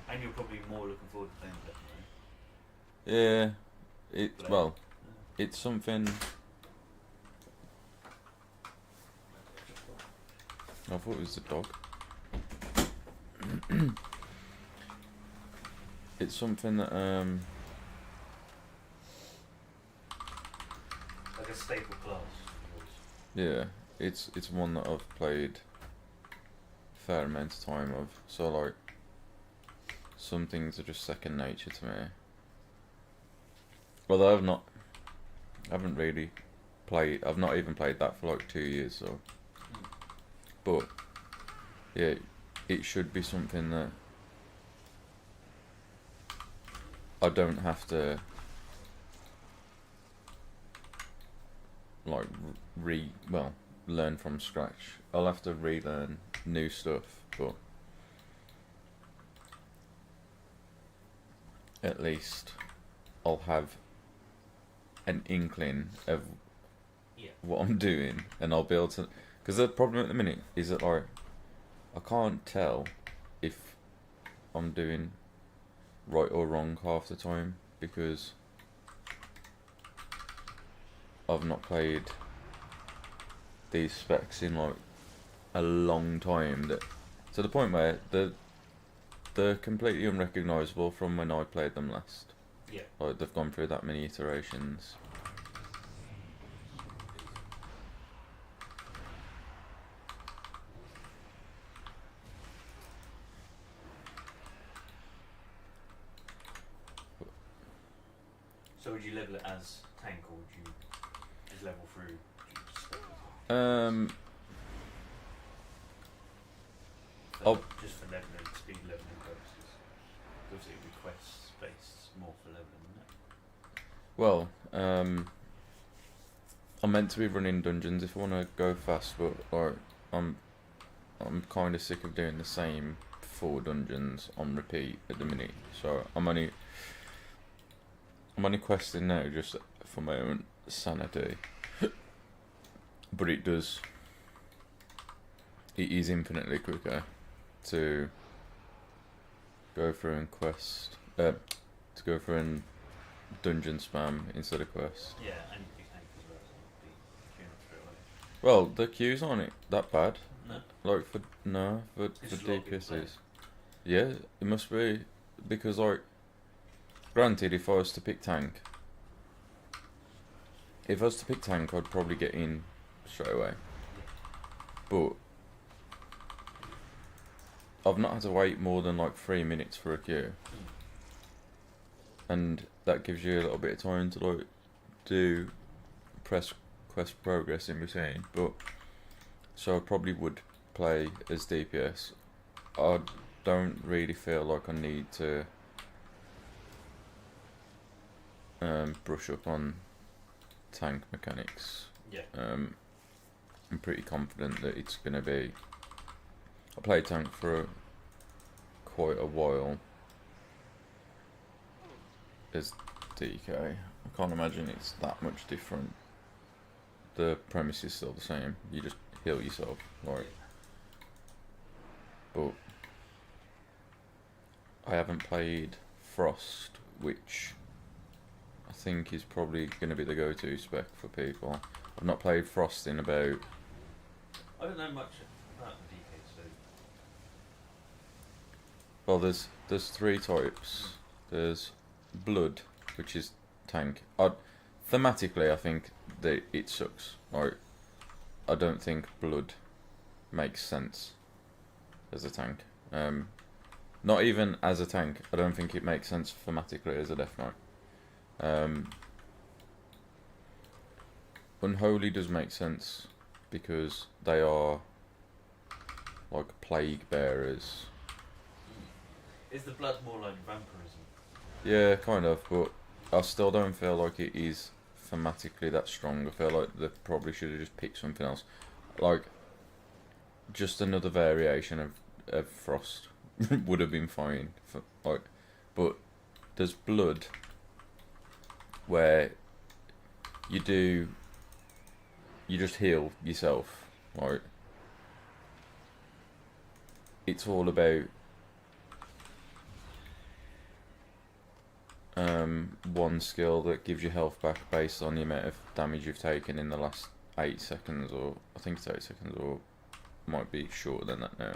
And you're probably more looking forward to playing Death Knight. Yeah, well, it's something. I thought it was the dog. It's something that Like a staple class. yeah, it's one that I've played a fair amount of time of. So like, some things are just second nature to me. Although I've not even played that for like 2 years, so. But yeah, it should be something that I don't have to like learn from scratch. I'll have to relearn new stuff, but at least I'll have an inkling of what I'm doing, and I'll be able to. Because the problem at the minute is that like I can't tell if I'm doing right or wrong half the time, because I've not played these specs in like a long time, that to the point where they're completely unrecognisable from when I played them last. Yeah. Like they've gone through that many iterations. So would you level it as tank, or would you just level through? Would you just stay with I'll- just for leveling, speed leveling purposes. Obviously, it requests space more for leveling, isn't it? Well, I'm meant to be running dungeons if I want to go fast, but like I'm kind of sick of doing the same 4 dungeons on repeat at the minute. So I'm only questing now just for my own sanity. But it is infinitely quicker to go through and quest, to go through and dungeon spam instead of quest. Yeah, and you can tank as well, so you'd be queuing up straight away. Well, the queues aren't that bad. No? Like for It's just a lot of people DPSs. playing. Yeah, it must be because like, granted, if I was to pick tank, I'd probably get in straight away. But I've not had to wait more than like 3 minutes for a queue, and that gives you a little bit of time to like do quest progress in between. But so I probably would play as DPS. I don't really feel like I need to brush up on tank mechanics. Yeah. I'm pretty confident that it's going to be. I played tank for quite a while as DK. I can't imagine it's that much different. The premise is still the same. You just heal yourself, like. But I haven't played Frost, which I think is probably going to be the go-to spec for people. I've not played Frost in about. I don't know much about the DK, so Well, there's 3 types. There's Blood, which is tank. Thematically, I think that it sucks. Like, I don't think Blood makes sense as a tank. Not even as a tank. I don't think it makes sense thematically as a Death Knight. Unholy does make sense because they are like plague bearers. is the blood more like vampirism? Yeah, kind of, but I still don't feel like it is thematically that strong. I feel like they probably should have just picked something else. Like, just another variation of Frost would have been fine. But there's Blood, where you just heal yourself. Like, it's all about one skill that gives you health back based on the amount of damage you've taken in the last 8 seconds, or I think it's 8 seconds, or might be shorter than that now.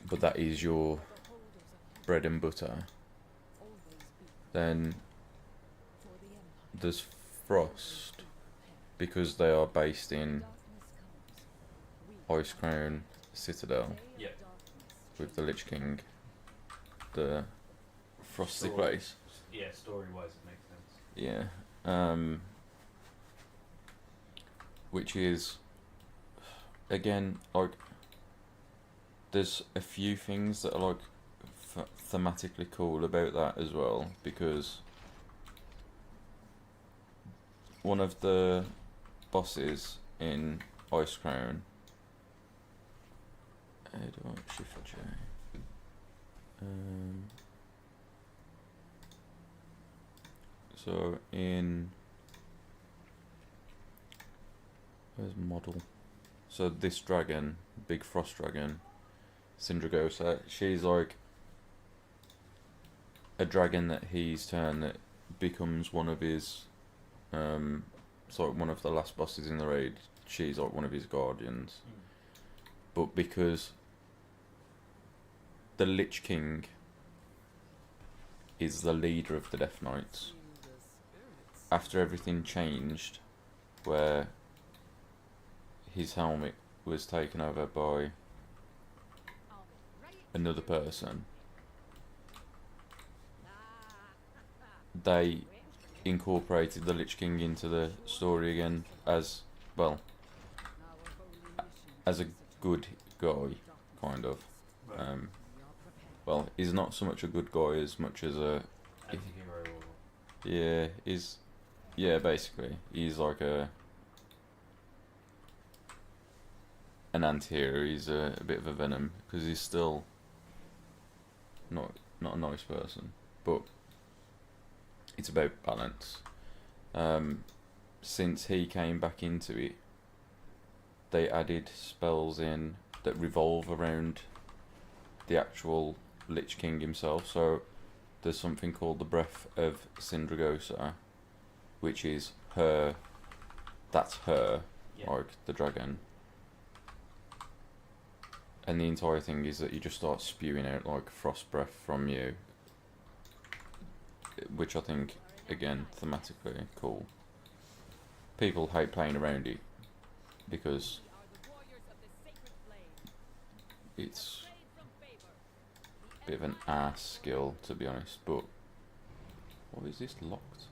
But that is your bread and butter. Then there's Frost, because they are based in Icecrown Citadel. Yeah. With the Lich King, the frosty Story. place. Yeah, story-wise it makes sense. Yeah. Which is, again, like, there's a few things that are like thematically cool about that as well, because one of the bosses in Icecrown. How do I shift J? So in where's model? So this dragon, big frost dragon, Syndragosa, she's like a dragon that he's turned that becomes one of his sort of one of the last bosses in the raid. She's like one of his guardians. But because the Lich King is the leader of the Death Knights. After everything changed, where his helmet was taken over by another person, they incorporated the Lich King into the story again as, well, as a good guy, kind of. Right. Well, he's not so much a good guy as much as a, Anti-hero or... yeah, basically he's like an anti-hero. He's a bit of a Venom because he's still not a nice person, but it's about balance. Since he came back into it, they added spells in that revolve around the actual Lich King himself. So there's something called the Breath of Sindragosa, which is her, that's her, Yeah. like the dragon. And the entire thing is that you just start spewing out like frost breath from you, which I think, again, thematically cool. People hate playing around it because it's a bit of an ass skill, to be honest. But what is this locked?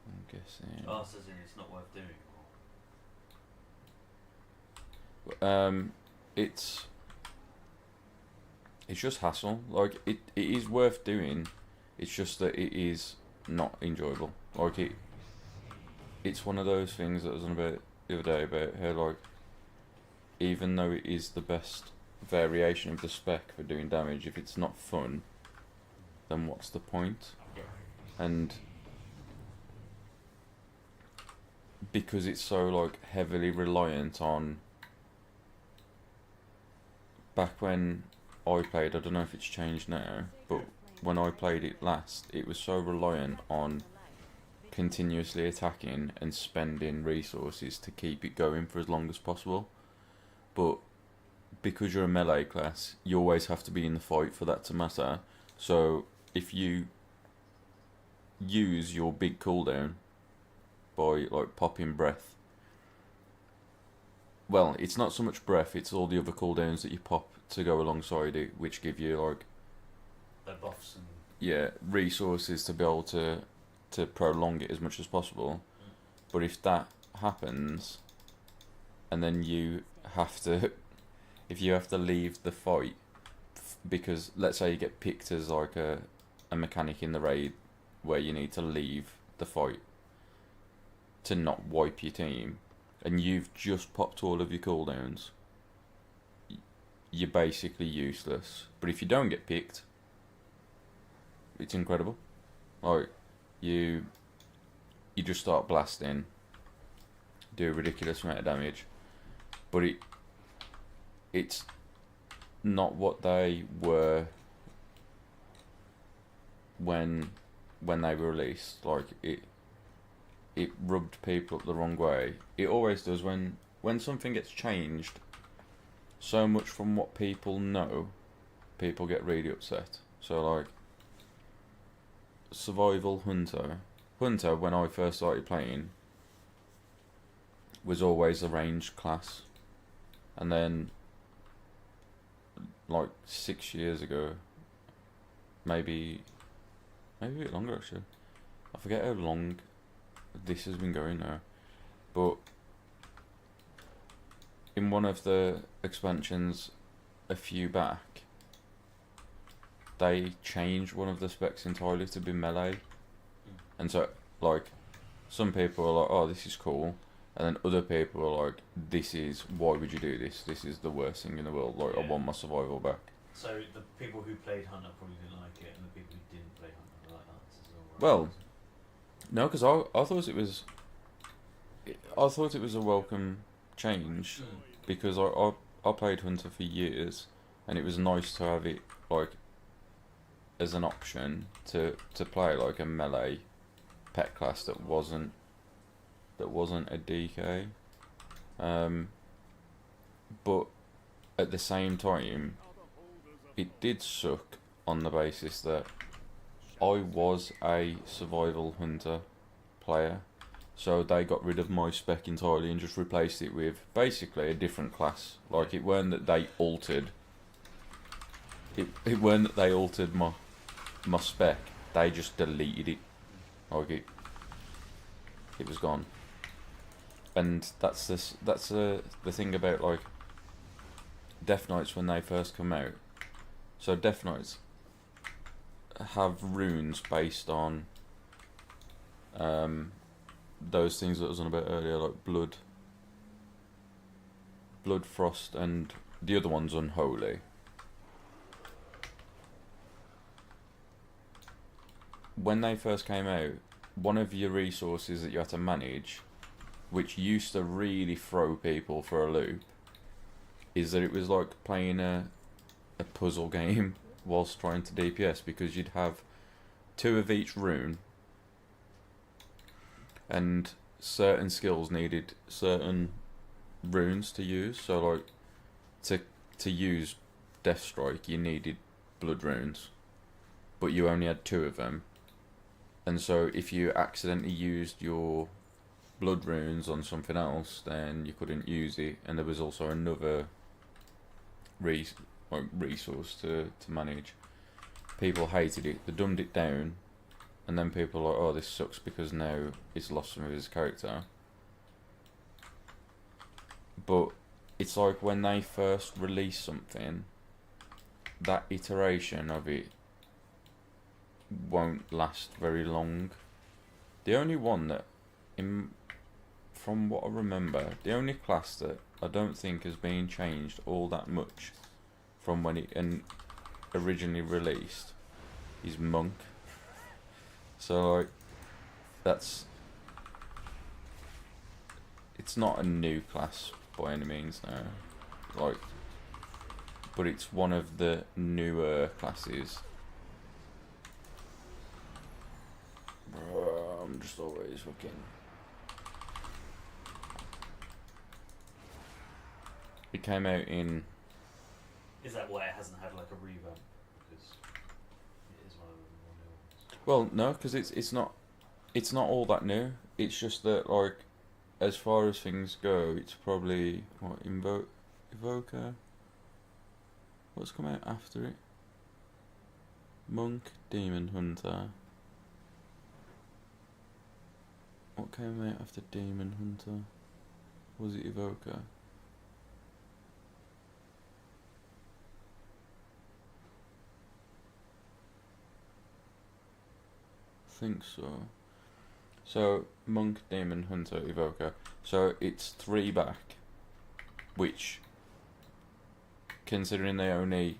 I'm guessing. Oh, so it's not worth doing. It's just hassle. Like it is worth doing. It's just that it is not enjoyable. Like it's one of those things that I was on about the other day about how, like, even though it is the best variation of the spec for doing damage, if it's not fun, then what's the point? Yeah. And because it's so like heavily reliant on, back when I played, I don't know if it's changed now, but when I played it last, it was so reliant on continuously attacking and spending resources to keep it going for as long as possible. But because you're a melee class, you always have to be in the fight for that to matter. So if you use your big cooldown by like popping breath, well, it's not so much breath, it's all the other cooldowns that you pop to go alongside it, which give you like, The buffs and... yeah, resources to be able to prolong it as much as possible. But if that happens, and then you have to, if you have to leave the fight, because let's say you get picked as like a mechanic in the raid where you need to leave the fight to not wipe your team, and you've just popped all of your cooldowns, you're basically useless. But if you don't get picked, it's incredible. Like, you just start blasting, do a ridiculous amount of damage, but it's not what they were when they were released. Like, it rubbed people up the wrong way. It always does when something gets changed so much from what people know, people get really upset. So like Survival Hunter, when I first started playing, was always a ranged class, and then like 6 years ago, maybe a bit longer actually, I forget how long this has been going now, but in one of the expansions a few back, they changed one of the specs entirely to be melee. And so, like, some people are like, oh, this is cool, and then other people are like, this is, why would you do this? This is the worst thing in the world. Like, Yeah. I want my survival back. So the people who played Hunter probably didn't like it, and the people who didn't play Hunter like that as well. Right? Well, no, because I thought it was a welcome change, because I played Hunter for years, and it was nice to have it like as an option to play like a melee pet class that wasn't a DK, but at the same time it did suck on the basis that I was a survival hunter player, so they got rid of my spec entirely and just replaced it with basically a different class. Like, it weren't that they altered. It weren't that they altered my spec. They just deleted it. Like, it was gone. And that's the thing about, like, Death Knights when they first come out. So Death Knights have runes based on those things that I was on about earlier, like blood, frost, and the other one's unholy. When they first came out, one of your resources that you had to manage, which used to really throw people for a loop, is that it was like playing a puzzle game whilst trying to DPS, because you'd have 2 of each rune, and certain skills needed certain runes to use. So, like, to use Death Strike, you needed blood runes, but you only had 2 of them. And so if you accidentally used your blood runes on something else, then you couldn't use it. And there was also another resource to manage. People hated it. They dumbed it down, and then people were like, oh, this sucks because now it's lost some of his character. But it's like when they first release something, that iteration of it won't last very long. The only one that, from what I remember, the only class that I don't think has been changed all that much from when it originally released is Monk. So, like, it's not a new class by any means now, like, but it's one of the newer classes. I'm just always fucking. It came out in. Is that why it hasn't had like a revamp? Because it is one of the more new ones. Well, no, because it's not all that new. It's just that, like, as far as things go, it's probably what Evoker. What's come out after it? Monk, Demon Hunter. What came out after Demon Hunter? Was it Evoker? I think so. So, Monk, Demon Hunter, Evoker. So, it's 3 back. Which, considering they only...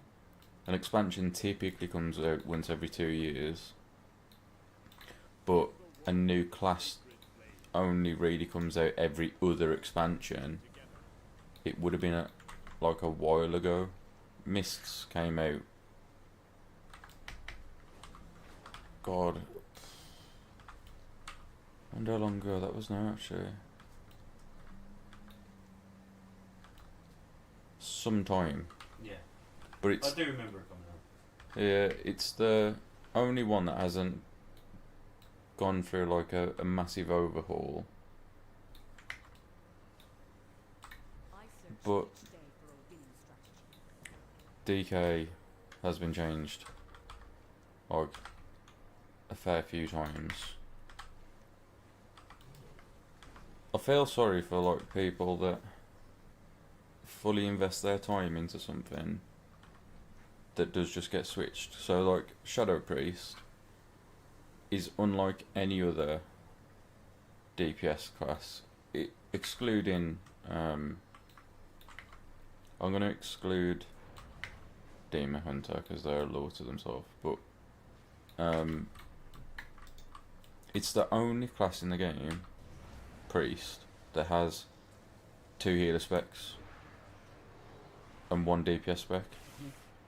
An expansion typically comes out once every 2 years. But a new class only really comes out every other expansion. It would have been like a while ago. Mists came out. God. I wonder how long ago that was now, actually. Some time. Yeah. But it's... I do remember it coming out. Yeah, it's the only one that hasn't gone through like a massive overhaul. But DK has been changed like a fair few times. I feel sorry for like people that fully invest their time into something that does just get switched. So like Shadow Priest is unlike any other DPS class, excluding I'm going to exclude Demon Hunter because they're a law to themselves, but it's the only class in the game, Priest, that has 2 healer specs and 1 DPS spec.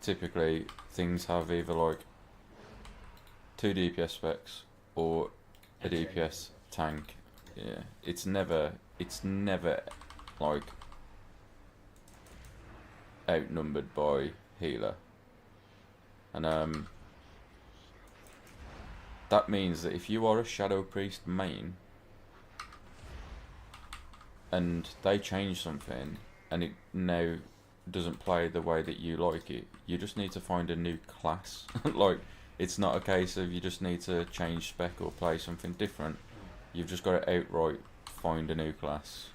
Typically things have either like 2 DPS specs or a DPS tank. Yeah, it's never like outnumbered by healer. And that means that if you are a Shadow Priest main and they change something and it now doesn't play the way that you like it, you just need to find a new class. Like, it's not a case of you just need to change spec or play something different. You've just got to outright find a new class.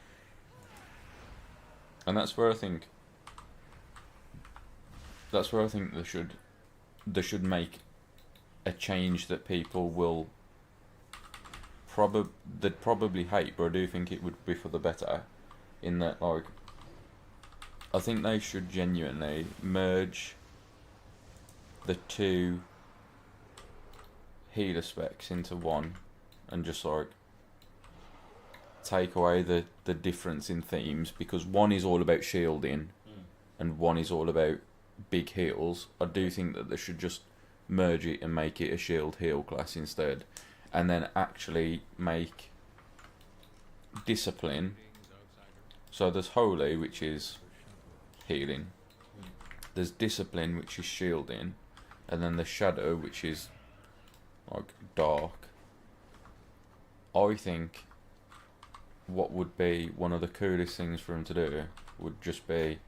And that's where I think they should make a change that people will probably hate, but I do think it would be for the better. In that, like, I think they should genuinely merge the two healer specs into one, and just like take away the difference in themes, because one is all about shielding and one is all about big heals. I do think that they should just merge it and make it a shield heal class instead, and then actually make discipline. So there's holy, which is healing, there's discipline, which is shielding, and then the shadow, which is like dark. I think what would be one of the coolest things for him to do would just be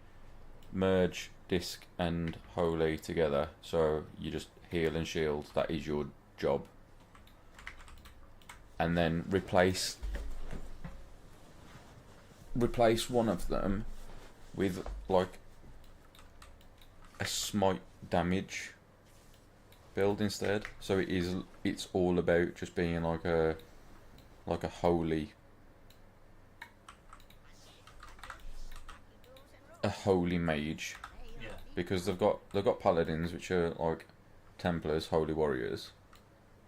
merge disc and holy together, so you just heal and shield, that is your job, and then replace one of them with like a smite damage build instead. So it's all about just being like a holy mage, Yeah. because they've got paladins, which are like Templars, holy warriors.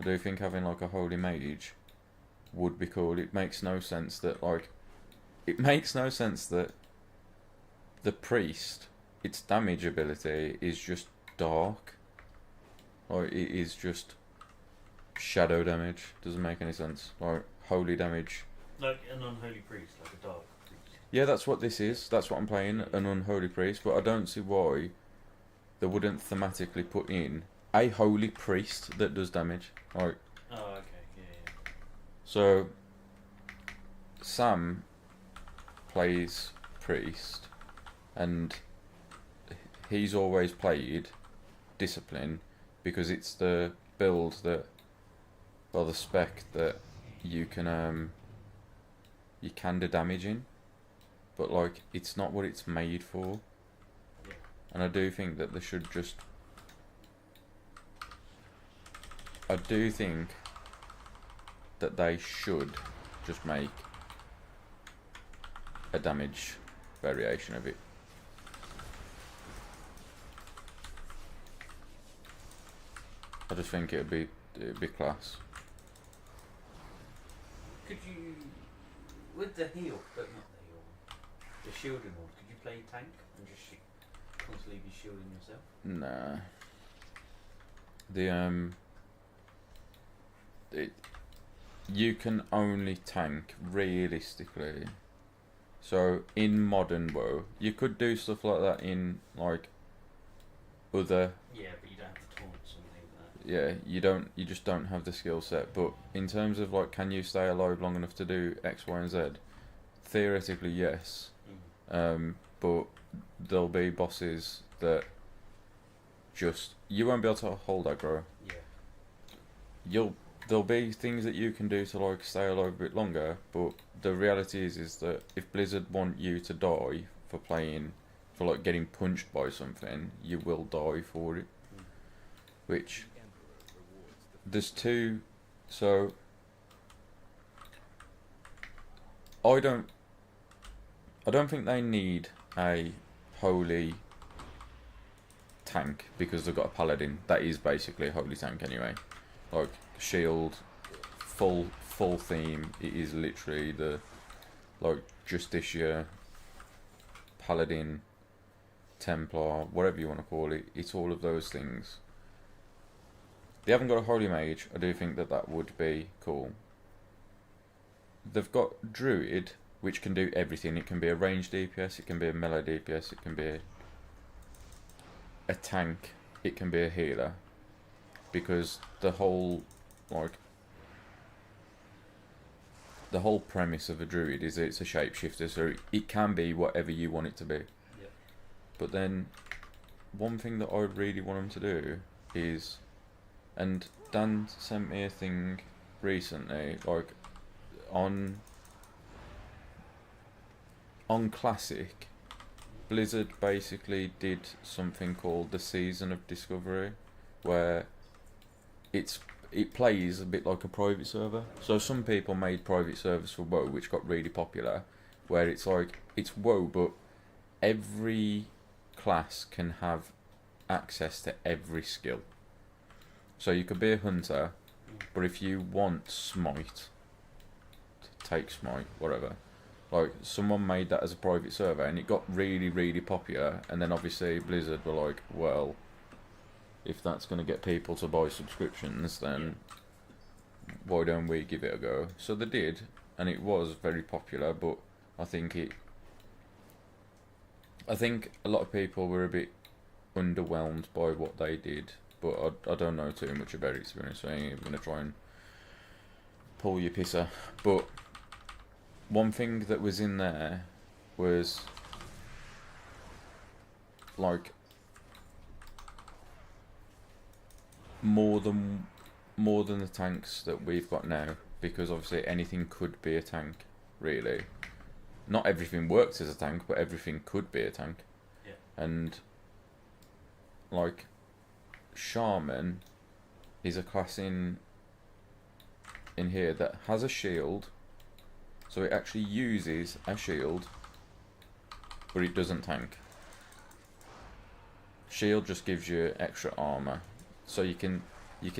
I do think having like a holy mage would be cool. It makes no sense that the priest, its damage ability is just dark, or it is just shadow damage. Doesn't make any sense. Like holy damage. Like an unholy priest, like a dark priest. Yeah, that's what this is. That's what I'm playing, an unholy priest. But I don't see why they wouldn't thematically put in a holy priest that does damage. Like, Oh, okay, yeah. so Sam plays priest, and he's always played discipline because it's the build that, or the spec that you can do damage in, but like it's not what it's made for. Yeah. And I do think that they should just, I do think that they should just make a damage variation of it. I just think it'd be class. Could you, with the heal, but not the heal one, the shielding one, could you play tank and just constantly be shielding yourself? Nah. You can only tank realistically. So in modern WoW, you could do stuff like that in like other. Yeah, but you don't have the taunts and things like that. Yeah, you just don't have the skill set. But in terms of like, can you stay alive long enough to do X, Y, and Z? Theoretically, yes. But there'll be bosses that just, you won't be able to hold aggro. Yeah. There'll be things that you can do to like stay alive a bit longer, but the reality is that if Blizzard want you to die for like getting punched by something, you will die for it. Which there's two, so I don't think they need a holy tank because they've got a paladin. That is basically a holy tank anyway. Like shield, full theme. It is literally the like Justicia, Paladin, Templar, whatever you want to call it. It's all of those things. They haven't got a holy mage. I do think that would be cool. They've got Druid, which can do everything. It can be a ranged DPS, it can be a melee DPS, it can be a tank, it can be a healer, because the whole premise of a druid is that it's a shapeshifter, so it can be whatever you want it to be. Yeah. But then, one thing that I really want them to do is, and Dan sent me a thing recently, like on Classic, Blizzard basically did something called the Season of Discovery, where it plays a bit like a private server. So some people made private servers for WoW, which got really popular, where it's like, it's WoW, but every class can have access to every skill. So you could be a hunter, but if you want smite, take smite, whatever. Like, someone made that as a private server, and it got really, really popular, and then obviously Blizzard were like, well, if that's going to get people to buy subscriptions, then why don't we give it a go? So they did, and it was very popular, but I think a lot of people were a bit underwhelmed by what they did, but I don't know too much about it, to be honest, so I ain't even going to try and pull your pisser. But one thing that was in there was, like, more than the tanks that we've got now, because obviously anything could be a tank, really. Not everything works as a tank, but everything could be a tank. Yeah. And like, Shaman is a class in here that has a shield, so it actually uses a shield, but it doesn't tank. Shield just gives you extra armor, so you can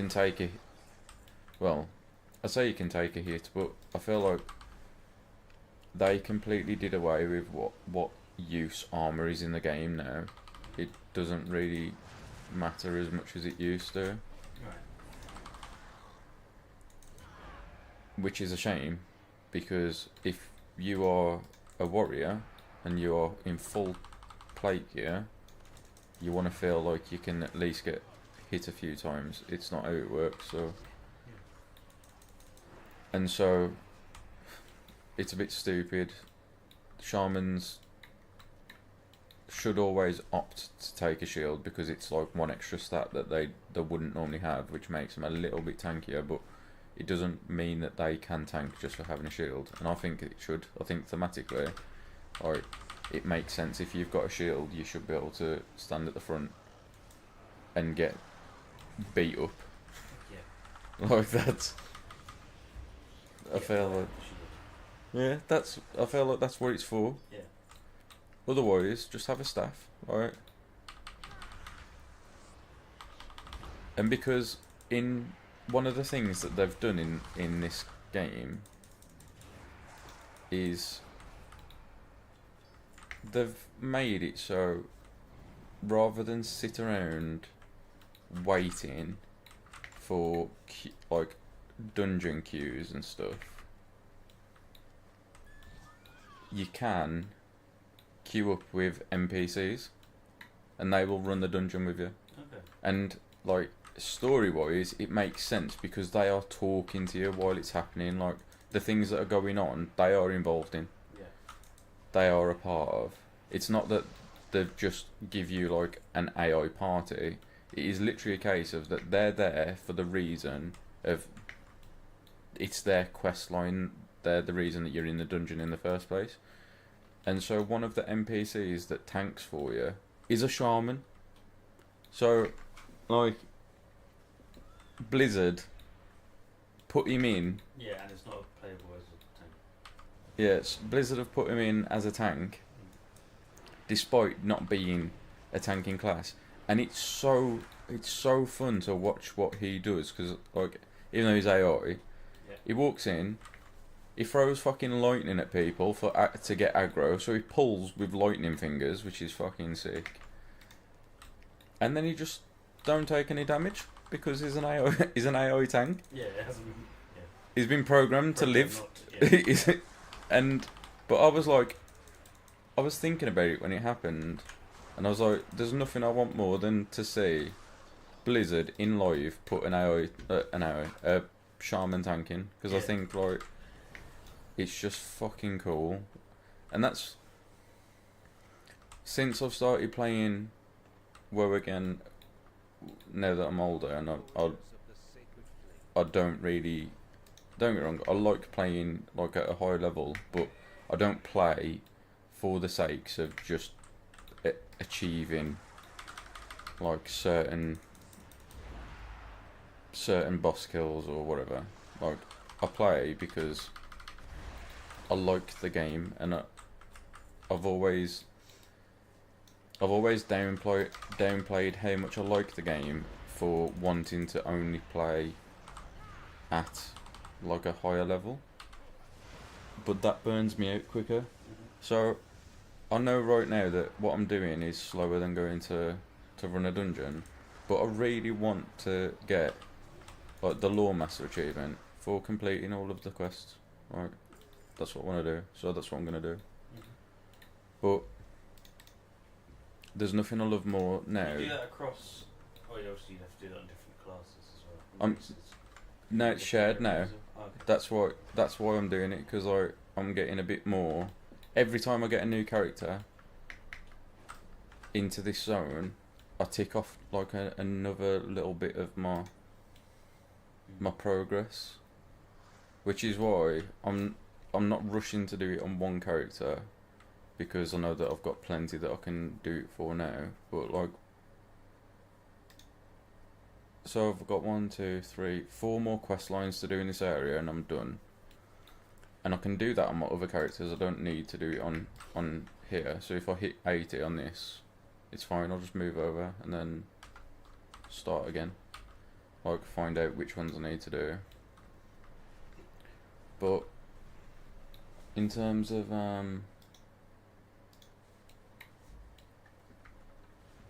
take a, well, I say you can take a hit, but I feel like they completely did away with what use armor is in the game now. It doesn't really matter as much as it used to. Right. Which is a shame, because if you are a warrior and you are in full plate gear, you want to feel like you can at least get hit a few times. It's not how it works, so. And so, it's a bit stupid. Shamans should always opt to take a shield, because it's like one extra stat that they wouldn't normally have, which makes them a little bit tankier, but it doesn't mean that they can tank just for having a shield. And I think it should. I think thematically, like, it makes sense. If you've got a shield, you should be able to stand at the front and get beat up. Yeah. Like that. I feel like, yeah, I feel like that's what it's for. Yeah. Otherwise, just have a staff, alright? And because in one of the things that they've done in this game is they've made it so, rather than sit around waiting for like dungeon queues and stuff, you can queue up with NPCs and they will run the dungeon with you. Okay. And like, story wise, it makes sense because they are talking to you while it's happening. Like, the things that are going on, they are involved in. Yeah. They are a part of. It's not that they've just give you like an AI party. It is literally a case of that they're there for the reason of, it's their quest line. They're the reason that you're in the dungeon in the first place. And so one of the NPCs that tanks for you is a shaman. So, like, Blizzard put him in. Yeah, and it's not playable as a tank. Yes, Blizzard have put him in as a tank, despite not being a tanking class. And it's so fun to watch what he does, because like, even though he's AI, he walks in, he throws fucking lightning at people to get aggro, so he pulls with lightning fingers, which is fucking sick. And then he just don't take any damage because he's an AI. He's an AI tank. Yeah, it hasn't. Yeah. He's been programmed to live. Not, But I was thinking about it when it happened, and I was like, there's nothing I want more than to see Blizzard in live put a shaman tank in, because I Yeah. think like it's just fucking cool, and that's since I've started playing WoW again. Now that I'm older, and I don't really, don't get me wrong, I like playing like at a high level, but I don't play for the sakes of just achieving like certain boss kills or whatever. Like, I play because I like the game, and I've always downplayed how much I like the game for wanting to only play at like a higher level, but that burns me out quicker. So I know right now that what I'm doing is slower than going to run a dungeon, but I really want to get like the Lore Master achievement for completing all of the quests. Right, that's what I want to do, so that's what I'm gonna do. But there's nothing I love more now. You do that across. Oh, yeah, obviously you have to do that on different classes as well. No, it's shared now. Oh, okay. That's why I'm doing it, because I'm getting a bit more. Every time I get a new character into this zone, I tick off like another little bit of my progress, which is why I'm not rushing to do it on one character, because I know that I've got plenty that I can do it for now. But like, so I've got 4 more quest lines to do in this area, and I'm done. And I can do that on my other characters. I don't need to do it on here. So if I hit 80 on this, it's fine. I'll just move over and then start again. Like, find out which ones I need to do. But in terms of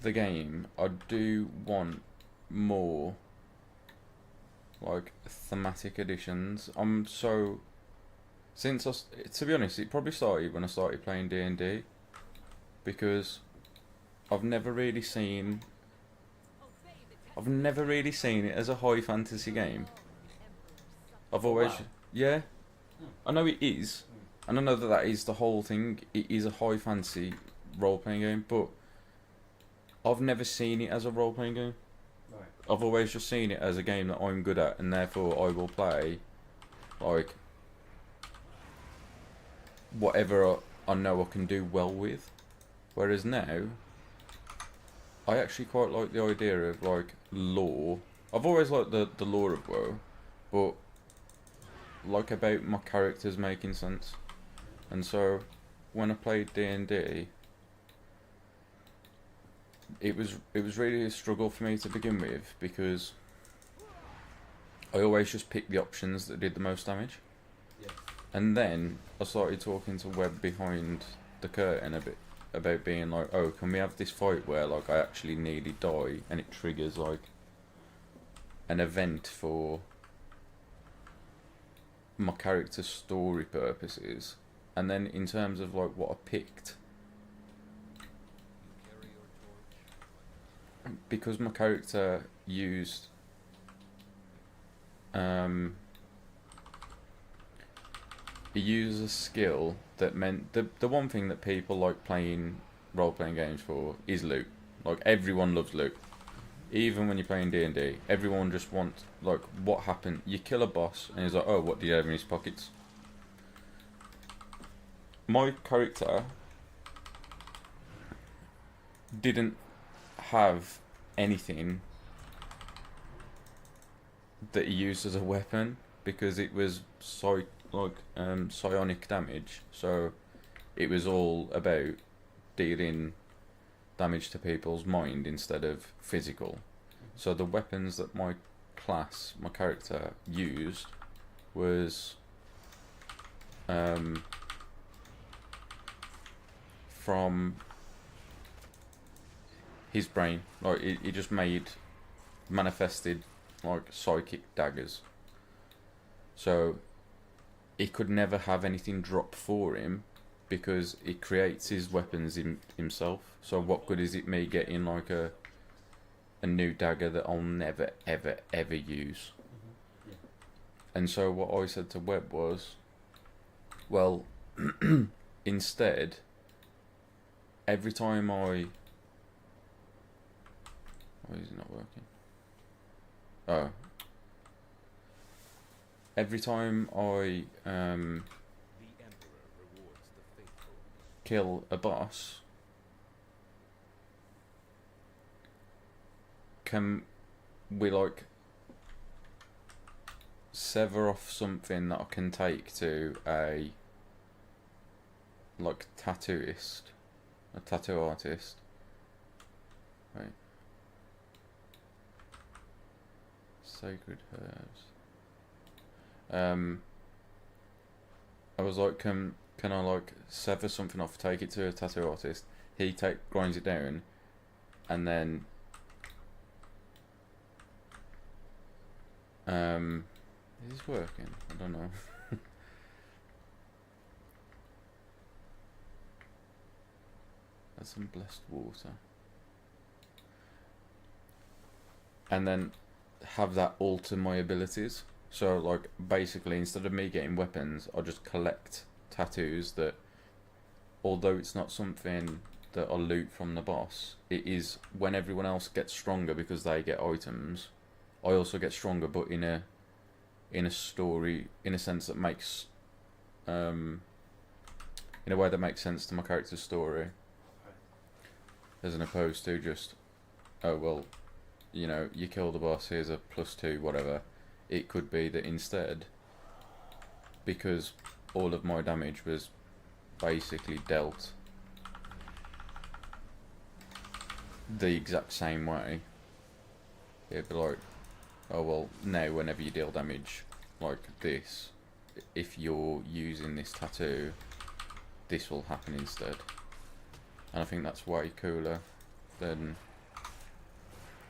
the game, I do want more like thematic additions. To be honest, it probably started when I started playing D&D, because I've never really seen it as a high fantasy game. I've always, Wow. yeah, I know it is, and I know that is the whole thing. It is a high fantasy role-playing game, but I've never seen it as a role-playing game. Right. I've always just seen it as a game that I'm good at, and therefore I will play like whatever I know I can do well with. Whereas now, I actually quite like the idea of like lore. I've always liked the lore of WoW, but like about my characters making sense. And so when I played D&D, it was really a struggle for me to begin with, because I always just picked the options that did the most damage. Yeah. And then I started talking to Webb behind the curtain a bit about being like, oh, can we have this fight where like I actually nearly die and it triggers like an event for my character's story purposes. And then in terms of like what I picked, because my character used he used a skill that meant the one thing that people like playing role-playing games for is loot. Like, everyone loves loot. Even when you're playing D&D, everyone just wants, like, what happened? You kill a boss and he's like, oh, what did he have in his pockets? My character didn't have anything that he used as a weapon, because it was psionic damage, so it was all about dealing damage to people's mind instead of physical. So the weapons that my character used was from his brain. Like, it just manifested like psychic daggers. So he could never have anything drop for him, because he creates his weapons himself. So what good is it me getting like a a new dagger that I'll never, ever, ever use. Yeah. And so what I said to Webb was, well, instead, every time I... Why is it not working? Oh. Every time I The Emperor rewards the faithful. kill a boss, can we like sever off something that I can take to a like tattooist, a tattoo artist? Right. Sacred herbs. I was like, can I like sever something off, take it to a tattoo artist? He grinds it down, and then is this working? I don't know. That's some blessed water. And then have that alter my abilities. So like basically instead of me getting weapons, I'll just collect tattoos that, although it's not something that I loot from the boss, it is when everyone else gets stronger because they get items, I also get stronger, but in a story, in a sense that makes in a way that makes sense to my character's story, as opposed to just, oh well, you know, you kill the boss, here's a +2 whatever. It could be that instead, because all of my damage was basically dealt the exact same way, it'd be like, oh well, now whenever you deal damage like this, if you're using this tattoo, this will happen instead. And I think that's way cooler than...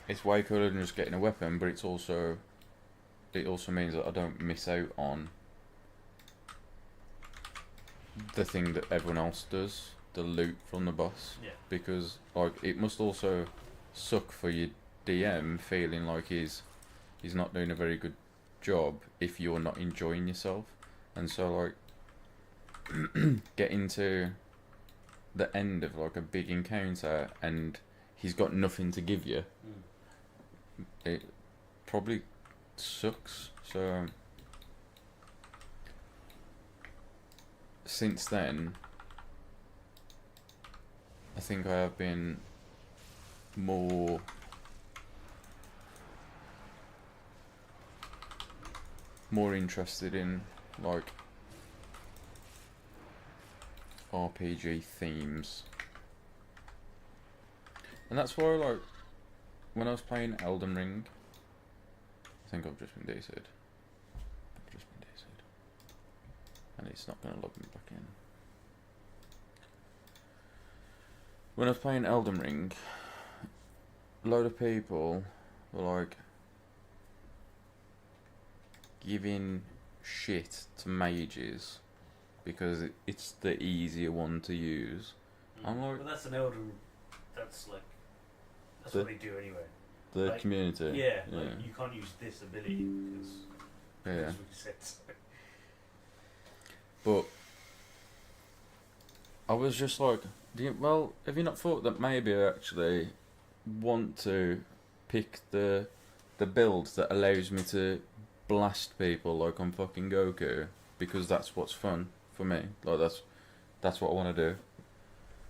It's way cooler than just getting a weapon, but it also means that I don't miss out on the thing that everyone else does, the loot from the boss. Yeah. Because like it must also suck for your DM feeling like he's not doing a very good job if you're not enjoying yourself. And so like getting to the end of like a big encounter and he's got nothing to give you, it probably sucks. So since then I think I have been more interested in like RPG themes, and that's why like when I was playing Elden Ring, I think I've just been DC'd. And it's not going to log me back in. When I was playing Elden Ring, a load of people were like giving shit to mages because it's the easier one to use. I'm like, but that's an Elden. That's like that's what they do anyway. The like, community. Yeah, like you can't use this ability because yeah. that's what you said. So. But I was just like, well, have you not thought that maybe I actually want to pick the build that allows me to blast people like I'm fucking Goku, because that's what's fun for me. Like that's what I want to do.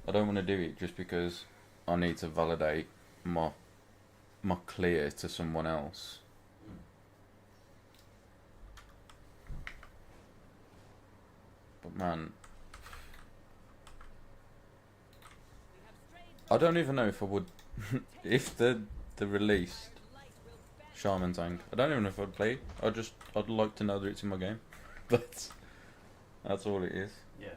I don't want to do it just because I need to validate my clear to someone else. But man, I don't even know if I would if the released Shaman Tank. I don't even know if I'd play it. I'd like to know that it's in my game. But that's all it is. Yeah.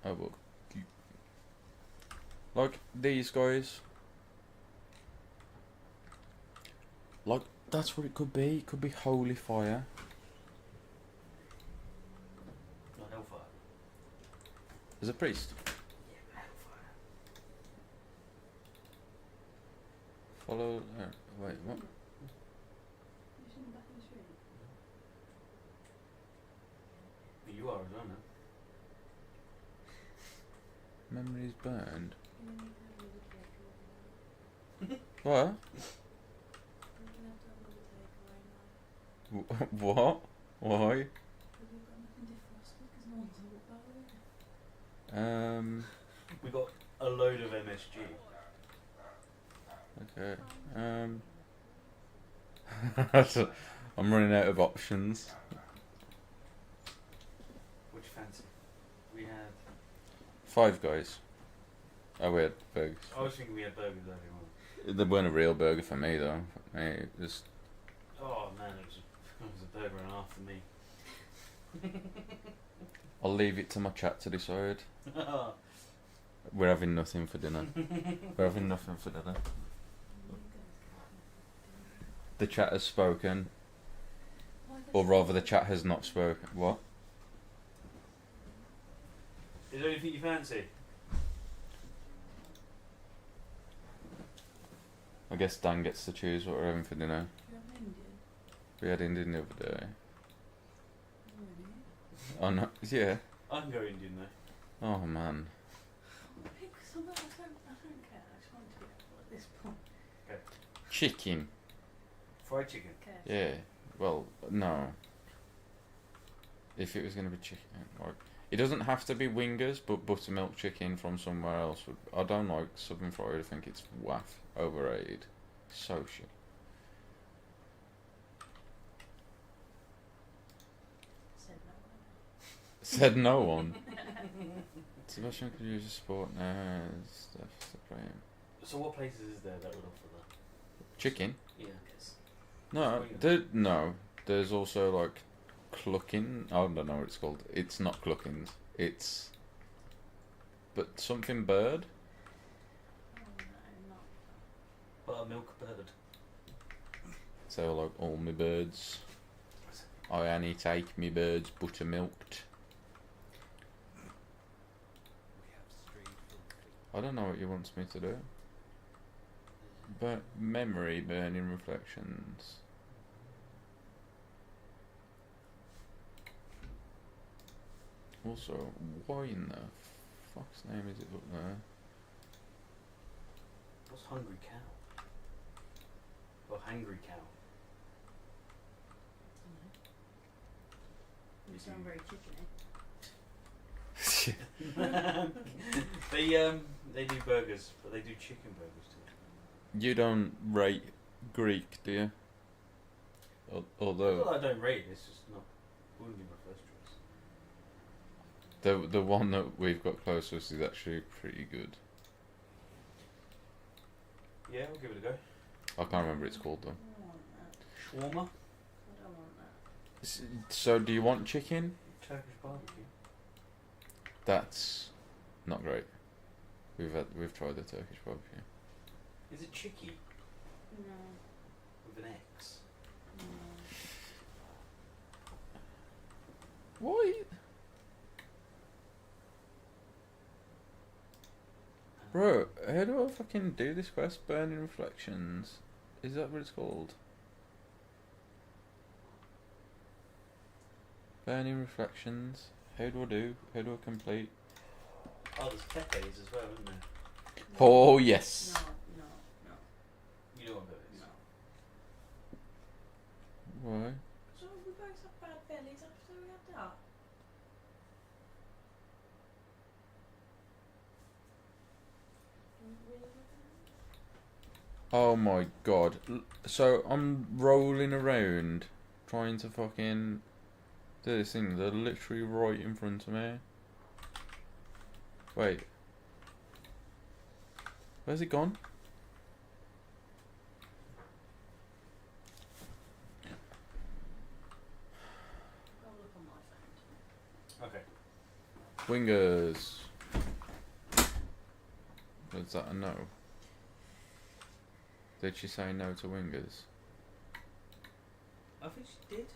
Oh well. Like these guys. Like that's what it could be. It could be holy fire. There's a priest. Follow. Wait, what? You are as well now. Memories burned. What? What? Why? We got a load of MSG. Okay. I'm running out of options. What do you fancy? We had. Five Guys. Oh, we had burgers. I was thinking we had burgers earlier on. They weren't a real burger for me though. Hey, just Oh man, it was a burger and a half for me. I'll leave it to my chat to decide. We're having nothing for dinner. We're having nothing for dinner. The chat has spoken, or rather, the chat has not spoken. What? Is there anything you fancy? I guess Dan gets to choose what we're having for dinner. We had Indian the other day. Oh no, yeah. I can go Indian though. Oh man. Pick something. I don't care. I just want to be able at this point. Chicken. Fried chicken. Yeah. Well, no. If it was going to be chicken, like, it doesn't have to be wingers, but buttermilk chicken from somewhere else. I don't like Southern Fried. I think it's waff, overrated, so shit. Said no one. Sebastian could use a sport now. Stuff to play him. So what places is there that would offer that? Chicken? Yeah. No. There's also like Cluckin. I don't know what it's called. It's not Cluckins. It's but something bird. Buttermilk bird. So like all my birds. I only take me birds buttermilked. I don't know what you want me to do. But memory burning reflections. Also, why in the fuck's name is it up there? What's hungry cow? Or hangry cow? You sound very chickeny. They do burgers, but they do chicken burgers too. You don't rate Greek, do you? Although Well, I don't rate it, it's just not. Wouldn't be my first choice. the one that we've got closest is actually pretty good. Yeah, we'll give it a go. I can't remember what it's called though. I don't want that. Shawarma, I don't want that. So do you want chicken? Turkish barbecue. That's not great. We've tried the Turkish barbecue. Is it chicky No. with an X? No. Why? Bro, how do I fucking do this quest? Burning Reflections. Is that what it's called? Burning Reflections. How do I complete? Oh, there's Pepe's as well, isn't there? Oh yes. No. You don't want Pepe's. No. Why? So we both have bad bellies after we had that. Oh my god. So I'm rolling around trying to fucking do this thing. They're literally right in front of me. Wait. Where's it gone? Go look on my phone. Okay. Wingers. Was that a no? Did she say no to wingers? I think she did.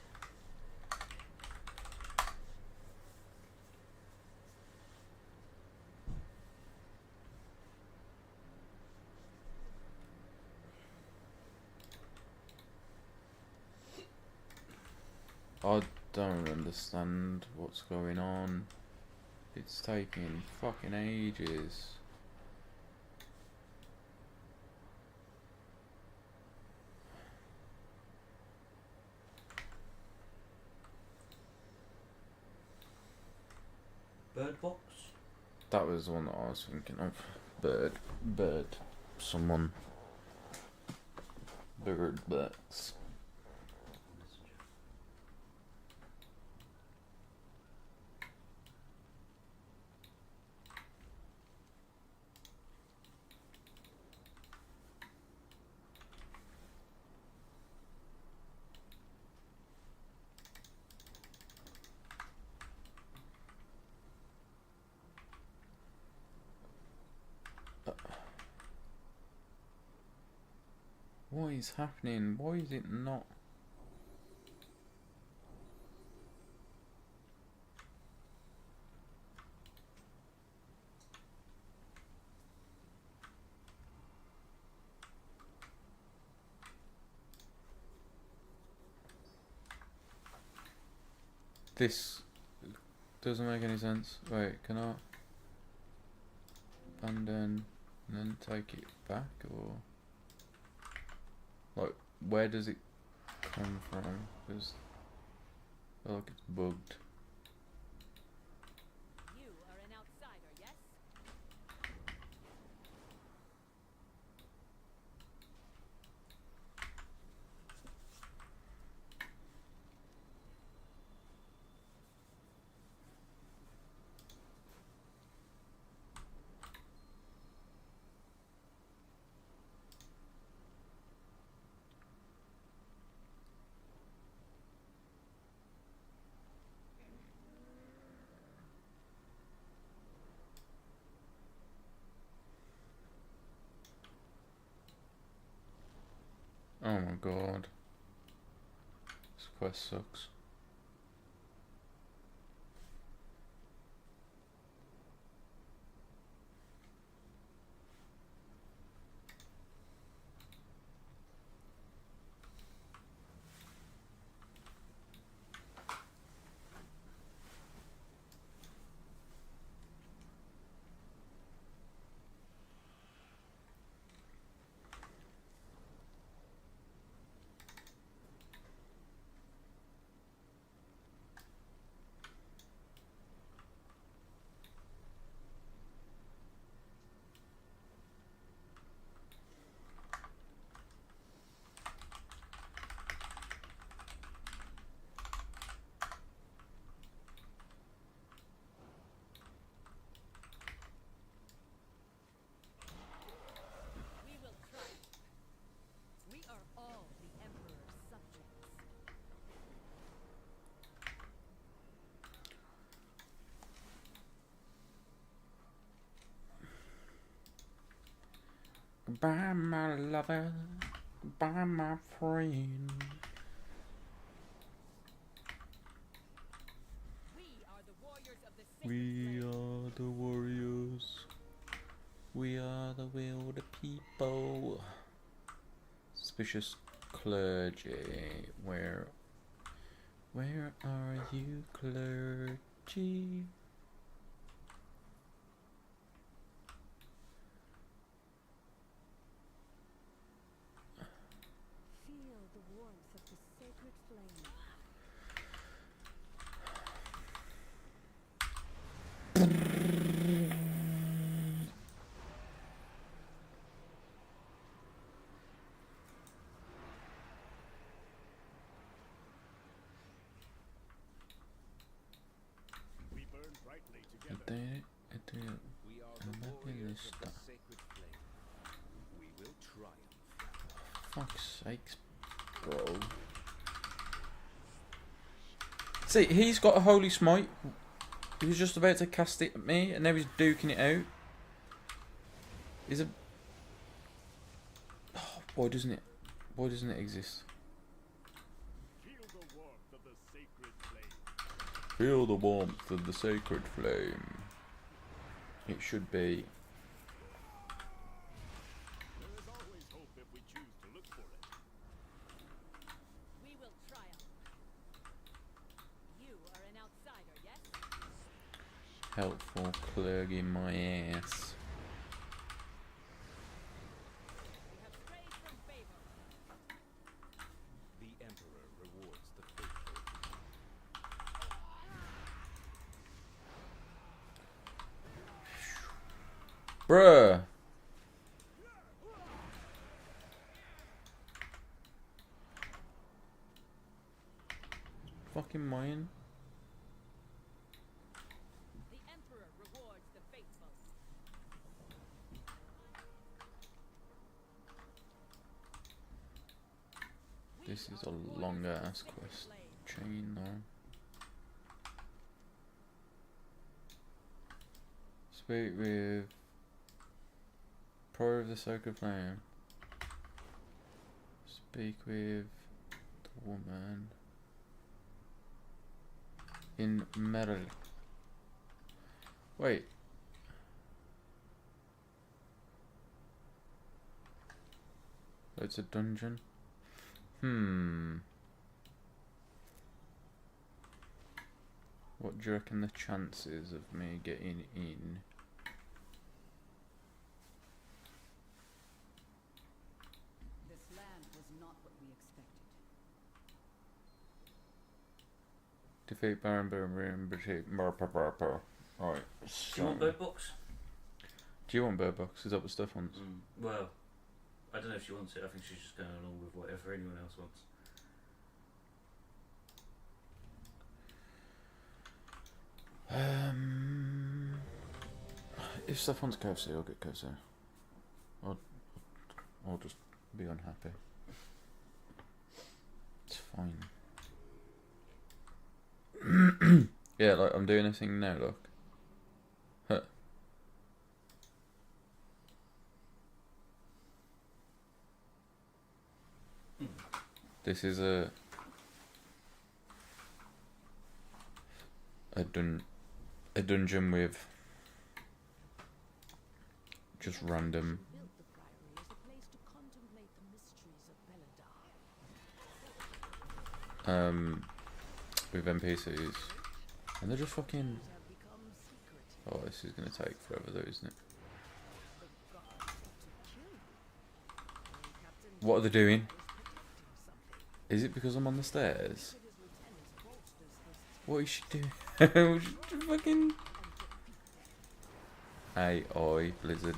I don't understand what's going on. It's taking fucking ages. Bird box? That was the one that I was thinking of. Bird. Someone. Bird box. What is happening? Why is it not? This doesn't make any sense. Wait, can I abandon and then take it back, or like where does it come from? Because I feel like it's bugged. You are an outsider, yes? Oh my god, this quest sucks. We will triumph. We are all the Emperor's subjects. Goodbye, my lover. Goodbye, my friend. We are the warriors of the sacred We flame. are the warriors. We are the will the people. Suspicious clergy. Where are you, clergy? Feel the warmth of the sacred flame. We burn brightly I together. did it. I did it. We are I'm the not doing warriors this of the stuff. sacred flame. We will triumph. Fuck's sakes, bro. See, he's got a holy smite. He was just about to cast it at me, and now he's duking it out. He's a... Oh, why doesn't it exist? Feel the warmth of the sacred flame. Feel the warmth of the sacred flame. It should be... There is always hope if we choose to look for it. We will triumph. Helpful plug in my ass. The Emperor rewards the faithful. Bruh! Fucking mine. The Emperor rewards the faithful. This is a long ass quest chain though. Speak with Pro of the Sacred Flame. Speak with the woman in Merrill. Wait. It's a dungeon. What do you reckon the chances of me getting in? This land was not what we expected. Defeat Baron Right. Do you want bird box? Do you want bird box? Is that what Steph wants? Well, I don't know if she wants it. I think she's just going along with whatever anyone else wants. If Steph wants KFC, I'll get KFC. I'll just be unhappy. It's fine. Yeah, like I'm doing a thing now, look. Huh. This is a dungeon with just random Built the priory as a place to contemplate the mysteries of Belladar. with NPCs, and they're just fucking. Have become secret. Oh, this is gonna take forever though, isn't it? The gods sought to kill you. When Captain What are they doing? was protecting something. Is it because I'm on the stairs? His lieutenants bolsters his What is she doing? She fucking. AI Blizzard.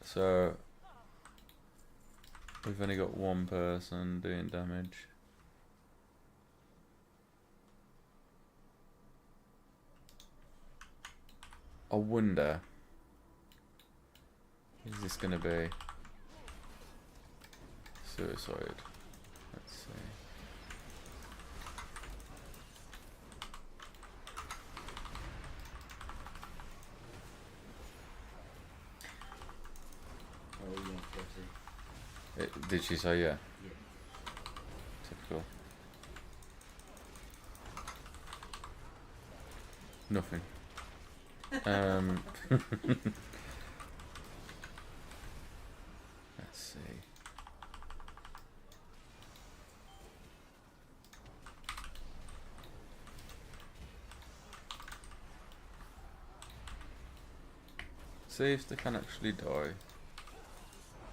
So we've only got one person doing damage. I wonder, is this gonna be suicide? Let's see. Oh, you want KFC? Did she say yeah? Yeah. Typical. Nothing. Let's see. See if they can actually die.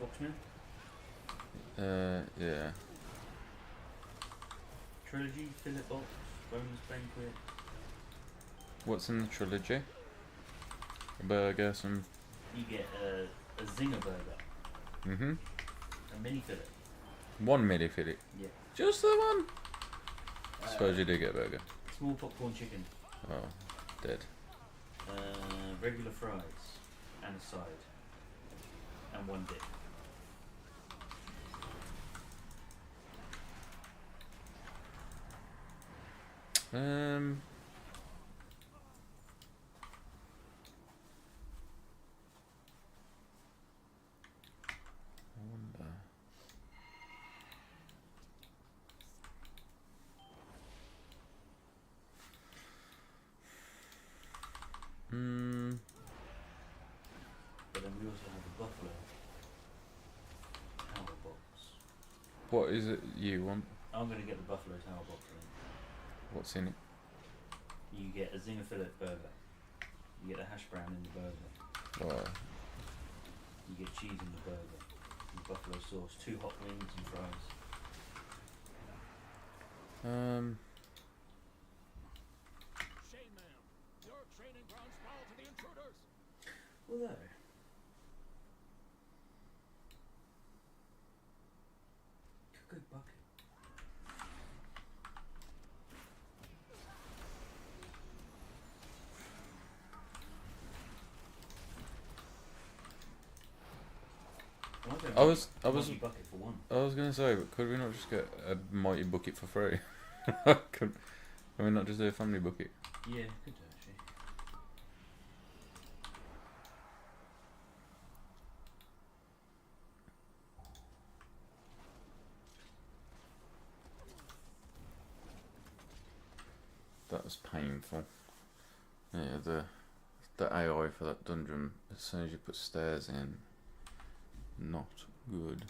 Boxman? Yeah. Trilogy, Philip Box, Bonus Banquet. What's in the trilogy? A burger, some. You get a Zinger burger, Mhm. a mini fillet. One mini fillet. Yeah. Just the one. Suppose you do get a burger. Small popcorn chicken. Oh, dead. Regular fries and a side. And one dip. I wonder. But then we also have a buffalo tower box. What is it you want? I'm gonna get the buffalo tower box then. What's in it? You get a Zinger fillet burger. You get a hash brown in the burger. Right. You get cheese in the burger. And buffalo sauce. 2 hot wings and fries. Shame, ma'am. Your training grounds fall to the intruders. Although, good bucket. I was Mighty bucket for 1. I was gonna say, but could we not just get a mighty bucket for free? Can we not just do a family bucket? Yeah, could do actually. That was painful. Yeah, the AI for that dungeon, as soon as you put stairs in, not good.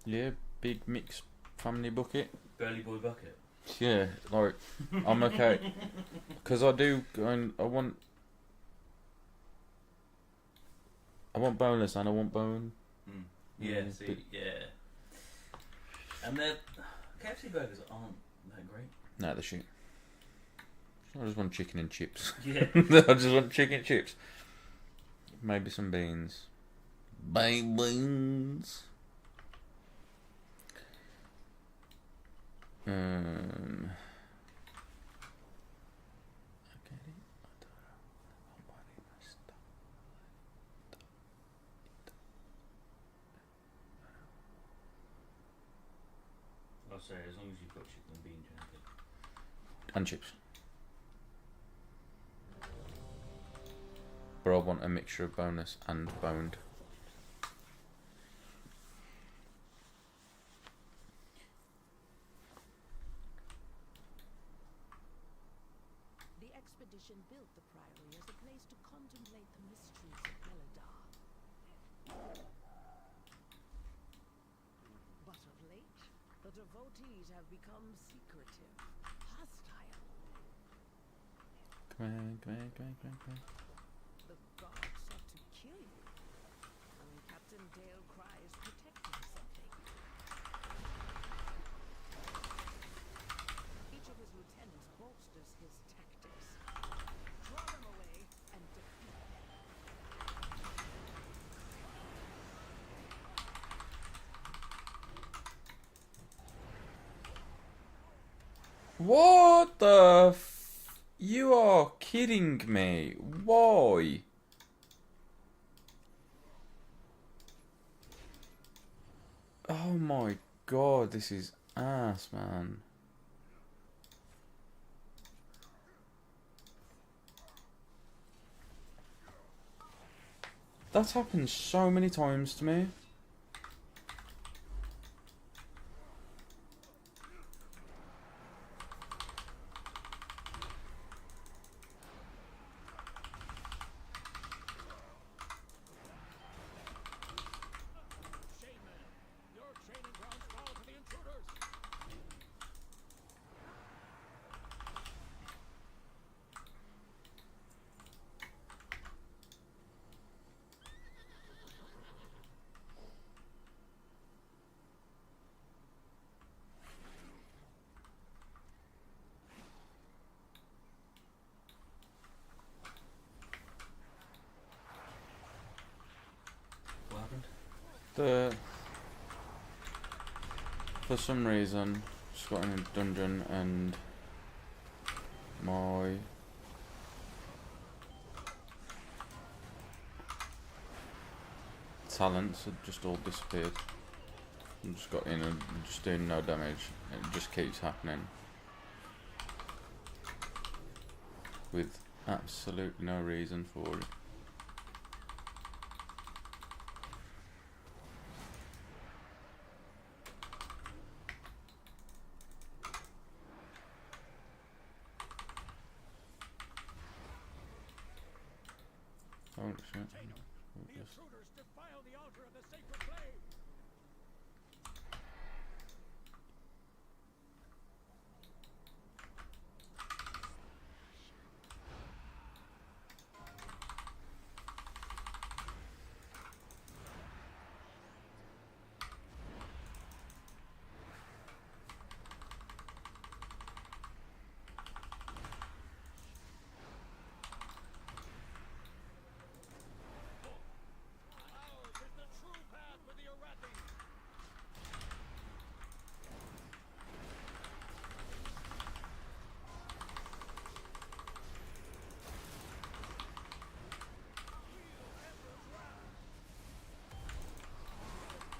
Yeah, big mixed family bucket. Burly boy bucket. Yeah, like I'm okay because I do go and I want boneless and I want bone. Yeah, Mm, see, yeah. And the KFC burgers aren't that great. Nah, the shit. I just want chicken and chips. Yeah. I just want chicken and chips. Maybe some beans. Beans. I'll say, as long as you've got chicken and beans, you're happy. And chips. But I want a mixture of boneless and boned. The expedition built the priory as a place to contemplate the mysteries of Beladar. But of late, the devotees have become secretive, hostile. Come on. The gods sought to kill you. And Captain Dale cries protecting something. Each of his lieutenants bolsters his tactics. Draw them away and defeat them. What the You are kidding me. Why? Oh my god, this is ass, man. That's happened so many times to me. What happened? For some reason, just got in a dungeon and my talents had just all disappeared. I just got in and just doing no damage. It just keeps happening. With absolutely no reason for it. holy shit. The intruders defile the altar of the sacred blade. Ours is the true path with the Arathi.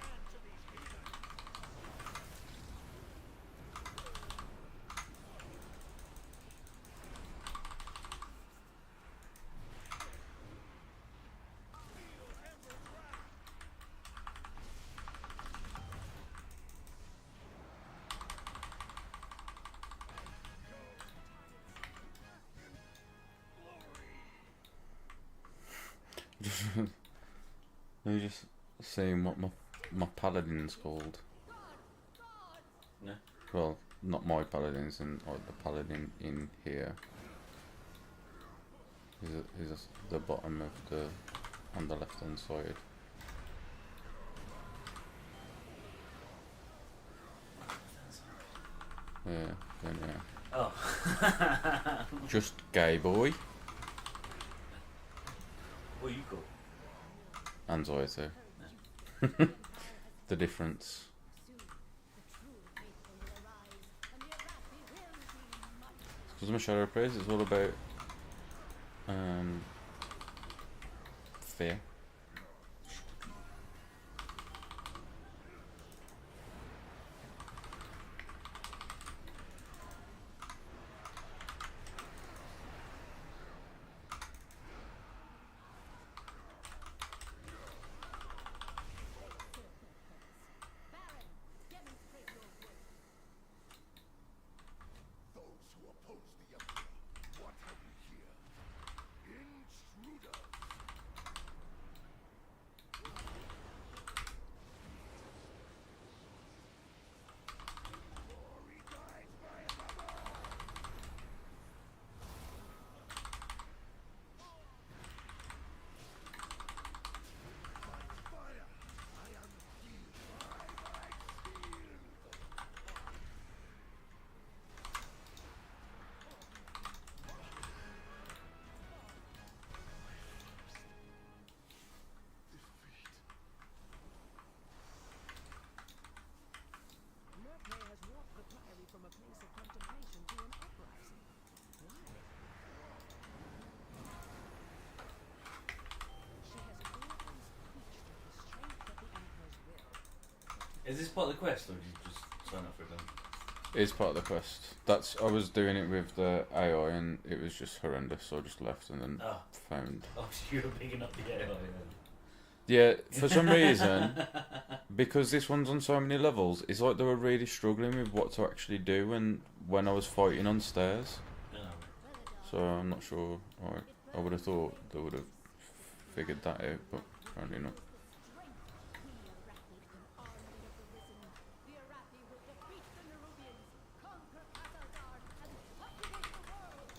Answer these heathen. Let me just saying what my paladin's called. No. Well, not my paladins, and or the paladin in here. He's at the bottom of the on the left hand side. Yeah, then yeah. Oh. Just gay boy. What are you called? Anxiety. The difference. Soon, the true faithful will arise, and the Arathi will be mighty. Because my Shadow Praise is all about fear. Baron, demonstrate your worth. Those who oppose the Emperor, what have we here? Intruders! Glory guides my brother! By fire, I am healed by thy shield! Merplay has walked the priory from a place of contemplation to an uprising. Why? She has always preached of the strength of the Emperor's will. Is this part of the quest, or did you just sign up for it then? It's part of the quest. I was doing it with the AI and it was just horrendous, so I just left and then Oh. found. Oh, so you were picking up the AI then. Yeah, for some reason, because this one's on so many levels, it's like they were really struggling with what to actually do when I was fighting on stairs. Oh. So I'm not sure. I would have thought they would have figured that out, but apparently not. The Arathi will defeat the Nerubians, conquer Kazarzard, and populate the world.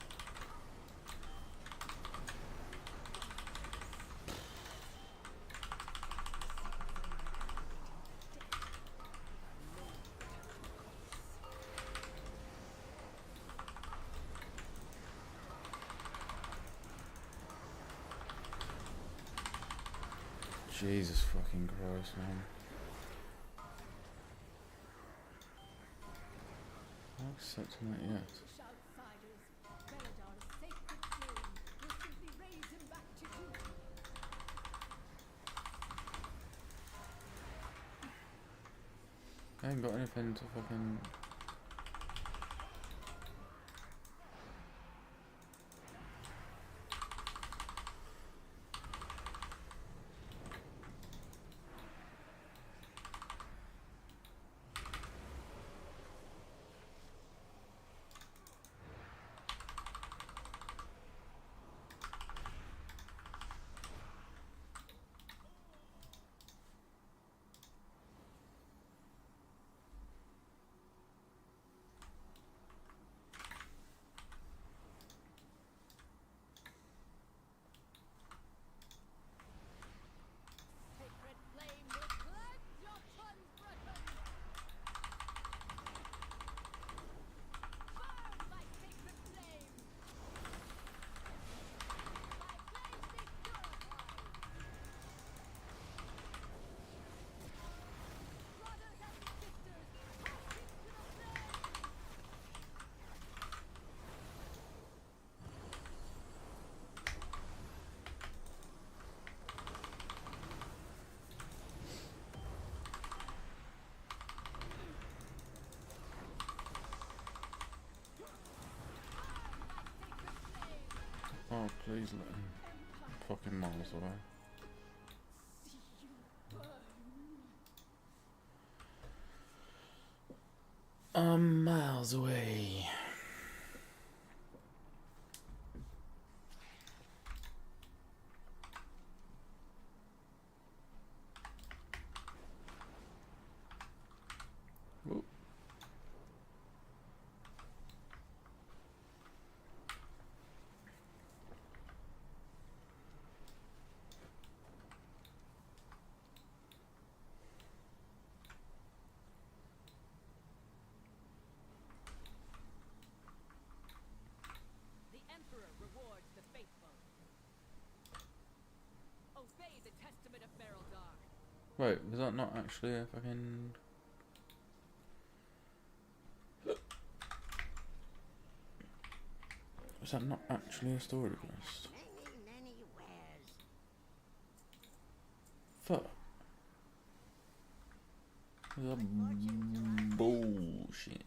Jesus fucking Christ, man. I'm not accepting that yet. Outsiders, Beladar's sacred flame will simply raise him back to duty. I ain't got anything to fucking. Oh, please let him fucking miles away. I'm miles away. Whoop. The Emperor rewards the faithful. Obey the testament of Merildar. Wait, was that not actually a fucking... Was that not actually a story quest? Many wares. Fuck. That bullshit.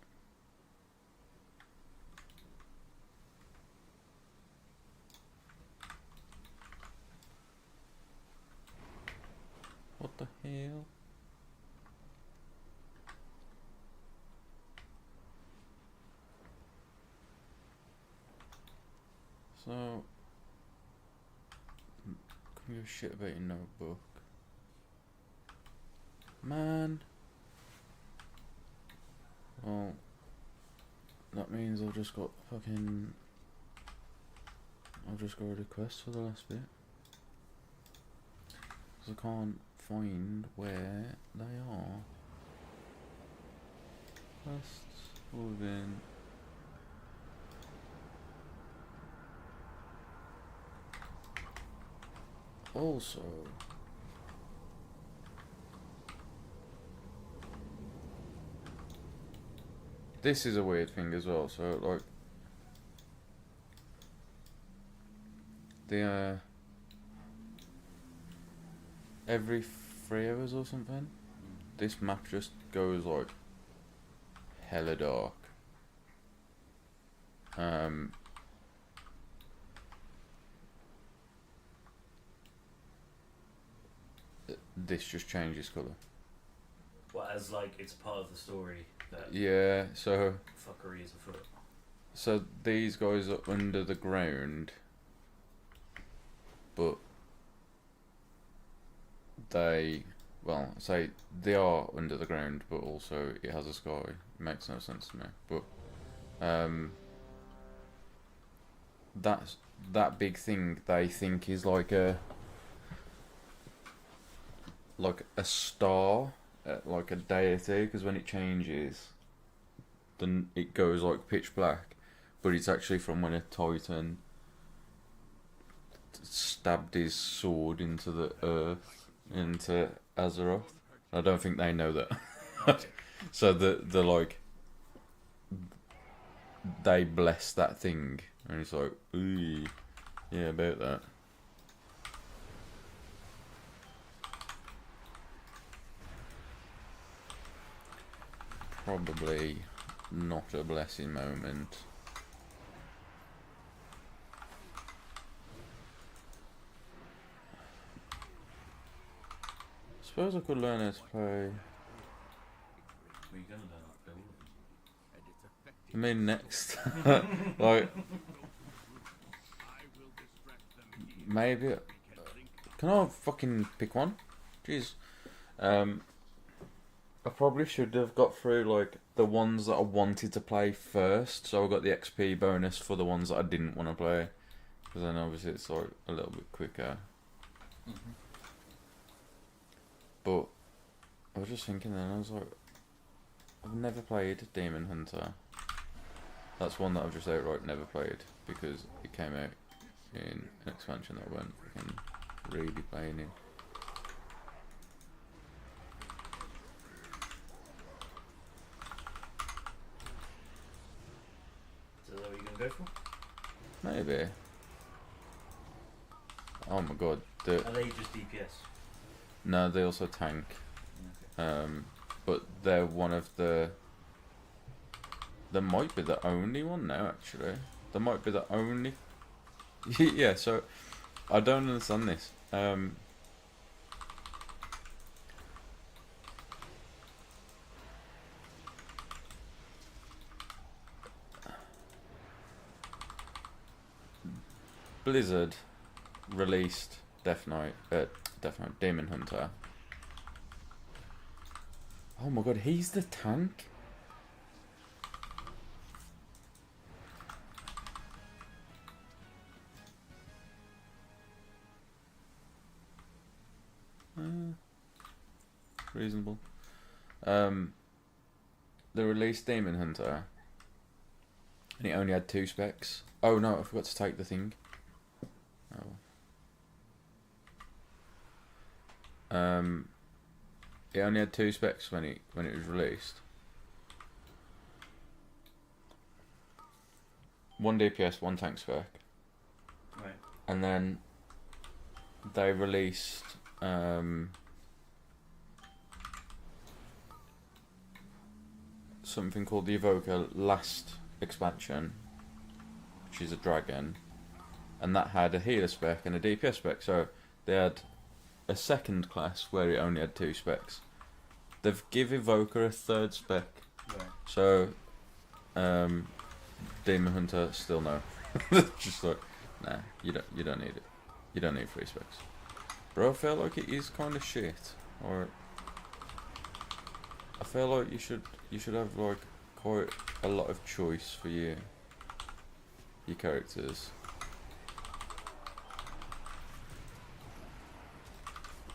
What the hell? So, couldn't give a shit about your notebook. Man. Well, that means I've just got fucking... I've just got a request for the last bit. Because I can't find where they are. Quests within... Also... This is a weird thing as well, so like... The every 3 hours or something, this map just goes like hella dark. This just changes colour. What, as like it's part of the story that Yeah, so fuckery is afoot. so these guys are under the ground, but they, well, say they are under the ground, but also it has a sky. It makes no sense to me. But that's that big thing they think is like a star, like a deity, because when it changes, then it goes like pitch black, but it's actually from when a Titan stabbed his sword into the earth, into Azeroth. I don't think they know that. So the like, they bless that thing, and it's like, ooh, yeah, about that. Probably not a blessing moment. Suppose I could learn how to play. Were you gonna learn how to play all of them? I mean, next. Like, maybe. Can I fucking pick one? Jeez. I probably should have got through like the ones that I wanted to play first, so I got the XP bonus for the ones that I didn't want to play, because then obviously it's like a little bit quicker. Mm-hmm. But I was just thinking then, I was like, I've never played Demon Hunter. That's one that I've just outright never played, because it came out in an expansion that I weren't fucking really playing in. So is that what you're gonna go for? Maybe. Oh my god. Are they just DPS? No, they also tank. Okay. But they're one of the... They might be the only one now, actually. They might be the only Yeah, so I don't understand this. Blizzard released Death Knight, Demon Hunter. Oh my god, he's the tank? Reasonable. They released Demon Hunter, and it only had 2 specs. Oh no, I forgot to take the thing. Oh. It only had 2 specs when it was released. 1 DPS, 1 tank spec. Right. And then they released something called the Evoker last expansion, which is a dragon, and that had a healer spec and a DPS spec. So they had a second class where it only had 2 specs. They've give Evoker a 3rd spec. Right. So Demon Hunter still no. Just like, nah, you don't need it. You don't need 3 specs. Bro, I feel like it is kind of shit. Or I feel like you should have like quite a lot of choice for your characters.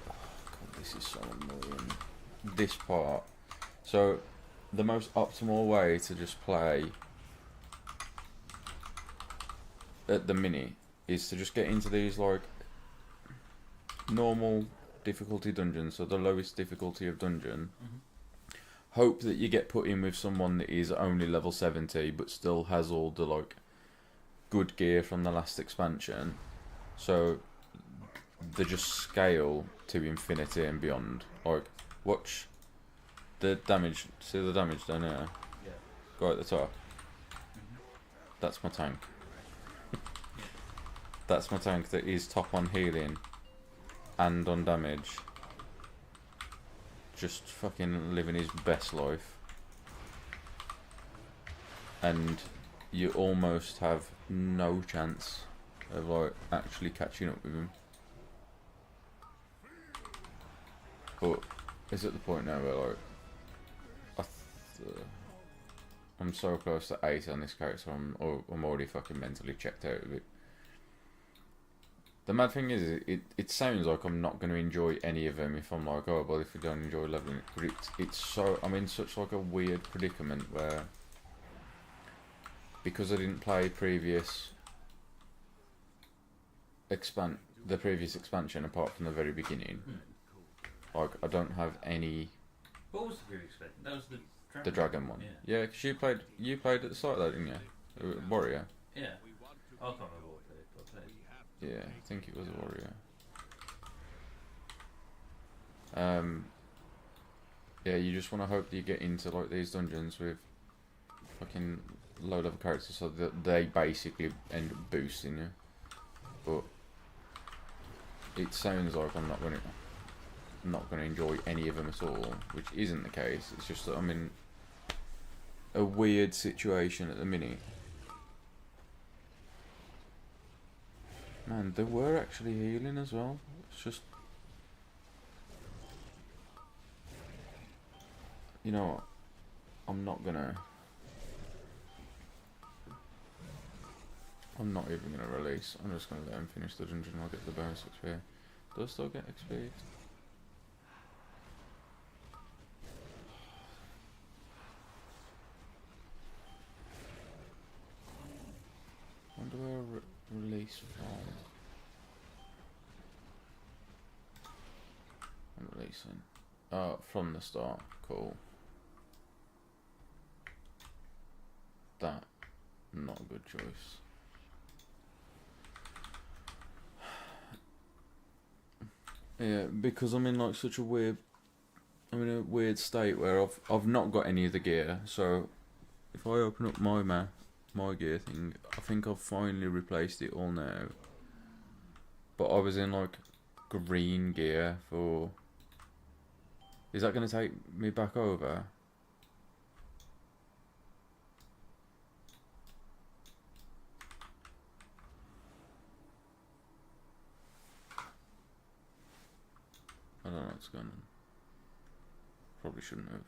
God, this is so annoying. This part. So the most optimal way to just play at the mini is to just get into these like normal difficulty dungeons, so the lowest difficulty of dungeon. Hope that you get put in with someone that is only level 70 but still has all the like good gear from the last expansion, so they just scale to infinity and beyond. Like, watch the damage. See the damage down here? Yeah. Go at the top. That's my tank. That's my tank that is top on healing and on damage. Just fucking living his best life. And you almost have no chance of like actually catching up with him. But it's at the point now where like I'm so close to 8 on this character, I'm already fucking mentally checked out of it. The mad thing is, it sounds like I'm not going to enjoy any of them if I'm like, oh, well, if we don't enjoy leveling it. But it's so, I'm in such like a weird predicament where, because I didn't play the previous expansion apart from the very beginning, like I don't have any. What was the previous expansion? That was the dragon one. Yeah, because you played at the start of that, didn't you? Warrior. Yeah. I can't remember what I played. Yeah, I think it was a warrior. Yeah, you just want to hope that you get into like these dungeons with fucking low level characters so that they basically end up boosting you. But it sounds like I'm not gonna enjoy any of them at all, which isn't the case. It's just that I'm in a weird situation at the minute. Man, they were actually healing as well. It's just, you know what? I'm not even gonna release. I'm just gonna let him finish the dungeon. I'll get the bonus XP. Do I still get XP? When do I release from? I'm releasing. From the start. Cool. That, not a good choice. Yeah, because I'm in like such a weird, I'm in a weird state where I've not got any of the gear. So if I open up my map my gear thing. I think I've finally replaced it all now. But I was in like green gear for... Is that going to take me back over? I don't know what's going on. Probably shouldn't have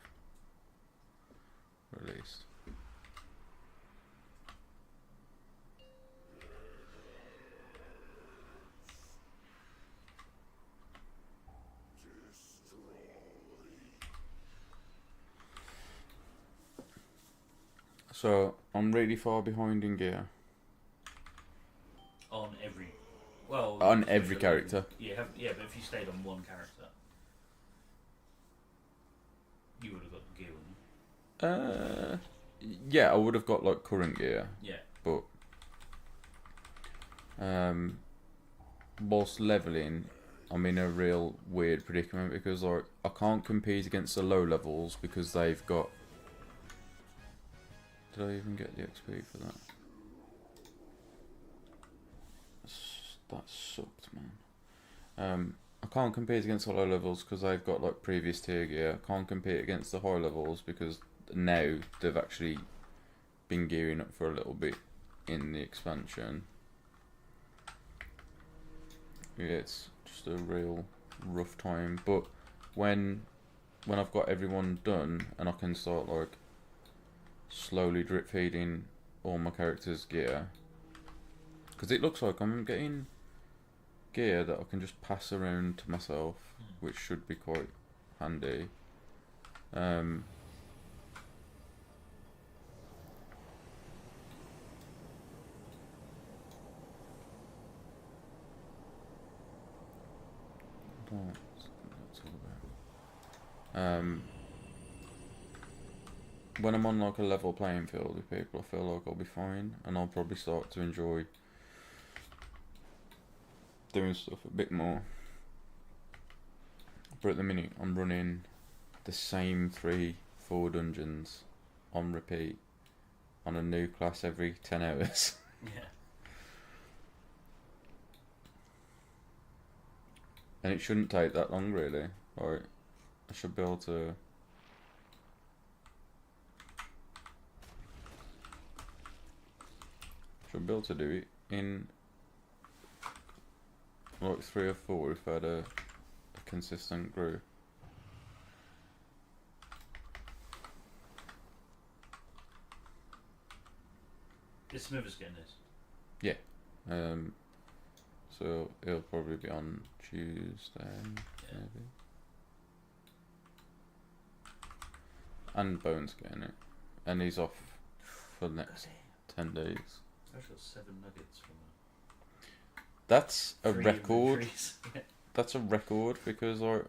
released. So I'm really far behind in gear. On every, well, On if every you- character. Yeah, but if you stayed on one character, you would have got the gear, wouldn't Yeah, I would have got like current gear, you? Yeah. but whilst leveling, I'm in a real weird predicament because like I can't compete against the low levels because they've got. Did I even get the XP for that? That sucked, man. I can't compete against the low levels because they've got like previous tier gear. I can't compete against the high levels because now they've actually been gearing up for a little bit in the expansion. Yeah, it's just a real rough time. But when I've got everyone done and I can start like slowly drip feeding all my characters' gear, because it looks like I'm getting gear that I can just pass around to myself, which should be quite handy. What's all about? When I'm on like a level playing field with people, I feel like I'll be fine, and I'll probably start to enjoy doing stuff a bit more. But at the minute, I'm running the same 3-4 dungeons on repeat on a new class every 10 hours. Yeah. And it shouldn't take that long, really. Like, I should be able to. Should be able to do it in like 3 or 4 if I had a consistent group. Is Smithers getting this? Yeah. So it'll probably be on Tuesday, maybe. And Bones getting it, and he's off for the next 10 days. I've got 7 nuggets from her. That's a 3 record. inventories. That's a record because I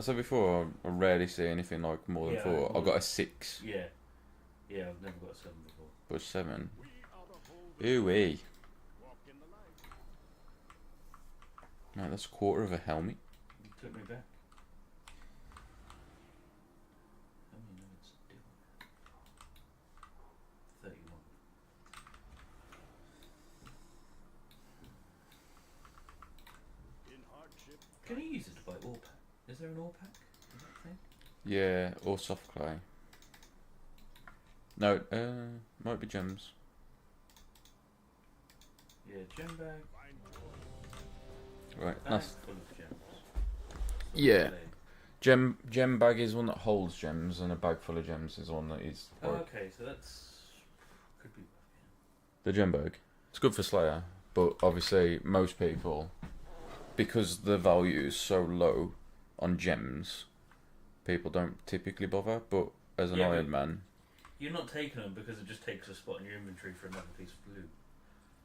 said before, I rarely see anything like more than 4. I got a 6, Yeah. Yeah, I've never got a 7 before. but 7. Ooh-wee. Man, that's a quarter of a helmet. You took me back. How many nuggets do I have? 31. Can you use it to buy ore pack? Is there an ore pack? Is that a thing? Yeah, or soft clay. No, might be gems. Yeah, gem bag. Right, And that's it's full of gems. yeah. Gem bag is one that holds gems, and a bag full of gems is one that is. Oh, Like, okay, so that's could be worth the gem bag. It's good for Slayer, but obviously most people, because the value is so low on gems, people don't typically bother. But as an Yeah, Iron but- Man, You're not taking them because it just takes a spot in your inventory for another piece of loot.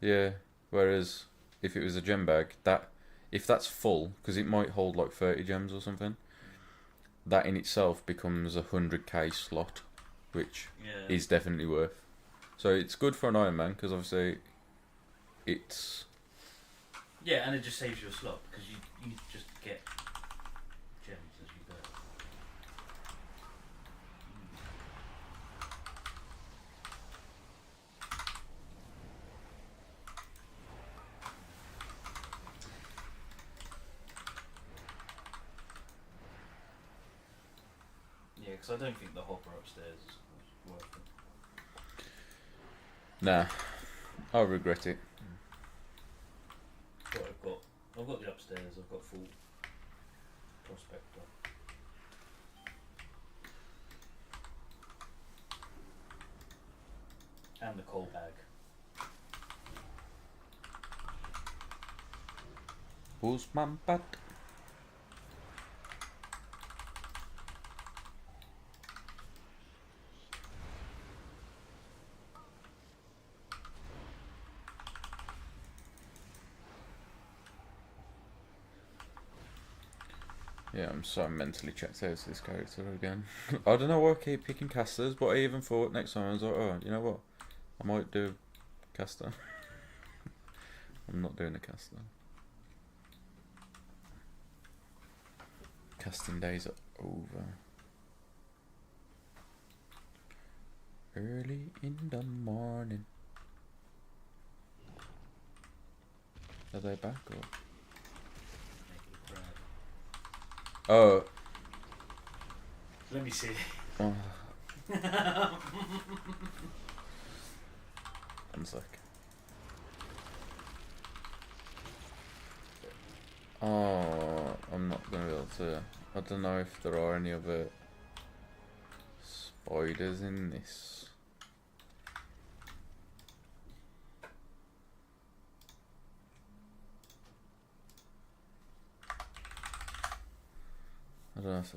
yeah. Whereas if it was a gem bag, that if that's full, because it might hold like 30 gems or something, that in itself becomes a 100k slot, which Yeah. is definitely worth. So it's good for an Iron Man because obviously it's Yeah, and it just saves you a slot because you just get gems as you go. because I don't think the hopper upstairs is worth it. Nah, I'll regret it. But I've got the upstairs. I've got full prospector. And the coal bag. Postman Pat. Yeah, I'm so mentally checked out to this character again. I don't know why I keep picking casters, but I even thought next time I was like, oh, you know what? I might do caster. I'm not doing a caster. Casting days are over. Early in the morning. Are they back or? Oh. Let me see. Oh. One sec. Oh, I'm not gonna be able to. I don't know if there are any other spiders in this. I don't know if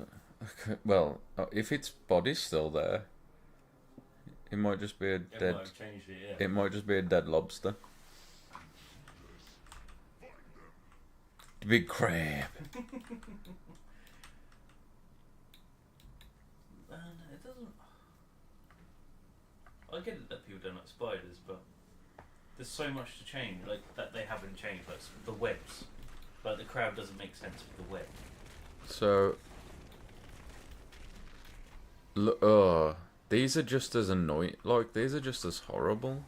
okay, well, if its body's still there, it might just be a dead. Might have changed it, yeah. It might just be a dead lobster. The big crab. It doesn't. I get it that people don't like spiders, but there's so much to change, like that they haven't changed, like the webs. Like the crab doesn't make sense with the web. So, these are just as annoying. Like, these are just as horrible.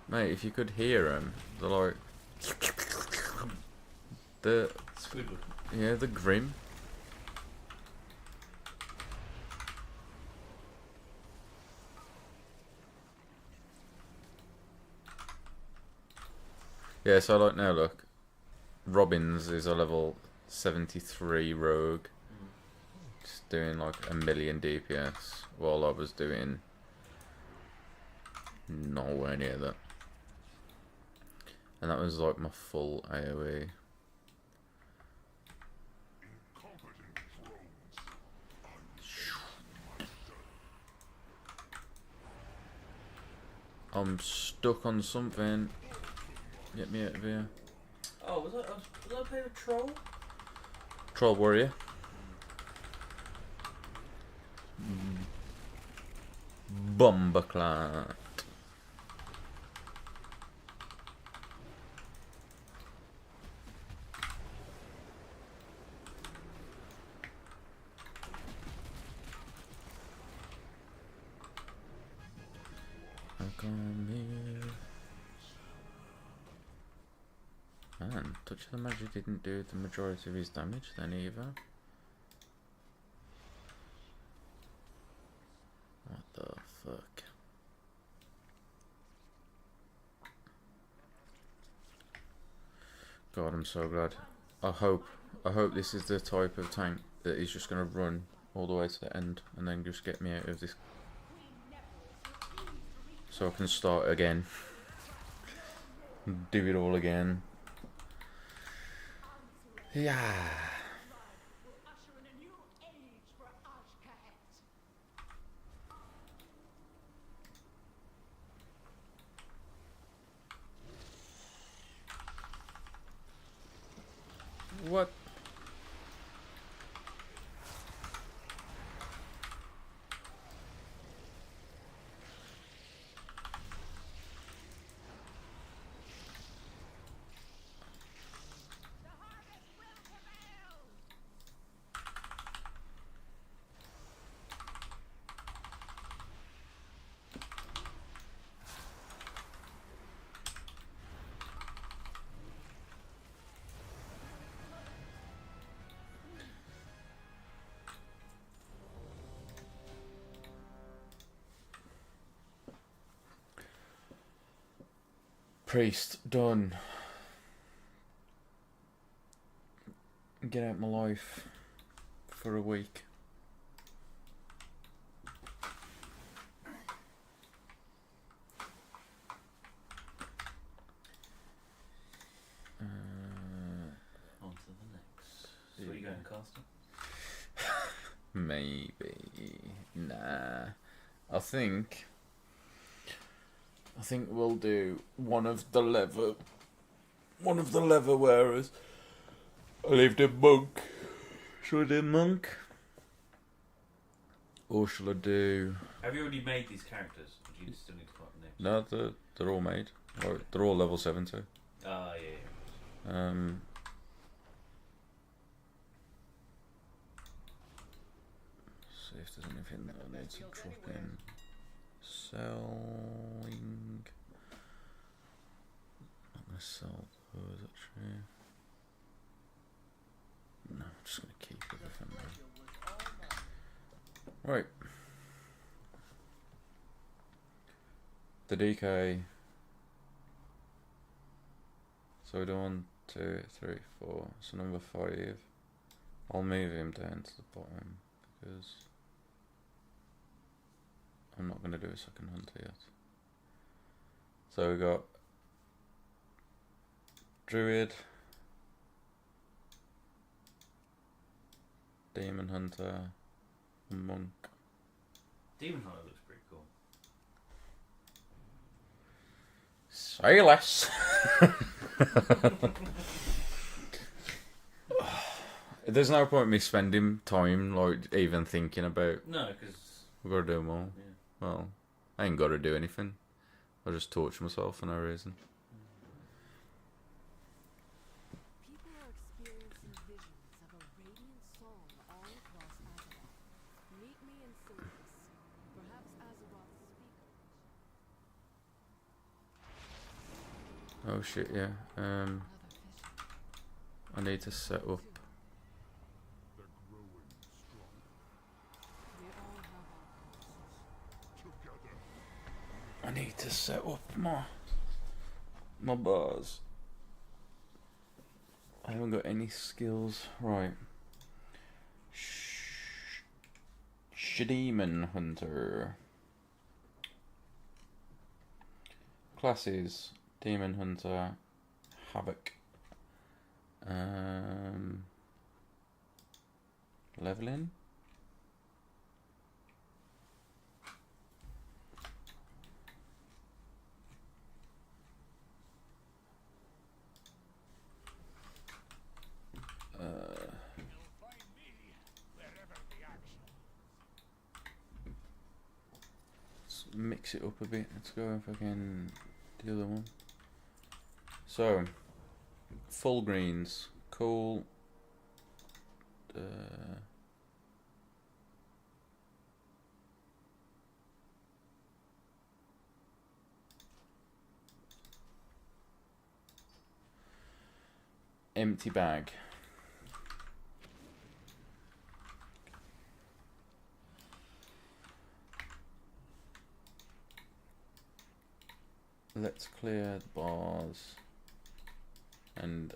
Mate, if you could hear them, they're like... Squidward. Yeah, they're grim. Yeah, so like now look. Robbins is a level 73 rogue. Just doing like 1,000,000 DPS while I was doing nowhere near that. And that was like my full AoE. I'm stuck on something. Get me out of here. Oh, was I playing a troll? Troll warrior. Bombaclat. I come here. Man, Touch of the Magic didn't do the majority of his damage then either. What the fuck? God, I'm so glad. I hope this is the type of tank that is just gonna run all the way to the end and then just get me out of this, so I can start again. Do it all again. Yeah. What? Priest, done. Get out my life for a week. On to the next. So what are you going, Caster? Maybe. Nah. I think we'll do one of the leather wearers. I leave the monk. Shall I do monk? Or shall I do... Have you already made these characters? Or do you still need to come up with names? No, they're all made. They're all level 7 too. Ah, yeah. See if there's anything that I need to drop in. Selling. I'm gonna sell those actually. No, I'm just gonna keep everything there. Right. The DK. So we do 1, 2, 3, 4. So number 5. I'll move him down to the bottom because I'm not going to do a second hunter yet. So we got Druid, Demon Hunter, and Monk. Demon Hunter looks pretty cool. Say less. There's no point in me spending time like even thinking about. No, because we've got to do them all. Yeah. Well, I ain't got to do anything. I just torture myself for no reason. People are experiencing visions of a radiant song all across Azeroth. Meet me in Silius. Perhaps Azeroth's speaker. Oh shit, yeah. I need to set up. I need to set up my bars. I haven't got any skills. Right. Demon Hunter. Classes. Demon Hunter. Havoc. Leveling. Let's mix it up a bit. Let's go if I can the other one. So, full greens, cool. Empty bag. Let's clear the bars and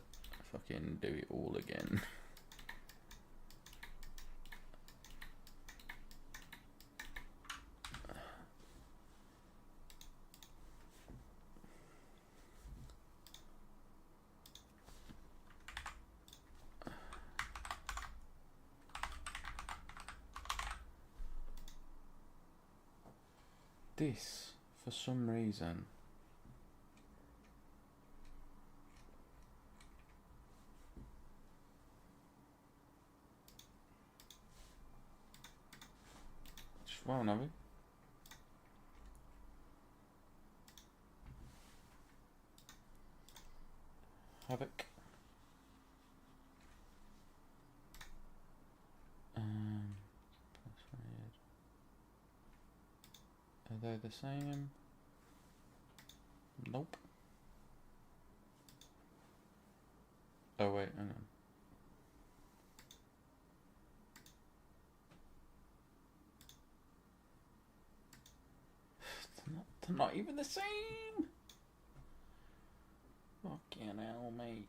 fucking do it all again. This, for some reason, just won't have it. Havoc. That's weird. Are they the same? Nope. Oh wait, hang on. They're not even the same. Fucking hell, mate.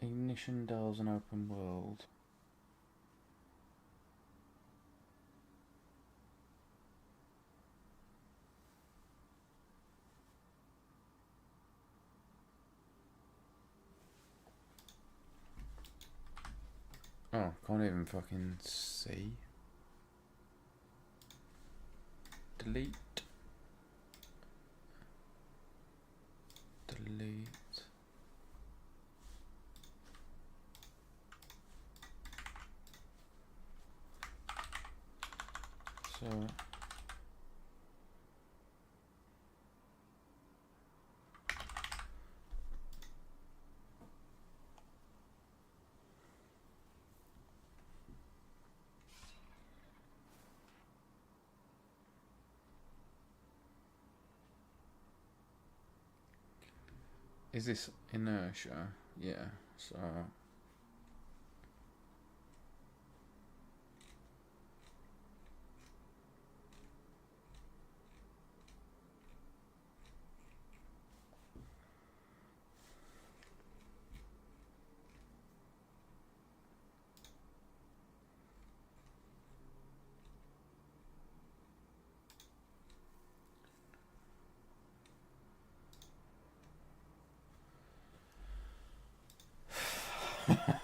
Ignition Delves an open world. Oh, can't even fucking see. Delete. Delete. So is this inertia? Yeah, so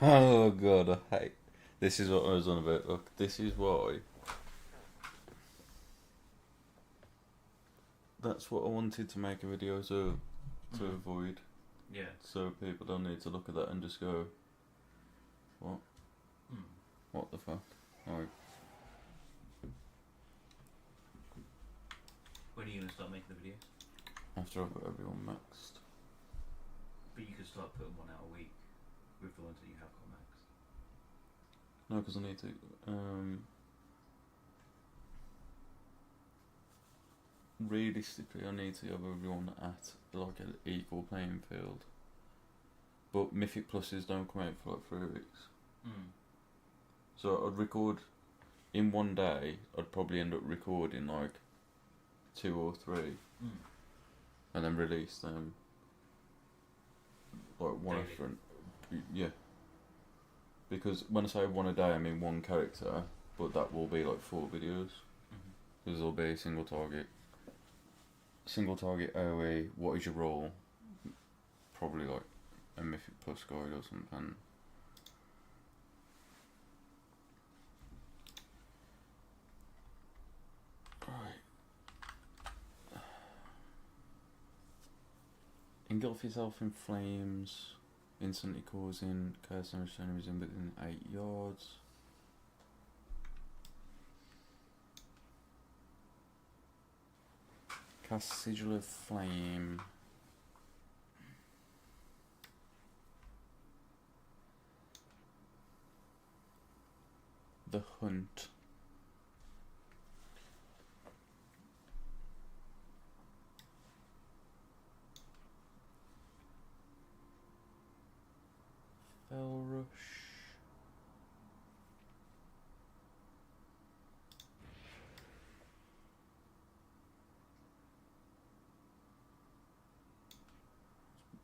oh god, I hate. This is what I was on about. Look, this is why. That's what I wanted to make a video to avoid. Yeah. So people don't need to look at that and just go, what? What the fuck? Like, When are you going to start making the videos? after I've got everyone maxed. But you could start putting one out a week with the ones that you have got maxed. No, because I need to. Realistically, I need to have everyone at like an equal playing field. But Mythic Pluses don't come out for like 3 weeks. So I'd record in one day. I'd probably end up recording like 2 or 3, and then release them like one Daily. after. Yeah. Because when I say one a day, I mean one character, but that will be like 4 videos. Because there'll be single target AoE. What is your role? Probably like a Mythic Plus guide or something. Right. Engulf yourself in flames, instantly causing chaos damage to enemies in within 8 yards. Cast Sigil of Flame. The Hunt. Fell Rush.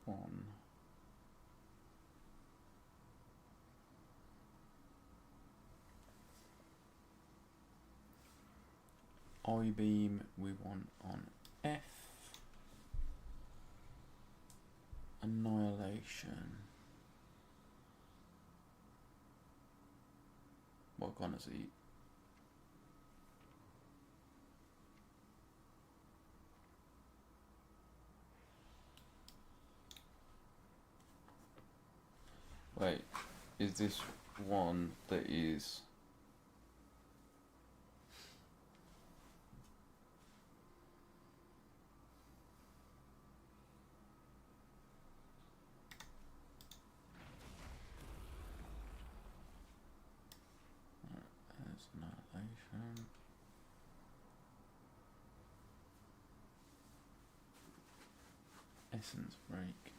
One. Eye Beam we want on F. Annihilation. What gun is he? Wait, is this one that is... Essence break.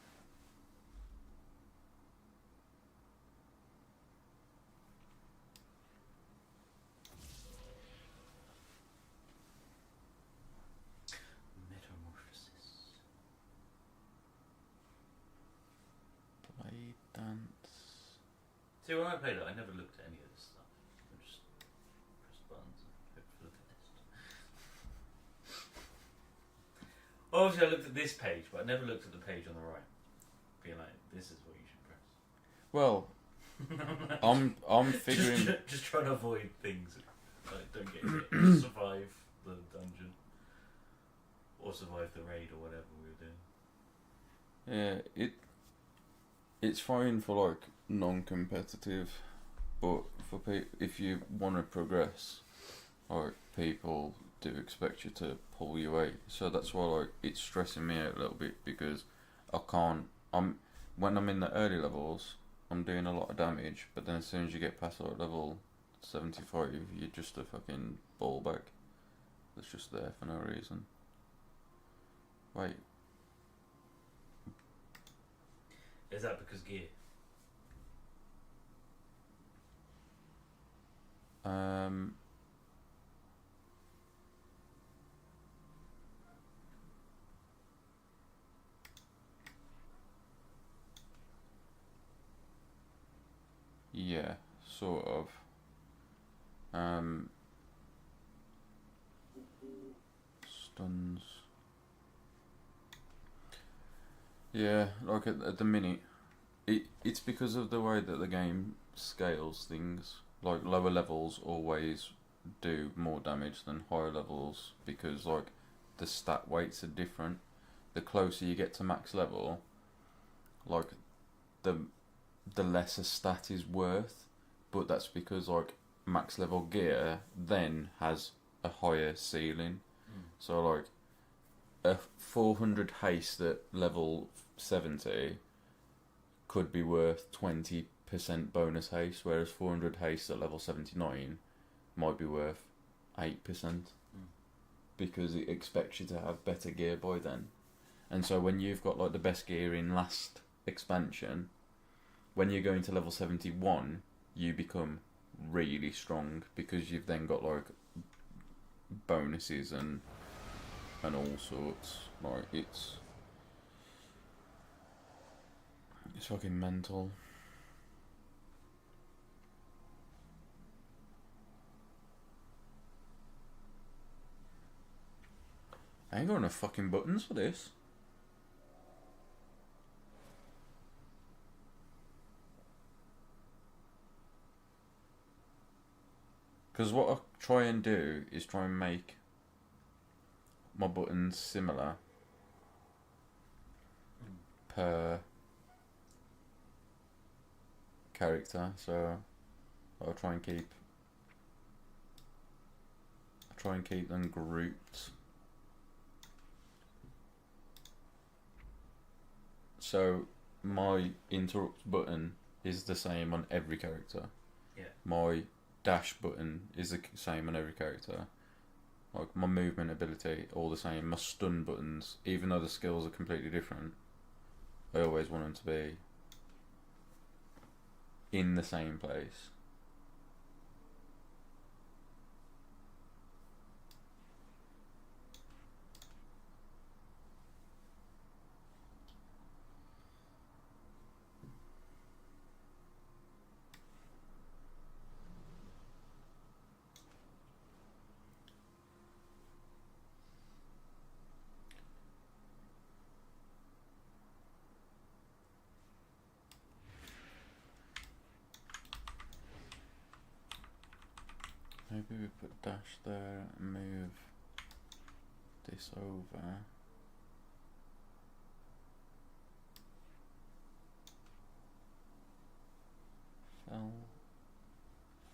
Metamorphosis. Blade dance. See, when I played it, I never looked at any of this stuff. I just pressed buttons and hoped for the best. Obviously, I looked at this page, but I never looked at the page on the right. Being like, this is what you should press. Well, I'm figuring. Just trying to avoid things. Like, don't get hit. Just survive the dungeon. Or survive the raid or whatever we were doing. Yeah, it's fine for like non-competitive, but for if you want to progress, like people do expect you to pull your weight. So that's why like it's stressing me out a little bit because I can't. When I'm in the early levels, I'm doing a lot of damage, but then as soon as you get past like level 75, you're just a fucking ball bag that's just there for no reason. Wait. Is that because gear? Yeah, sort of. Stuns. Yeah, like at the minute, it's because of the way that the game scales things. Like lower levels always do more damage than higher levels because like the stat weights are different. The closer you get to max level, like the less a stat is worth, but that's because like max level gear then has a higher ceiling. So like a 400 haste at level 70 could be worth 20% bonus haste, whereas 400 haste at level 79 might be worth 8%, because it expects you to have better gear by then. And so when you've got like the best gear in last expansion, when you're going to level 71, you become really strong because you've then got like bonuses and all sorts. Like it's fucking mental. I ain't got enough fucking buttons for this. Because what I try and do is try and make my buttons similar per character, so I'll try and keep them grouped. So my interrupt button is the same on every character. Yeah. My dash button is the same on every character. Like my movement ability, all the same. My stun buttons, even though the skills are completely different, I always want them to be in the same place. Maybe we put dash there and move this over.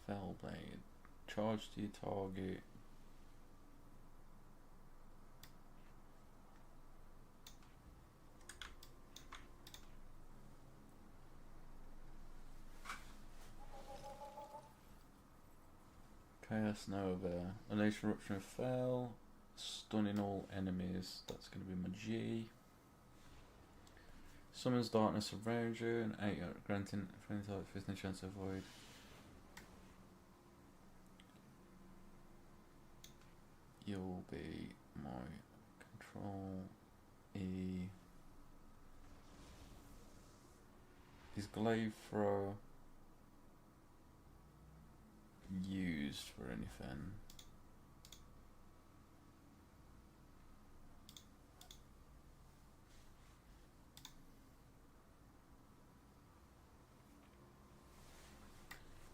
Fell blade. Charge to your target. Chaos Nova. Unleash Eruption of Fell. Stunning all enemies. That's going to be my G. Summons darkness around you and 8 granting friendly type 15 chance to avoid. You'll be my control E. Is Glaive Throw used for anything?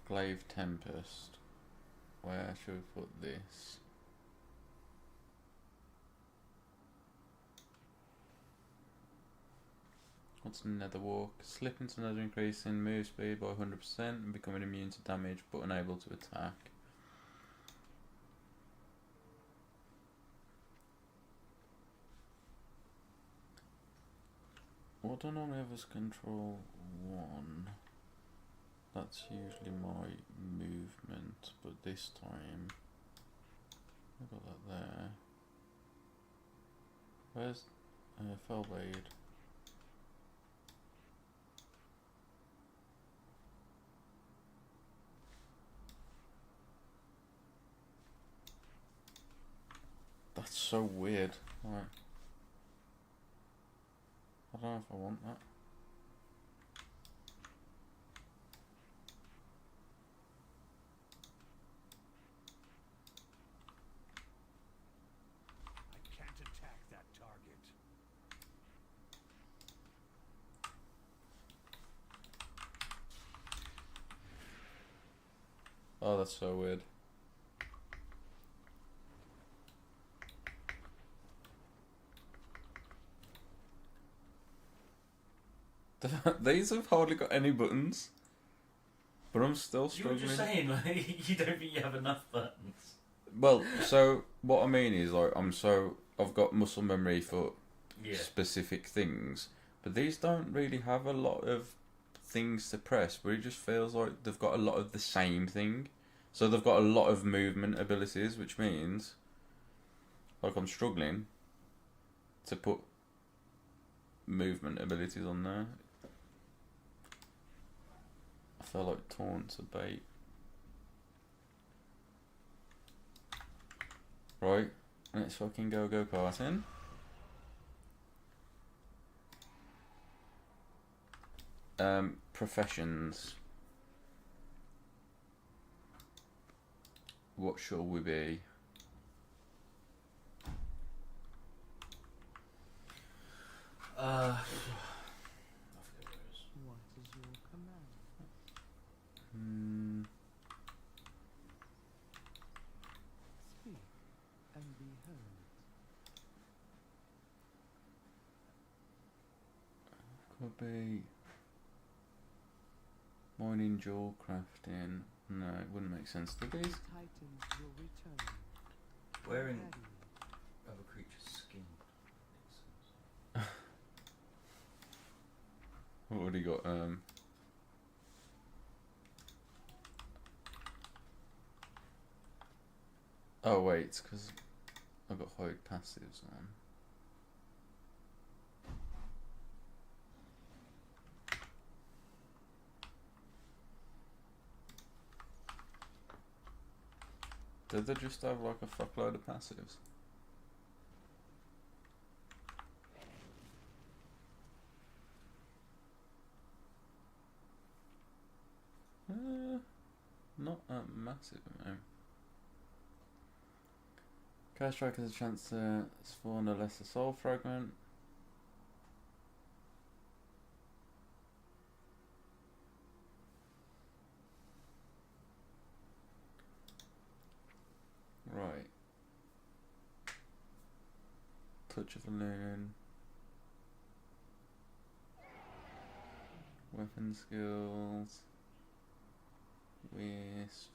Glaive Tempest. Where should we put this? What's Netherwalk? Slip into Nether, increasing move speed by 100% and becoming immune to damage but unable to attack. What do I normally have as control 1? That's usually my movement, but this time I've got that there. Where's Fellblade? That's so weird. Right. I don't know if I want that. I can't attack that target. Oh, that's so weird. These have hardly got any buttons, but I'm still You were struggling. just saying, like, you don't think you have enough buttons. Well, so what I mean is, like, I've got muscle memory for Yeah. specific things, but these don't really have a lot of things to press, but it just feels like they've got a lot of the same thing. So they've got a lot of movement abilities, which means, like, I'm struggling to put movement abilities on there. I feel like taunts a bait. Right, let's fucking go karting. Professions. What shall we be? I forget what it is. What is your command? Speak and be heard. Could be mining, jewel crafting. No, it wouldn't make sense to these. Titans will return. Wearing Daddy, other creature's skin. What would he got? Oh wait, it's because I've got hide passives on. Did they just have like a fuckload of passives? Not a massive amount. Chaos Strike has a chance to spawn a lesser soul fragment. Right. Touch of the Loon. Weapon skills. Wisp.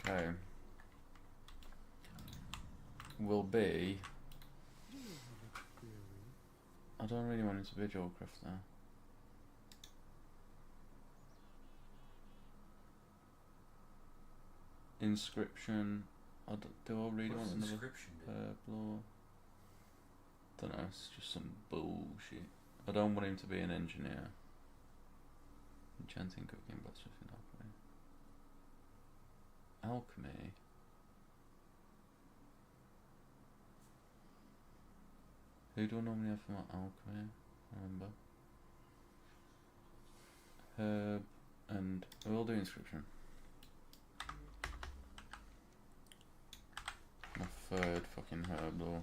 Okay. Will be. do you have a query? I don't really want it to be a jewel crafter. Inscription Do I really What's want the another inscription do? purple? Don't know. It's just some bullshit. I don't want him to be an engineer. Enchanting, cooking, blacksmithing, alchemy. Who do I normally have for my alchemy? I remember. Herb and we'll do inscription. My third fucking herb law.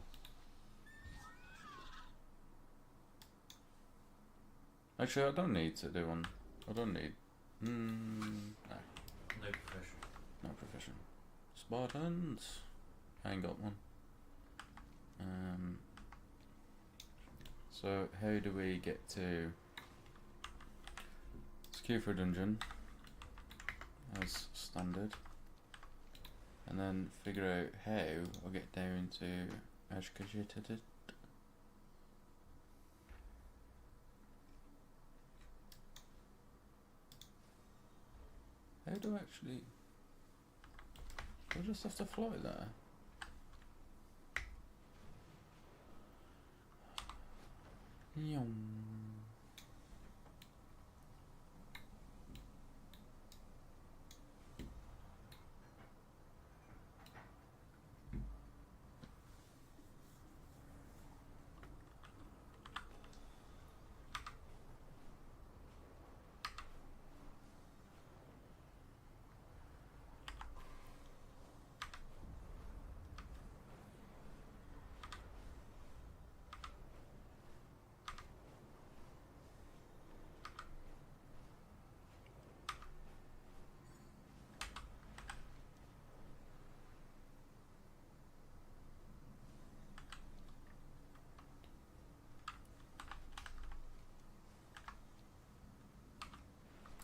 Actually, I don't need to do one. I don't need. No. No profession. No profession. Spartans. I ain't got one. So how do we get to? Let's queue for a dungeon as standard, and then figure out how I'll get down to Ashkajitatit. How do I actually? Do I just have to fly there? Yum.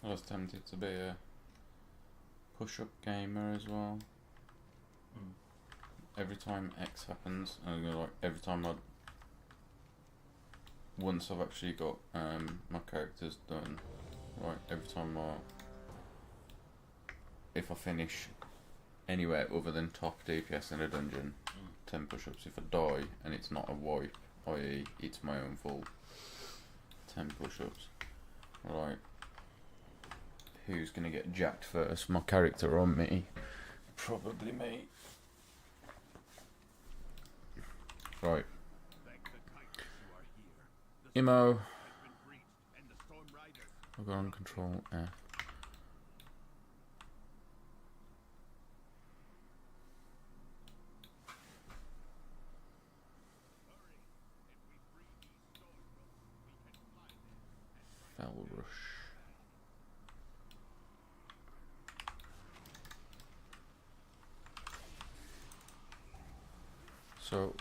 I was tempted to be a push-up gamer as well. Every time X happens, like every time once I've actually got my characters done, like every time if I finish anywhere other than top DPS in a dungeon, 10 push-ups. If I die and it's not a wipe, i.e. it's my own fault, 10 push-ups. Right. Who's gonna get jacked first? My character or me? Probably me. Right. Imo. I'll go on control F. Fell rush. So,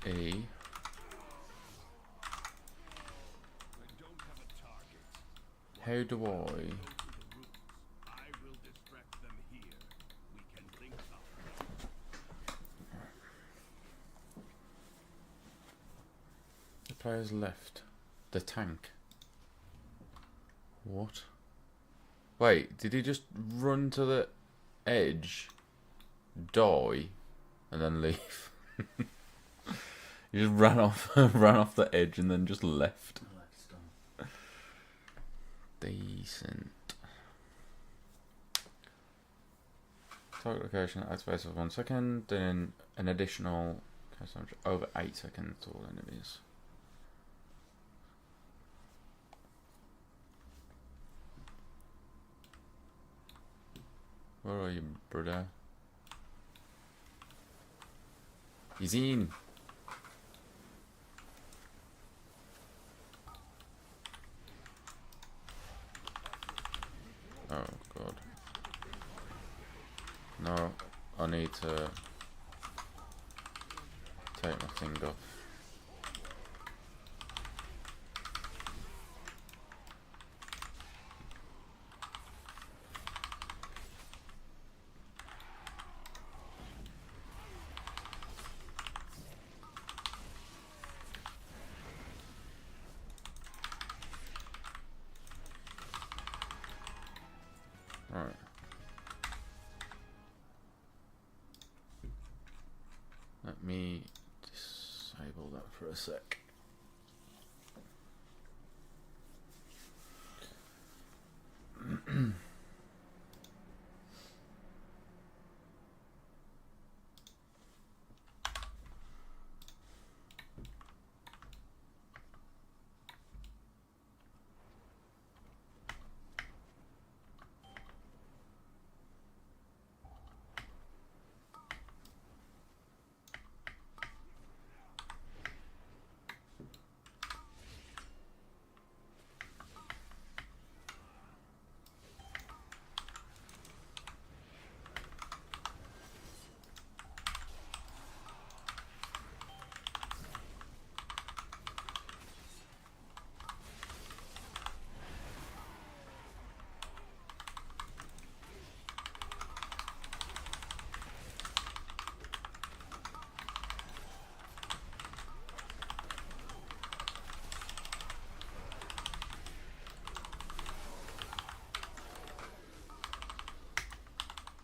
A. How do I? I will distract them here. We can link up. The players left. The tank. What? Wait, did he just run to the edge, die, and then leave? He just ran off, ran off the edge, and then just left. Decent. Target location activates for 1 second, then an additional over 8 seconds to all enemies. Where are you, brother? He's in. Oh god. No, I need to take my thing off. Right. disable that for a sec.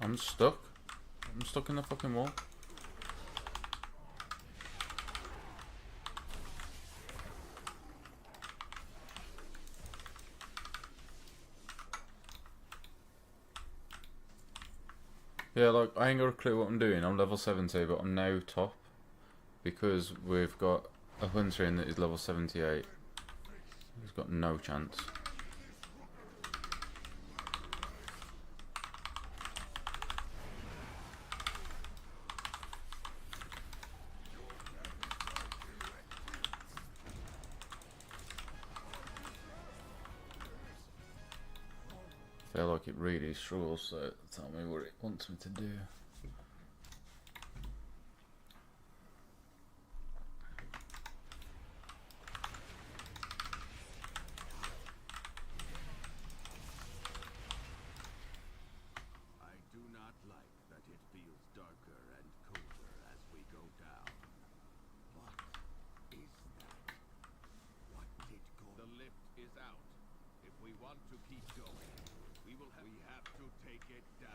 I'm stuck. I'm stuck in the fucking wall. Yeah, like, I ain't got a clue what I'm doing. I'm level 70, but I'm now top. Because we've got a hunter in that is level 78. He's got no chance. I feel like it really struggles, so tell me what it wants me to do. I do not like that it feels darker and colder as we go down. What is that? What did go? The lift is out. If we want to keep going, we have to take it down.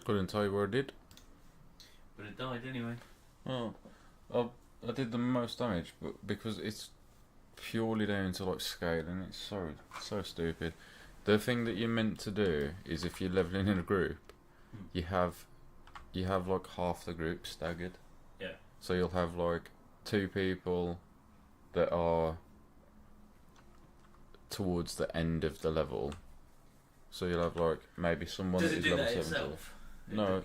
Couldn't tell you where I did. But it died anyway. Oh, I did the most damage, but because it's purely down to like scaling, it's so stupid. The thing that you're meant to do is if you're leveling in a group, you have like half the group staggered. Yeah. So you'll have like 2 people that are towards the end of the level. So you'll have like maybe someone Does that it is do level that 70. itself? No,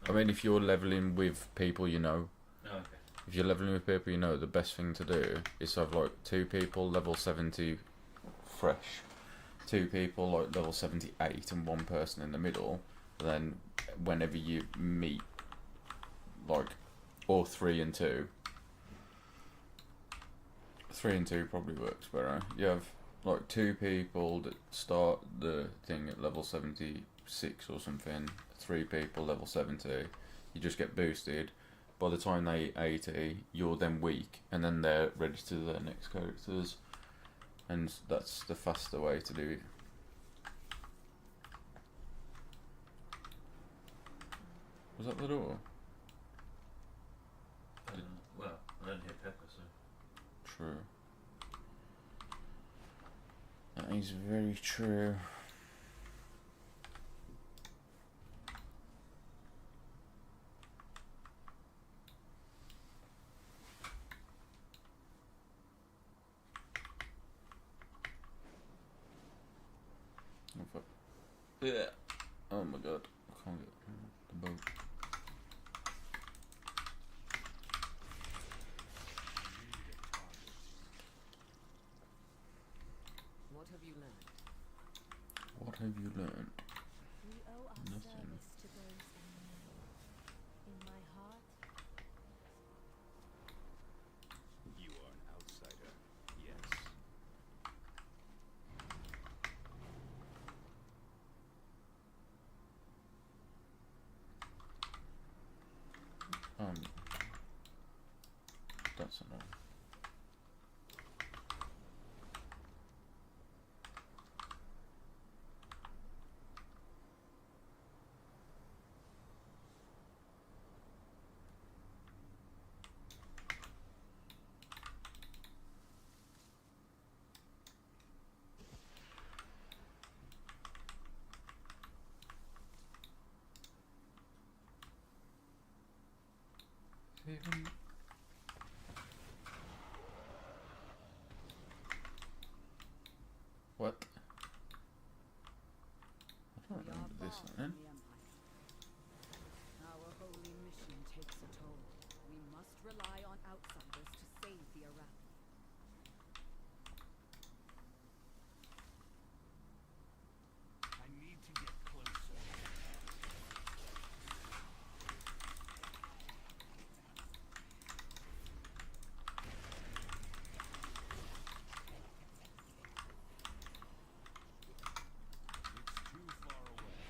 I mean if you're leveling with people you know. Oh, okay. If you're leveling with people you know, the best thing to do is to have like 2 people level 70 fresh, 2 people like level 78 and 1 person in the middle. Then whenever you meet, like, or 3 and 2. 3 and 2 probably works better. You have like 2 people that start the thing at level 76 or something, 3 people level 70, you just get boosted. By the time they hit 80, you're then weak, and then they're ready to do their next characters. And that's the faster way to do it. Was that the door? Well, I don't hear Pepper, so. True. That is very true. Oh, fuck. Yeah. Oh my god. I can't get the boat. What have you learned? What have you learned? We owe our Nothing. service to those in need. In my heart, You are an outsider, yes. That's enough. Even what? I don't We are remember this far one. from the Empire. Our holy mission takes a toll. We must rely on outsiders to save the Arathi. I need to get closer. It's too far away.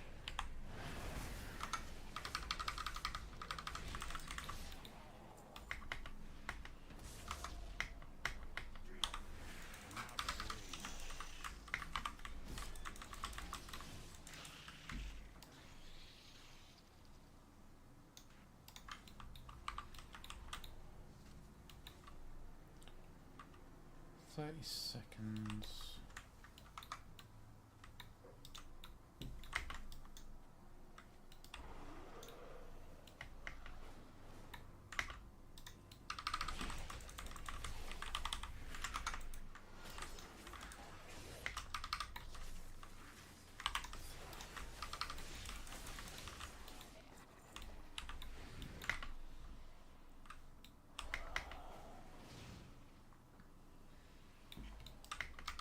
Now 30 seconds.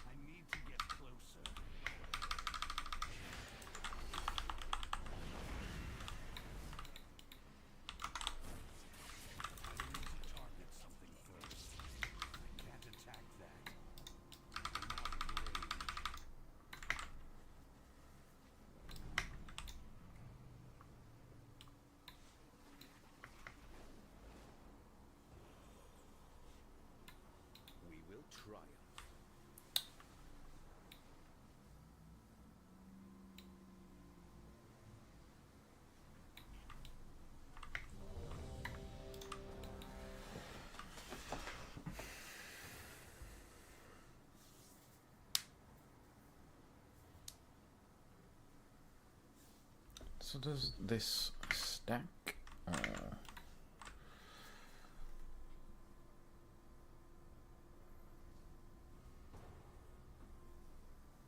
I need to get closer. I need to target something first. I can't attack that. I'm out of range. We will triumph. So does this stack?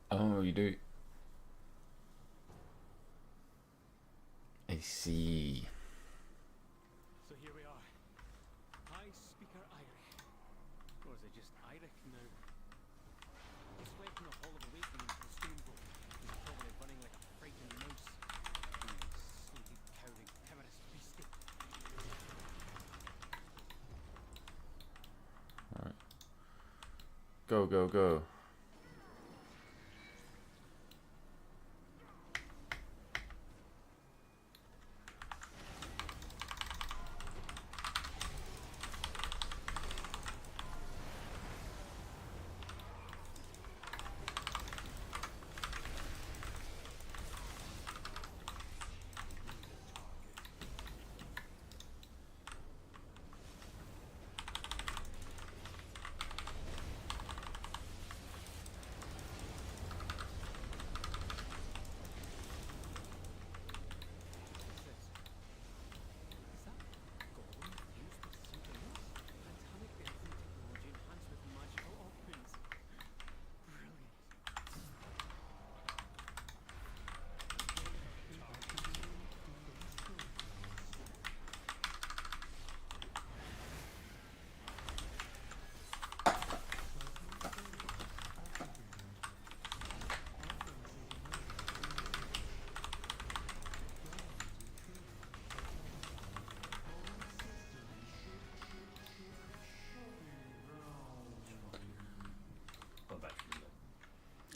Oh, you do. I see. So here we are. I speak Irish. Or is it just Irish now? He's fled from the Hall of Awakening into the stone boat. He's probably running like a frightened mouse. Sleepy, cowering, timorous beastie. Alright. Go, go, go.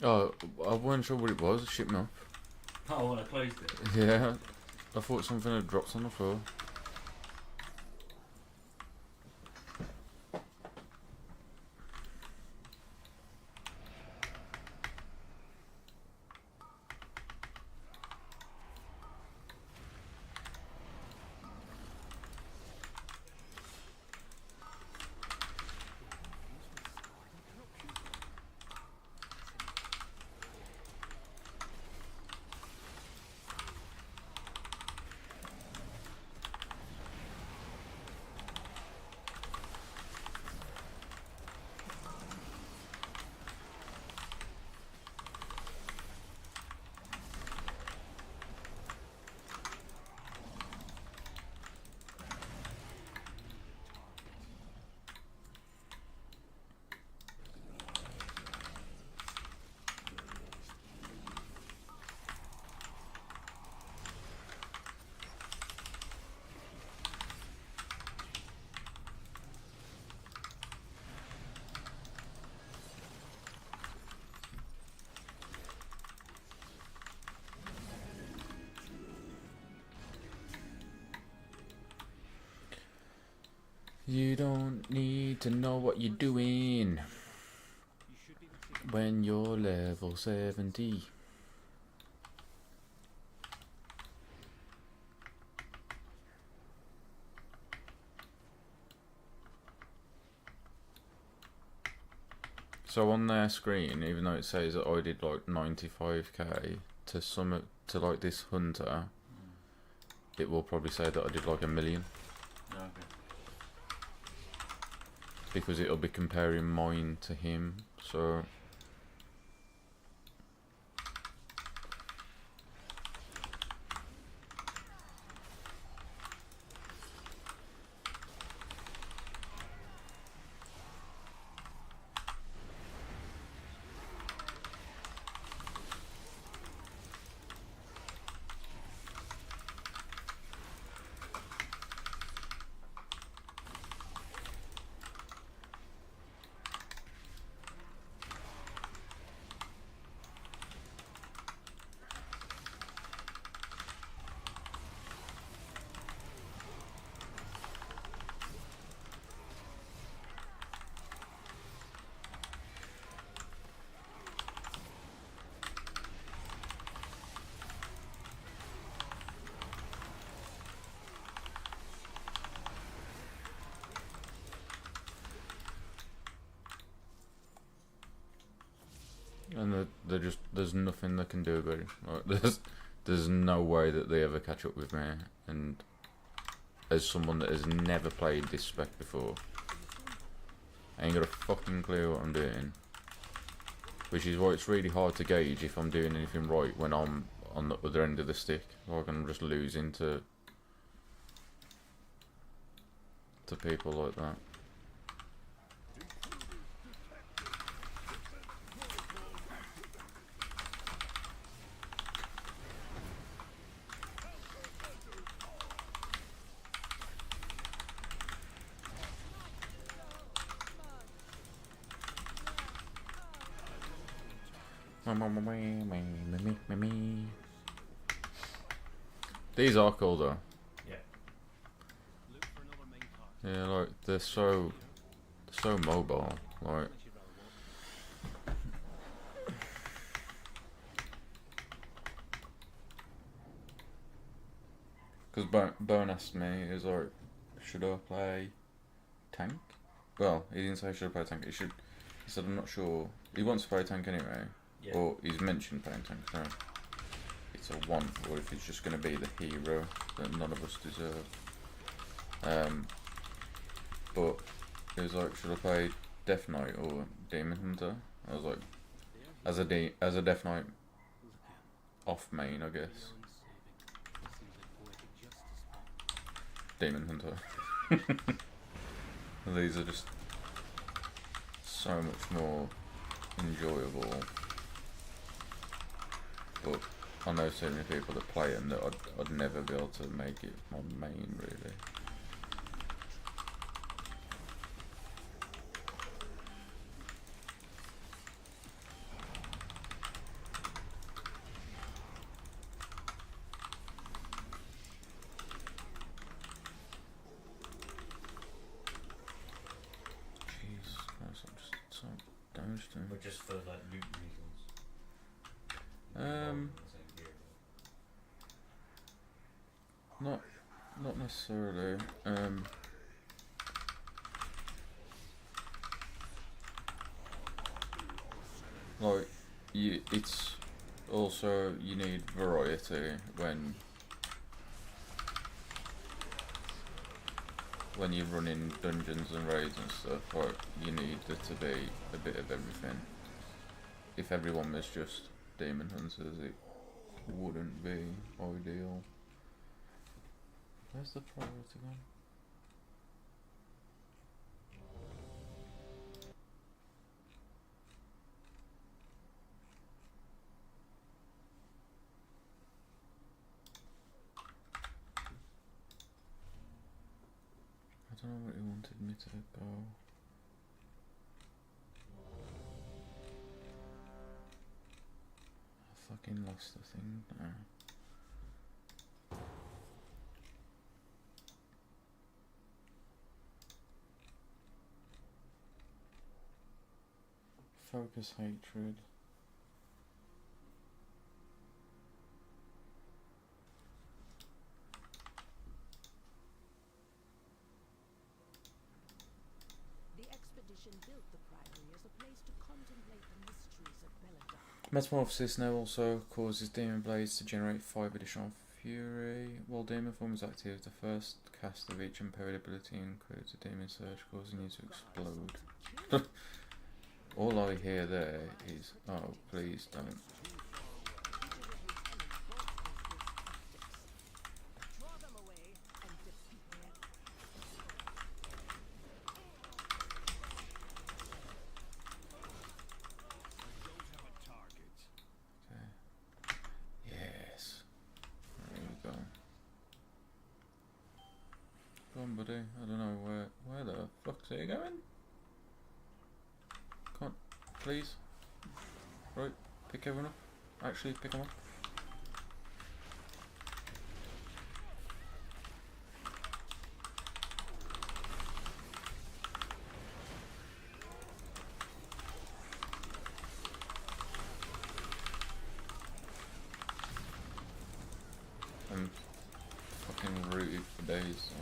Oh, I wasn't sure what it was. It shipped me up. Oh, when I closed it. Yeah, I thought something had dropped on the floor. You don't need to know what you're doing You should be able to take when you're level 70. So on their screen, even though it says that I did like 95k to like this hunter, it will probably say that I did like 1 million. Okay. Because it'll be comparing mine to him, so... And there's nothing they can do about it. Like, there's no way that they ever catch up with me. And as someone that has never played this spec before, I ain't got a fucking clue what I'm doing. Which is why it's really hard to gauge if I'm doing anything right when I'm on the other end of the stick. Like I'm just losing to people like that. These are cool though. Yeah. look for another main part. Yeah, like they're so mobile. Like Unless you'd rather walk. because Bone asked me, he was like, should I play tank? Well, he didn't say should I play tank. He said I'm not sure. He wants to play tank anyway. Yeah. Or he's mentioned playing tank, so it's a want, or if he's just going to be the hero that none of us deserve. But he was like, should I play Death Knight or Demon Hunter? I was like, as a Death Knight off main, I guess. Demon Hunter. These are just so much more enjoyable. But I know so many people that play them that I'd never be able to make it my main, really. Not necessarily. Like, it's also you need variety when you're running dungeons and raids and stuff. Like, you need there to be a bit of everything. If everyone was just demon hunters, it wouldn't be ideal. Where's the priority gone? I don't know what he wanted me to go. I fucking lost the thing now. Focus hatred. The expedition built the Priory as a place to contemplate the mysteries of Belladar. Metamorphosis now also causes demon blades to generate 5 additional fury. While demon form is active, the first cast of each unpaired ability includes a demon surge, causing you to explode. All I hear there is, oh, please don't. Draw them away and defeat them. Okay. Yes. There we go. Go on, buddy. I don't know where the fuck's he going? Come on, please. Right, pick everyone up. Actually, pick them up. I'm fucking rooted for days. So.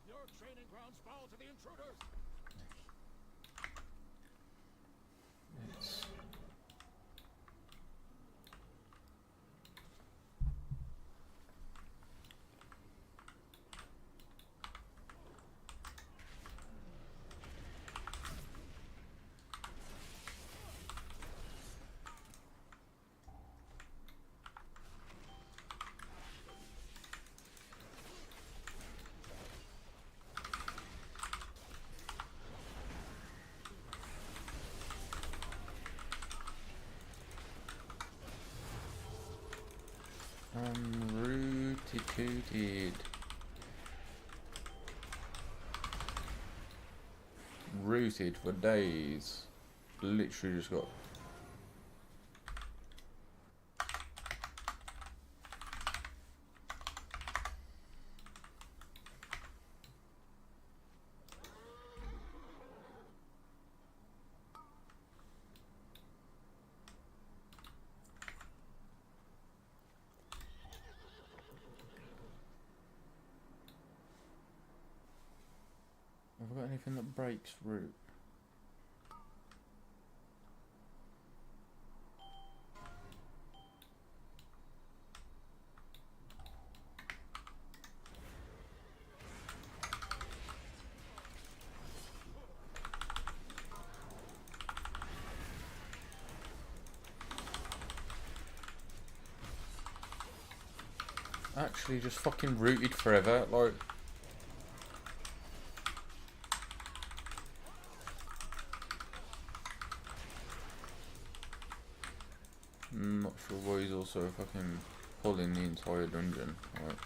Your training grounds fall to the intruders! It's rooted. Rooted for days. Literally just got. Have I got anything that breaks root? Actually, just fucking rooted forever, like. Sure, boy, he's also fucking pulling the entire dungeon. Right.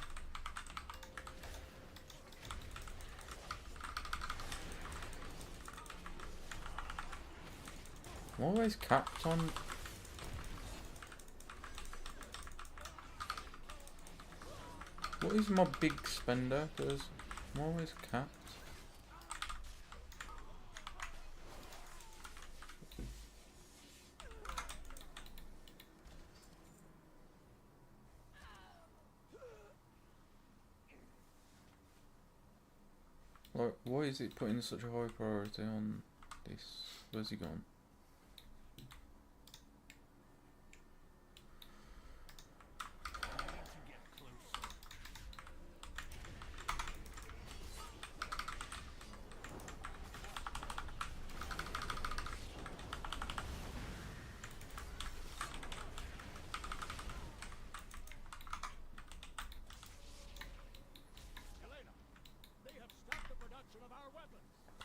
I'm always capped on. What is my big spender? Because I'm always capped. Like, why is it putting such a high priority on this? Where's he gone?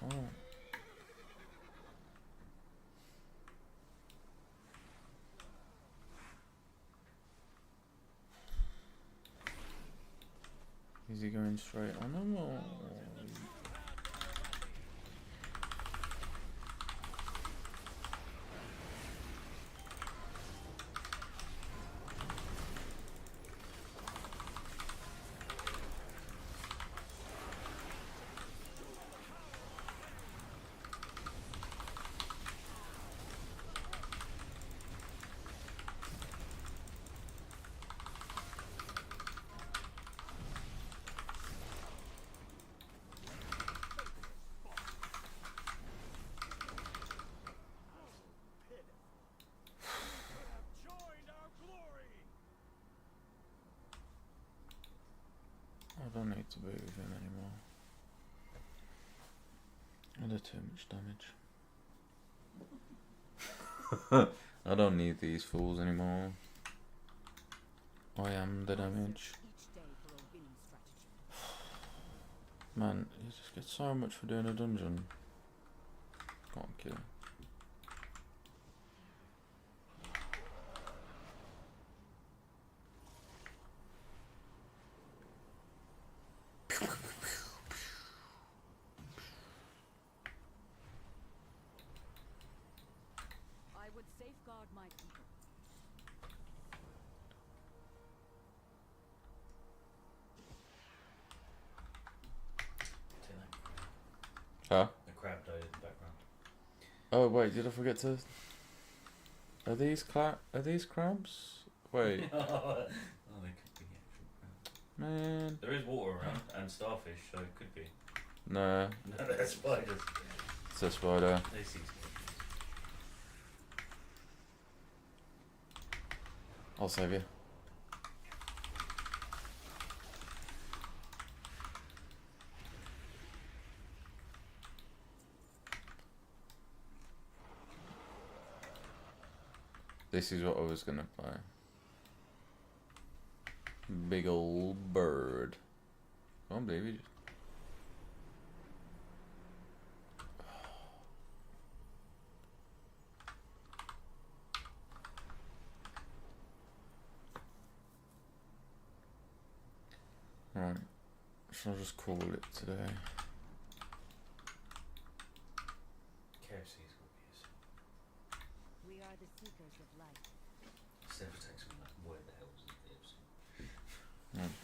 Oh. Is he going straight on him or? I don't need to be with him anymore. I did too much damage. I don't need these fools anymore. I am the damage. Man, you just get so much for doing a dungeon. Can't kill. I would safeguard my people. Huh? The crab died in the background. Oh wait, did I forget to? Are these crabs? Wait, Oh, they could be actual crabs. man. There is water around and starfish, so it could be. No, No, they're spiders. it's a spider. They see spiders. I'll save you. This is what I was gonna play. Big old bird. Can't believe it. Right. Shall I just call it today? KFC's got beers. We are the seekers of light. Steph takes me like, where the hell is the KFC? Right.